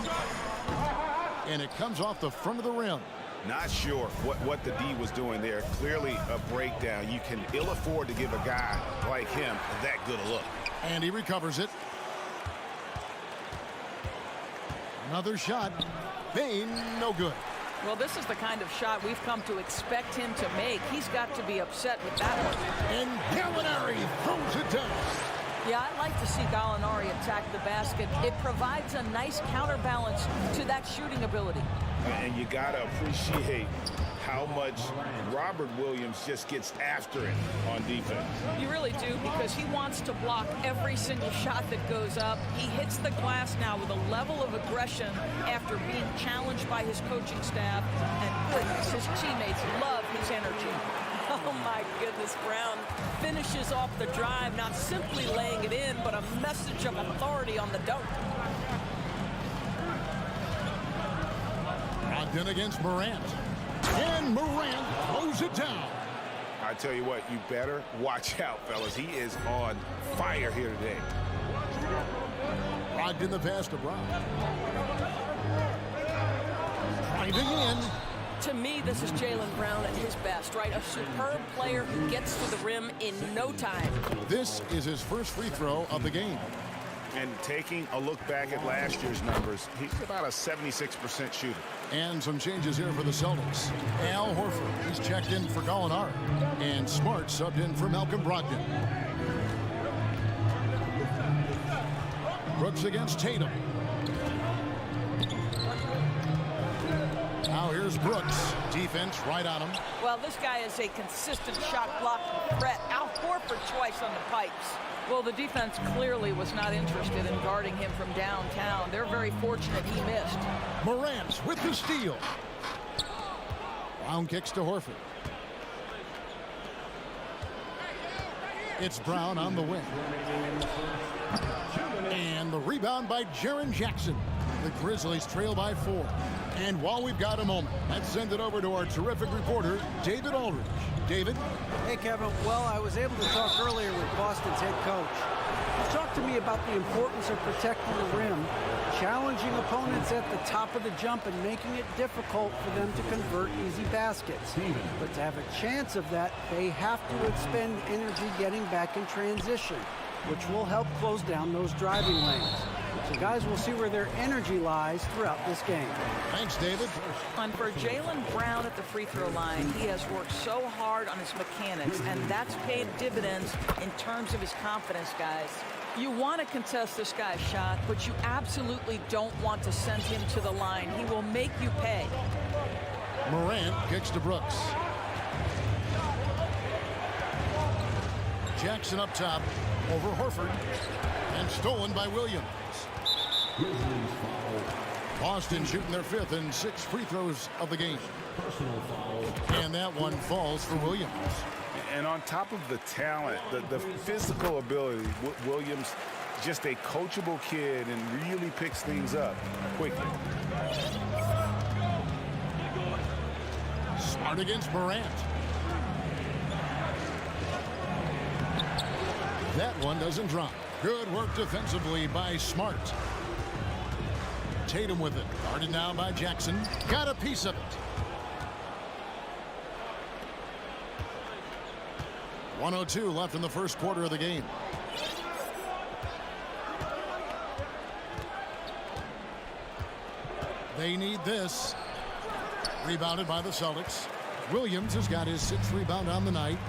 And it comes off the front of the rim. Not sure what the D was doing there. Clearly a breakdown. You can ill afford to give a guy like him that good a look. And he recovers it. Another shot. Bain, no good. Well, this is the kind of shot we've come to expect him to make. He's got to be upset with that one. And Gallinari throws it down. Yeah, I like to see Gallinari attack the basket. It provides a nice counterbalance to that shooting ability. And you got to appreciate how much Robert Williams just gets after it on defense. You really do, because he wants to block every single shot that goes up. He hits the glass now with a level of aggression after being challenged by his coaching staff. And goodness, his teammates love his energy. Oh, my goodness, Brown finishes off the drive, not simply laying it in, but a message of authority on the dunk. Ogden against Morant. And Morant throws it down. I tell you what, you better watch out, fellas. He is on fire here today. Ogden the pass to Brown. Driving in. To me, this is Jaylen Brown at his best, right? A superb player who gets to the rim in no time. This is his first free throw of the game. And taking a look back at last year's numbers, he's about a 76% shooter. And some changes here for the Celtics. Al Horford is checked in for Gallinari. And Smart subbed in for Malcolm Brogdon. Brooks against Tatum. Now here's Brooks. Defense right on him. Well, this guy is a consistent shot blocking threat. Al Horford twice on the pipes. Well, the defense clearly was not interested in guarding him from downtown. They're very fortunate he missed. Morant with the steal. Brown kicks to Horford. It's Brown on the wing. And the rebound by Jaren Jackson. The Grizzlies trail by 4. And while we've got a moment, let's send it over to our terrific reporter, David Aldridge. David? Hey, Kevin. Well, I was able to talk earlier with Boston's head coach. He talked to me about the importance of protecting the rim, challenging opponents at the top of the jump, and making it difficult for them to convert easy baskets. But to have a chance of that, they have to expend energy getting back in transition, which will help close down those driving lanes. So, guys, we'll see where their energy lies throughout this game. Thanks, David. And for Jaylen Brown at the free throw line, he has worked so hard on his mechanics, and that's paid dividends in terms of his confidence, guys. You want to contest this guy's shot, but you absolutely don't want to send him to the line. He will make you pay. Morant kicks to Brooks. Jackson up top over Horford. And stolen by Williams. Boston shooting their 5th and 6th free throws of the game. And that one falls for Williams. And on top of the talent, the physical ability, Williams, just a coachable kid and really picks things up quickly. Smart against Morant. That one doesn't drop. Good work defensively by Smart. Tatum with it. Guarded now by Jackson. Got a piece of it. 1:02 left in the first quarter of the game. They need this. Rebounded by the Celtics. Williams has got his 6th rebound on the night.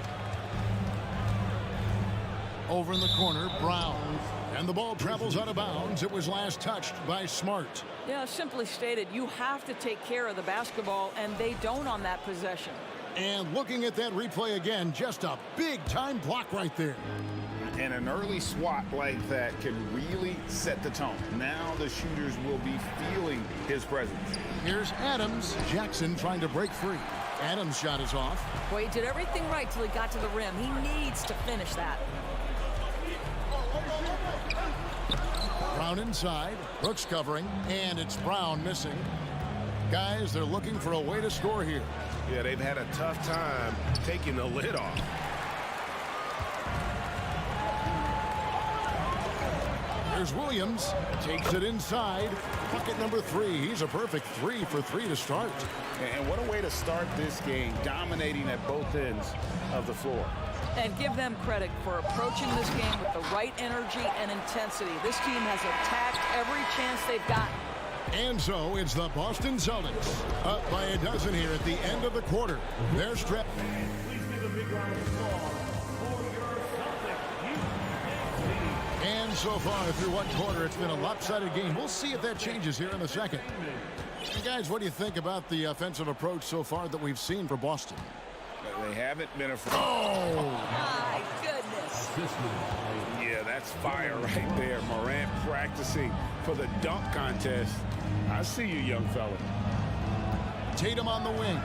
Over in the corner, Brown. And the ball travels out of bounds. It was last touched by Smart. Yeah, simply stated, you have to take care of the basketball, and they don't on that possession. And looking at that replay again, just a big-time block right there. And an early swat like that can really set the tone. Now the shooters will be feeling his presence. Here's Adams. Jackson trying to break free. Adams' shot is off. Well, he did everything right till he got to the rim. He needs to finish that. Brown inside. Brooks covering. And it's Brown missing. Guys, they're looking for a way to score here. Yeah, they've had a tough time taking the lid off. There's Williams. Takes it inside. Bucket number 3. He's a perfect 3 for 3 to start. And what a way to start this game, dominating at both ends of the floor. And give them credit for approaching this game with the right energy and intensity. This team has attacked every chance they've gotten. And so it's the Boston Celtics up by a dozen here at the end of the quarter. They're strapped. And so far through one quarter, it's been a lopsided game. We'll see if that changes here in the second. And guys, what do you think about the offensive approach so far that we've seen for Boston? They haven't been afraid. Oh, my goodness. Yeah, that's fire right there. Morant practicing for the dunk contest. I see you, young fella. Tatum on the wing.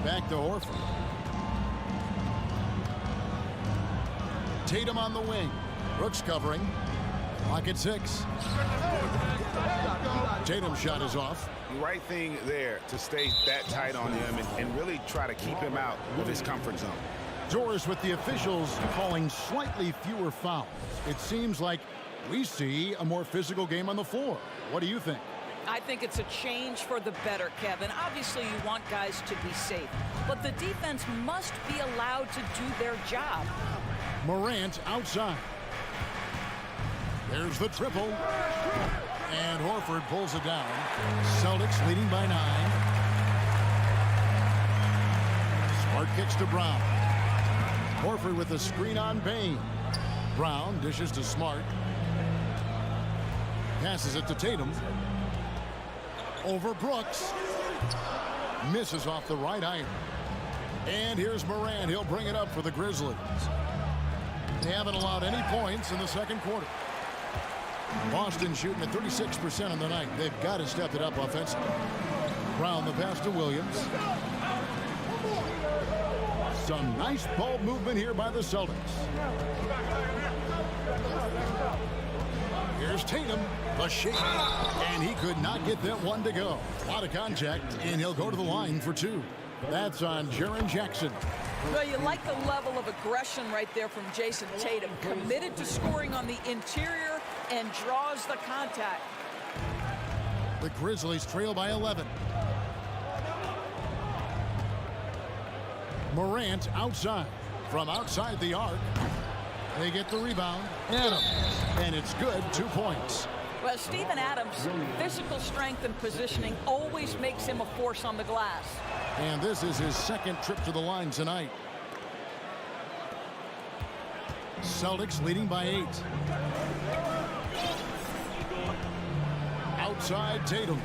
Back to Horford. Tatum on the wing. Brooks covering. Clock at 6. Tatum's shot is off. The right thing there to stay that tight on him and really try to keep him out of his comfort zone. Doris with the officials calling slightly fewer fouls. It seems like we see a more physical game on the floor. What do you think? I think it's a change for the better, Kevin. Obviously, you want guys to be safe, but the defense must be allowed to do their job. Morant outside. There's the triple. And Horford pulls it down. Celtics leading by 9. Smart kicks to Brown. Horford with a screen on Bain. Brown dishes to Smart. Passes it to Tatum. Over Brooks. Misses off the right iron. And here's Morant. He'll bring it up for the Grizzlies. They haven't allowed any points in the second quarter. Boston shooting at 36% on the night. They've got to step it up offensively. Brown the pass to Williams. Some nice ball movement here by the Celtics. Here's Tatum, the shake, and he could not get that one to go. A lot of contact, and he'll go to the line for 2. That's on Jaren Jackson. Well, you like the level of aggression right there from Jason Tatum. Committed to scoring on the interior and draws the contact. The Grizzlies trail by 11. Morant outside. From outside the arc. They get the rebound. Adams. And it's good. 2 points. Well, Steven Adams' physical strength and positioning always makes him a force on the glass. And this is his second trip to the line tonight. Celtics leading by 8. Outside Tatum.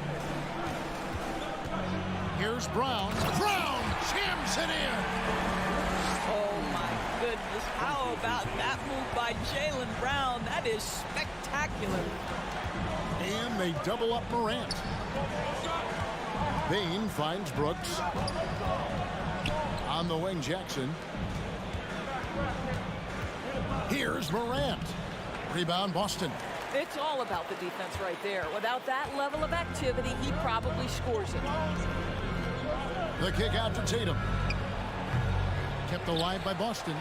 Here's Brown. Brown jams it in. Oh, my goodness. How about that move by Jaylen Brown? That is spectacular. And they double up Morant. Bain finds Brooks. On the wing, Jackson. Here's Morant. Rebound, Boston. It's all about the defense right there. Without that level of activity, he probably scores it. The kick out to Tatum. Kept alive by Boston.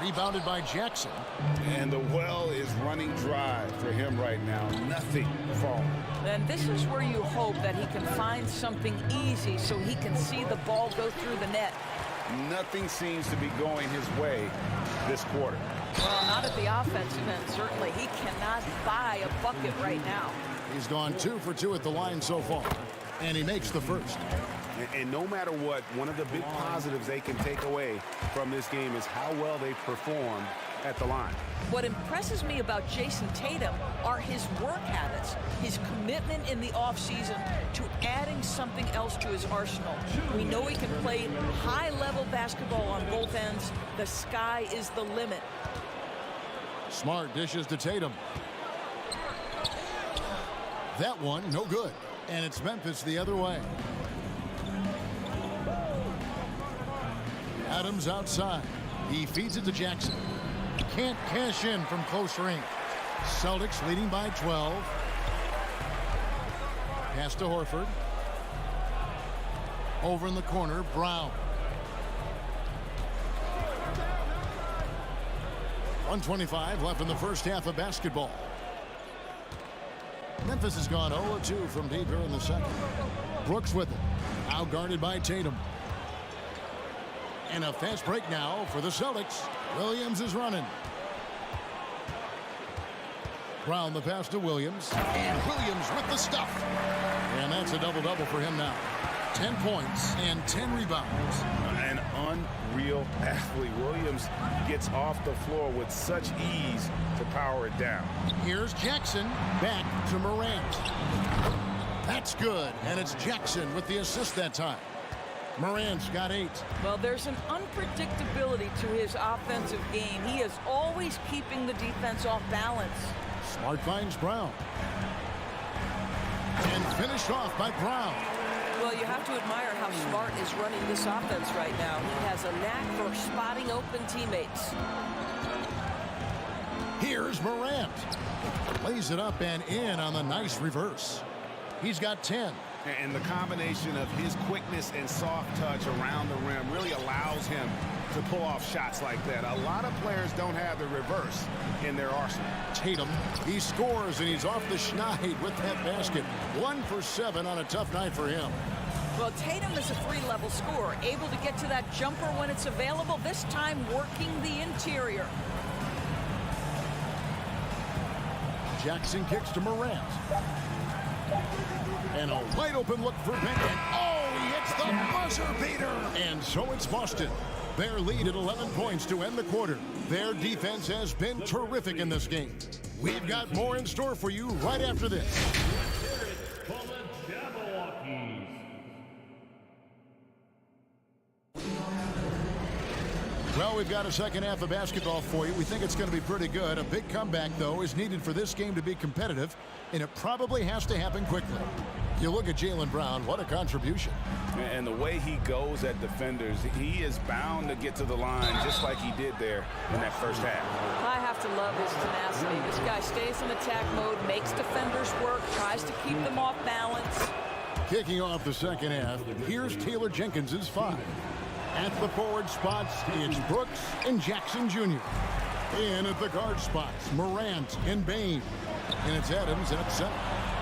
Rebounded by Jackson. And the well is running dry for him right now. Nothing falling. And this is where you hope that he can find something easy so he can see the ball go through the net. Nothing seems to be going his way this quarter. Well, not at the offensive end, certainly. He cannot buy a bucket right now. He's gone 2 for 2 at the line so far, and he makes the first. And no matter what, one of the big positives they can take away from this game is how well they perform at the line. What impresses me about Jason Tatum are his work habits, his commitment in the offseason to adding something else to his arsenal. We know he can play high-level basketball on both ends. The sky is the limit. Smart dishes to Tatum. That one, no good. And it's Memphis the other way. Adams outside. He feeds it to Jackson. Can't cash in from close range. Celtics leading by 12. Pass to Horford. Over in the corner, Brown. 1:25 left in the first half of basketball. Memphis has gone 0-2 from deep here in the second. Brooks with it. Now guarded by Tatum. And a fast break now for the Celtics. Williams is running. Brown the pass to Williams. And Williams with the stuff. And that's a double-double for him now. 10 points and 10 rebounds. An unreal athlete. Williams gets off the floor with such ease to power it down. Here's Jackson. Back to Morant. That's good. And it's Jackson with the assist that time. Morant's got 8. Well, there's an unpredictability to his offensive game. He is always keeping the defense off balance. Smart finds Brown. And finished off by Brown. Well, you have to admire how Smart is running this offense right now. He has a knack for spotting open teammates. Here's Morant. Lays it up and in on the nice reverse. He's got 10. And the combination of his quickness and soft touch around the rim really allows him to pull off shots like that. A lot of players don't have the reverse in their arsenal. Tatum, he scores and he's off the schneid with that basket. 1 for 7 on a tough night for him. Well, Tatum is a 3-level scorer, able to get to that jumper when it's available, this time working the interior. Jackson kicks to Morant. And a wide open look for Bennett. Oh, he hits the buzzer beater. And so it's Boston. Their lead at 11 points to end the quarter. Their defense has been terrific in this game. We've got more in store for you right after this. Well, we've got a second half of basketball for you. We think it's going to be pretty good. A big comeback, though, is needed for this game to be competitive, and it probably has to happen quickly. You look at Jaylen Brown, what a contribution. And the way he goes at defenders, he is bound to get to the line just like he did there in that first half. I have to love his tenacity. This guy stays in attack mode, makes defenders work, tries to keep them off balance. Kicking off the second half, here's Taylor Jenkins' 5. At the forward spots, it's Brooks and Jackson Jr. In at the guard spots, Morant and Bain. And it's Adams at center.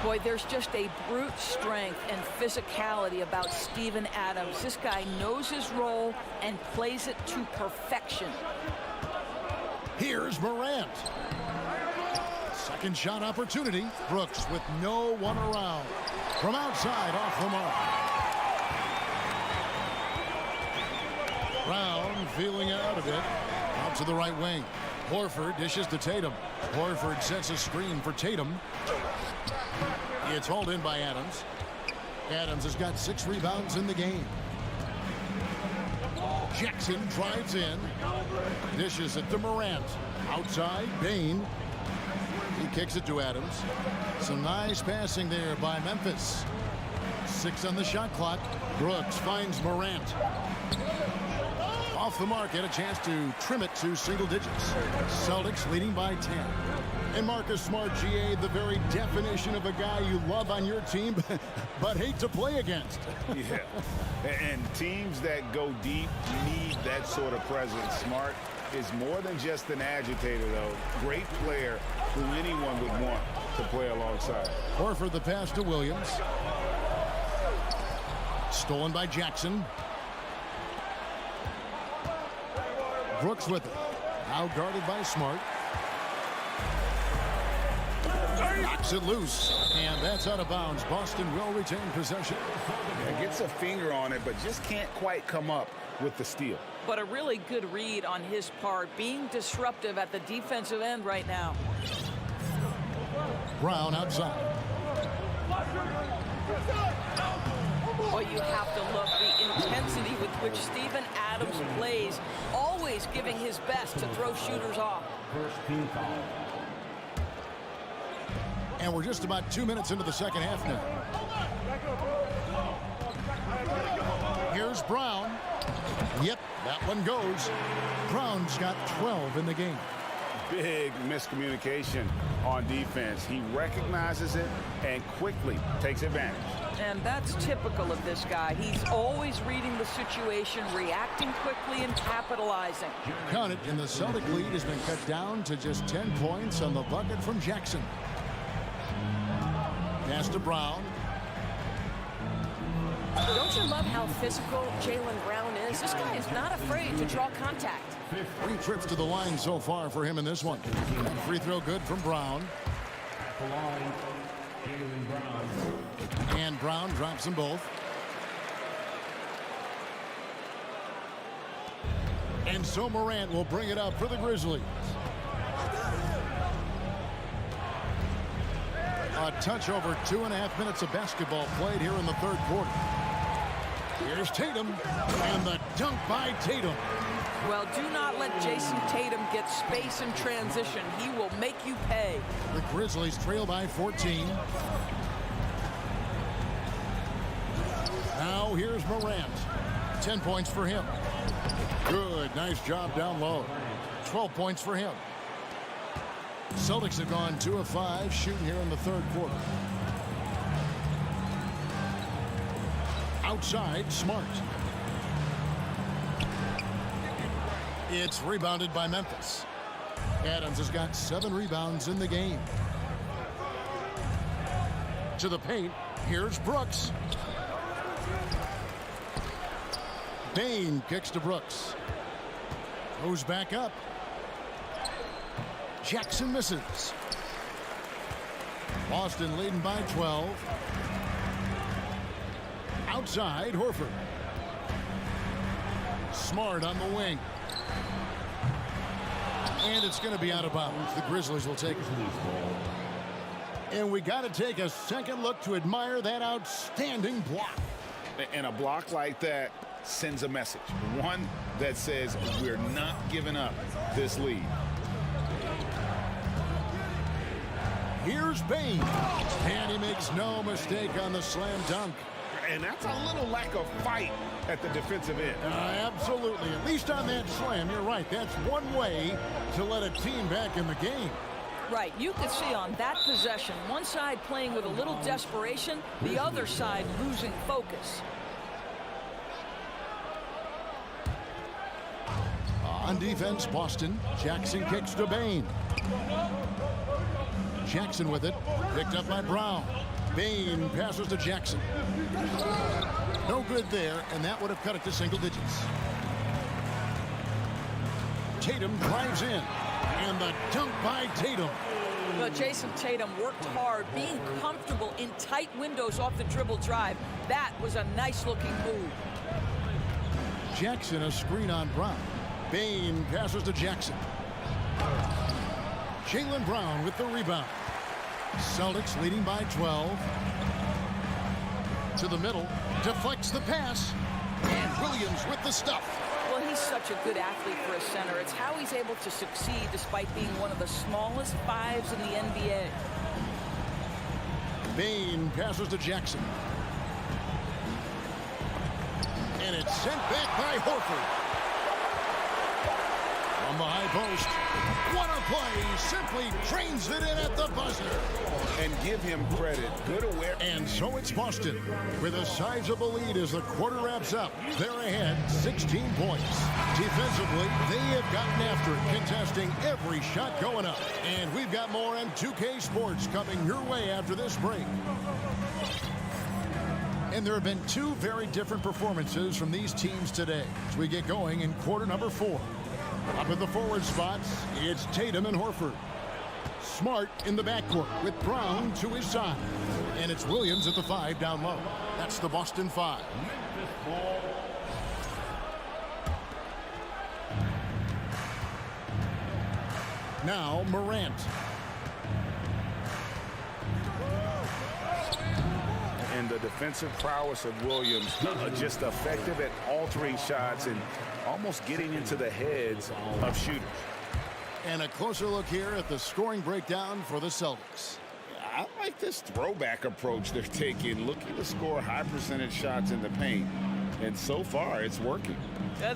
Boy, there's just a brute strength and physicality about Steven Adams. This guy knows his role and plays it to perfection. Here's Morant. Second shot opportunity. Brooks with no one around. From outside, off the mark. Brown feeling out of it. Out to the right wing. Horford dishes to Tatum. Horford sets a screen for Tatum. It's hauled in by Adams. Adams has got 6 rebounds in the game. Jackson drives in. Dishes it to Morant. Outside, Bain. He kicks it to Adams. Some nice passing there by Memphis. 6 on the shot clock. Brooks finds Morant. Off the mark, had a chance to trim it to single digits. Celtics leading by 10. And Marcus Smart, GA, the very definition of a guy you love on your team, but hate to play against. Yeah, and teams that go deep need that sort of presence. Smart is more than just an agitator, though. Great player who anyone would want to play alongside. Horford the pass to Williams. Stolen by Jackson. Brooks with it. Now guarded by Smart. Knocks it loose. And that's out of bounds. Boston will retain possession. Yeah, gets a finger on it, but just can't quite come up with the steal. But a really good read on his part, being disruptive at the defensive end right now. Brown outside. Well, you have to look the intensity with which Steven Adams plays, always giving his best to throw shooters off. First team foul. And we're just about 2 minutes into the second half now. Here's Brown. Yep, that one goes. Brown's got 12 in the game. Big miscommunication on defense. He recognizes it and quickly takes advantage. And that's typical of this guy. He's always reading the situation, reacting quickly, and capitalizing. Count it, and the Celtic lead has been cut down to just 10 points on the bucket from Jackson. Pass to Brown. Don't you love how physical Jaylen Brown is? This guy is not afraid to draw contact. 3 trips to the line so far for him in this one. Free throw good from Brown. The line, Jaylen Brown. And Brown drops them both. And so Morant will bring it up for the Grizzlies. A touch over 2.5 minutes of basketball played here in the third quarter. Here's Tatum, and the dunk by Tatum. Well, do not let Jason Tatum get space in transition. He will make you pay. The Grizzlies trail by 14. Now here's Morant. 10 points for him. Good, nice job down low. 12 points for him. Celtics have gone 2 of 5 shooting here in the third quarter. Outside, Smart. It's rebounded by Memphis. Adams has got 7 rebounds in the game. To the paint, here's Brooks. Bain kicks to Brooks. Goes back up. Jackson misses. Boston leading by 12. Outside, Horford. Smart on the wing. And it's going to be out of bounds. The Grizzlies will take it. And we got to take a second look to admire that outstanding block. And a block like that sends a message. One that says we're not giving up this lead. Here's Bain. And he makes no mistake on the slam dunk. And that's a little lack of fight at the defensive end. Absolutely. At least on that slam, you're right. That's one way to let a team back in the game. Right. You could see on that possession, one side playing with a little desperation, the other side losing focus. On defense, Boston. Jackson kicks to Bain. Jackson with it. Picked up by Brown. Bain passes to Jackson. No good there, and that would have cut it to single digits. Tatum drives in, and the dunk by Tatum. Well, Jason Tatum worked hard, being comfortable in tight windows off the dribble drive. That was a nice-looking move. Jackson a screen on Brown. Bain passes to Jackson. Jaylen Brown with the rebound. Celtics leading by 12. To the middle, deflects the pass, and Williams with the stuff. Well, he's such a good athlete for a center. It's how he's able to succeed despite being one of the smallest 5s in the NBA. Bain passes to Jackson. And it's sent back by Horford. A the high post. What a play. Simply trains it in at the buzzer. And give him credit. Good awareness. And so it's Boston with a sizable lead as the quarter wraps up. They're ahead 16 points. Defensively, they have gotten after it, contesting every shot going up. And we've got more on 2K Sports coming your way after this break. And there have been two very different performances from these teams today as we get going in quarter number 4. Up at the forward spots, it's Tatum and Horford. Smart in the backcourt with Brown to his side. And it's Williams at the 5 down low. That's the Boston 5. Now Morant. And the defensive prowess of Williams, just effective at altering shots and almost getting into the heads of shooters. And a closer look here at the scoring breakdown for the Celtics. I like this throwback approach they're taking, looking to score high percentage shots in the paint. And so far, it's working.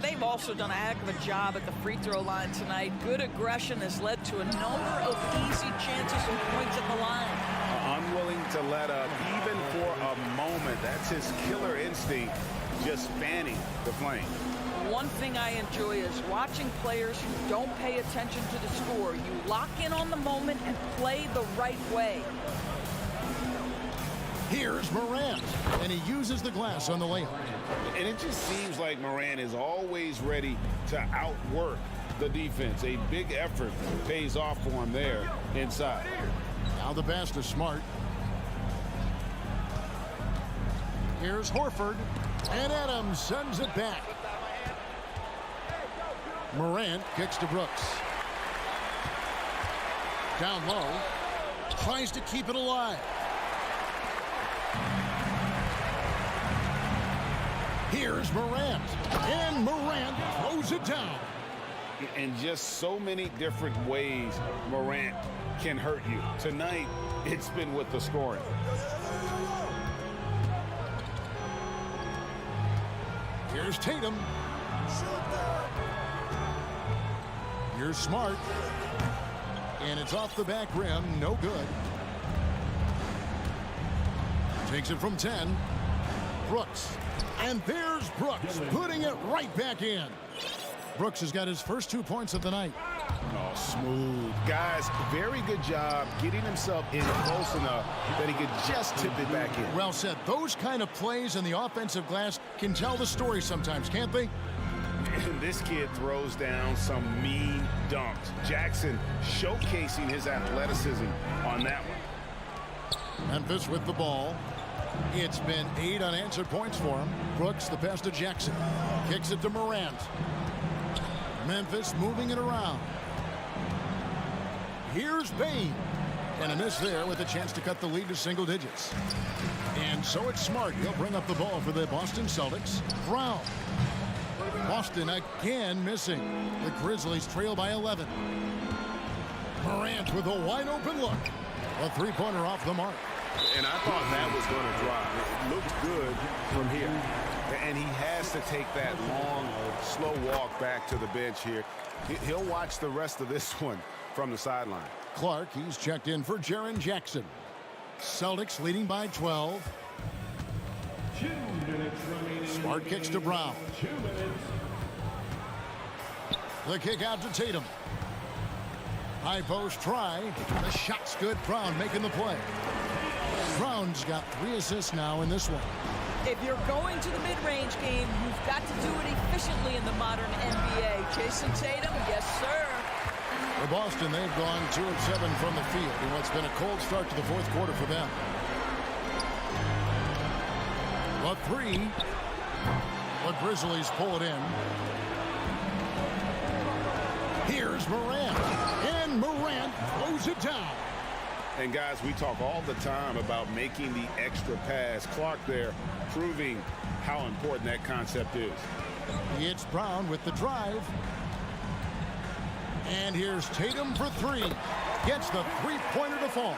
They've also done a heck of a job at the free throw line tonight. Good aggression has led to a number of easy chances and points at the line. Unwilling to let up, even for a moment. That's his killer instinct, just fanning the flame. One thing I enjoy is watching players who don't pay attention to the score. You lock in on the moment and play the right way. Here's Morant, and he uses the glass on the layup. And it just seems like Morant is always ready to outwork the defense. A big effort pays off for him there inside. Now the pass to Smart. Here's Horford, and Adams sends it back. Morant kicks to Brooks. Down low, tries to keep it alive. Here's Morant, and Morant throws it down. And just so many different ways Morant can hurt you. Tonight, it's been with the scoring. Here's Tatum. Here's Smart. And it's off the back rim, no good. Takes it from 10. Brooks. And there's Brooks putting it right back in. Brooks has got his first 2 points of the night. Oh, smooth. Guys, very good job getting himself in close enough that he could just tip it back in. Well said. Those kind of plays in the offensive glass can tell the story sometimes, can't they? And this kid throws down some mean dunks. Jackson showcasing his athleticism on that one. Memphis with the ball. It's been 8 unanswered points for him. Brooks, the pass to Jackson. Kicks it to Morant. Memphis moving it around. Here's Bain. And a miss there with a chance to cut the lead to single digits. And so it's Smart. He'll bring up the ball for the Boston Celtics. Brown. Boston again missing. The Grizzlies trail by 11. Morant with a wide open look. A three-pointer off the mark. And I thought that was going to drop. It looked good from here. And he has to take that long, slow walk back to the bench here. He'll watch the rest of this one from the sideline. Clark, he's checked in for Jaren Jackson. Celtics leading by 12. 2 minutes remaining. Smart kicks to Brown. 2 minutes. The kick out to Tatum. High post try. The shot's good. Brown making the play. Brown's got 3 assists now in this one. If you're going to the mid-range game, you've got to do it efficiently in the modern NBA. Jason Tatum, yes, sir. For Boston, they've gone 2 of 7 from the field in what's been a cold start to the fourth quarter for them. A 3. The Grizzlies pull it in. Here's Morant. And Morant throws it down. And guys, we talk all the time about making the extra pass. Clark there proving how important that concept is. It's Brown with the drive. And here's Tatum for 3. Gets the three-pointer to fall.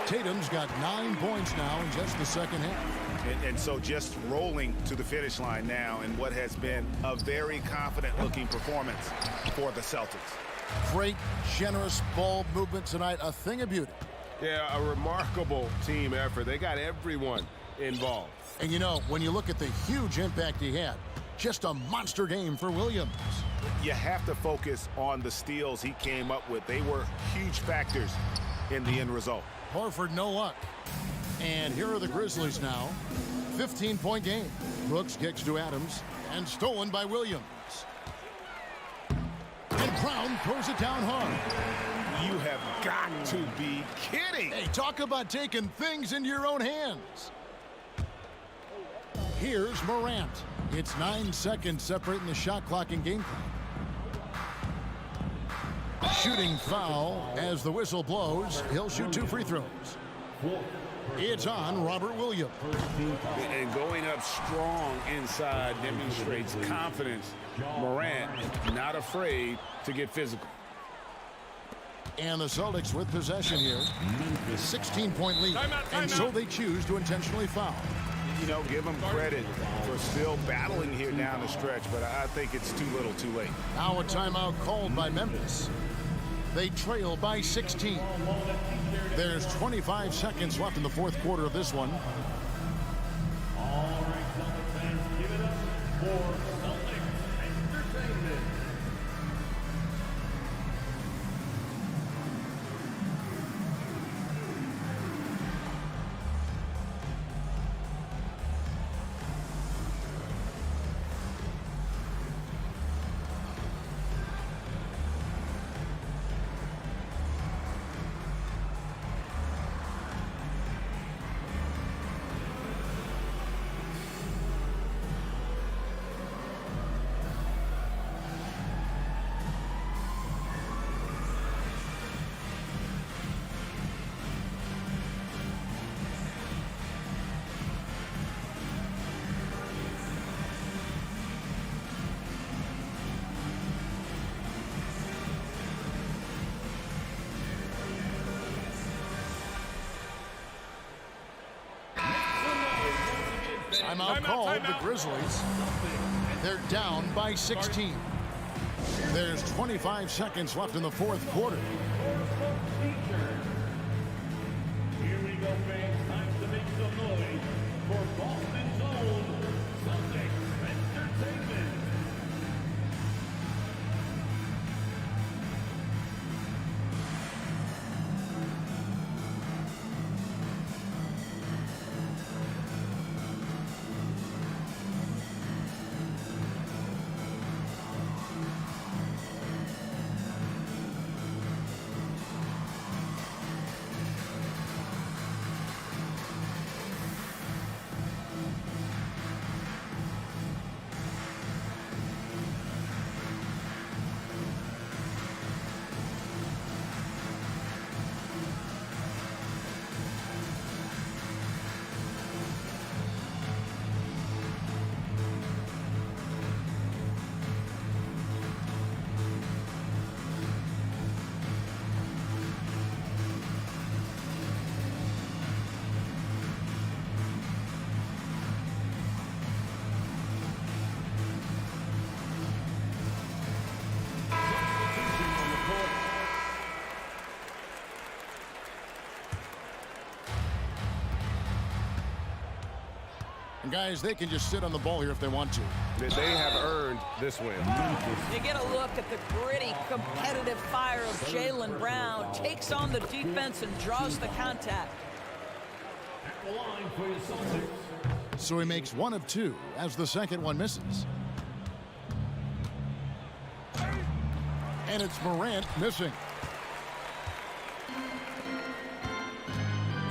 Tatum's got 9 points now in just the second half. And so just rolling to the finish line now in what has been a very confident-looking performance for the Celtics. Great, generous ball movement tonight. A thing of beauty. Yeah, a remarkable team effort. They got everyone involved. And, you know, when you look at the huge impact he had, just a monster game for Williams. You have to focus on the steals he came up with. They were huge factors in the end result. Horford, no luck. And here are the Grizzlies now. 15-point game. Brooks kicks to Adams and stolen by Williams. And Brown throws it down hard. You have got to be kidding. Hey, talk about taking things into your own hands. Here's Morant. It's 9 seconds separating the shot clock and game clock. Shooting foul as the whistle blows. He'll shoot 2 free throws. It's on Robert Williams. And going up strong inside demonstrates confidence. Morant not afraid to get physical. And the Celtics with possession here. 16-point lead. And so they choose to intentionally foul. You know, give them credit for still battling here down the stretch, but I think it's too little too late. Now a timeout called by Memphis. They trail by 16. There's 25 seconds left in the fourth quarter of this one. All right, Celtics fans, give it up for Celtics Entertainment. Timeout called the Grizzlies. They're down by 16. There's 25 seconds left in the fourth quarter. Here we go, fans. Time to make some noise for Boston's own Celtics Entertainment. And guys, they can just sit on the ball here if they want to. They have earned this win. You get a look at the gritty, competitive fire of Jaylen Brown. Takes on the defense and draws the contact. At the line for your Celtics. So he makes 1 of 2 as the second one misses. And it's Morant missing.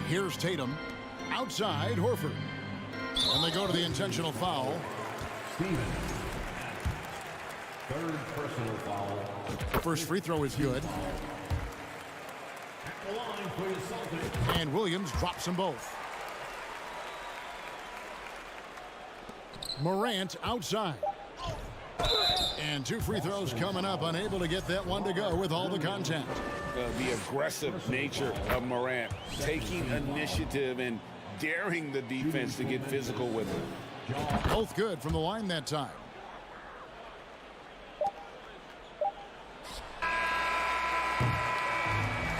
Here's Tatum. Outside, Horford. And they go to the intentional foul. Stevens. Third personal foul. The first free throw is good. At the line for your Celtics. And Williams drops them both. Morant outside. And 2 free throws coming up, unable to get that one to go with all the contact. The aggressive nature of Morant, taking initiative and daring the defense to get physical with him. Both good from the line that time.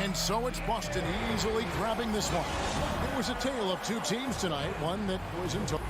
And so it's Boston easily grabbing this one. It was a tale of 2 teams tonight, one that was in total.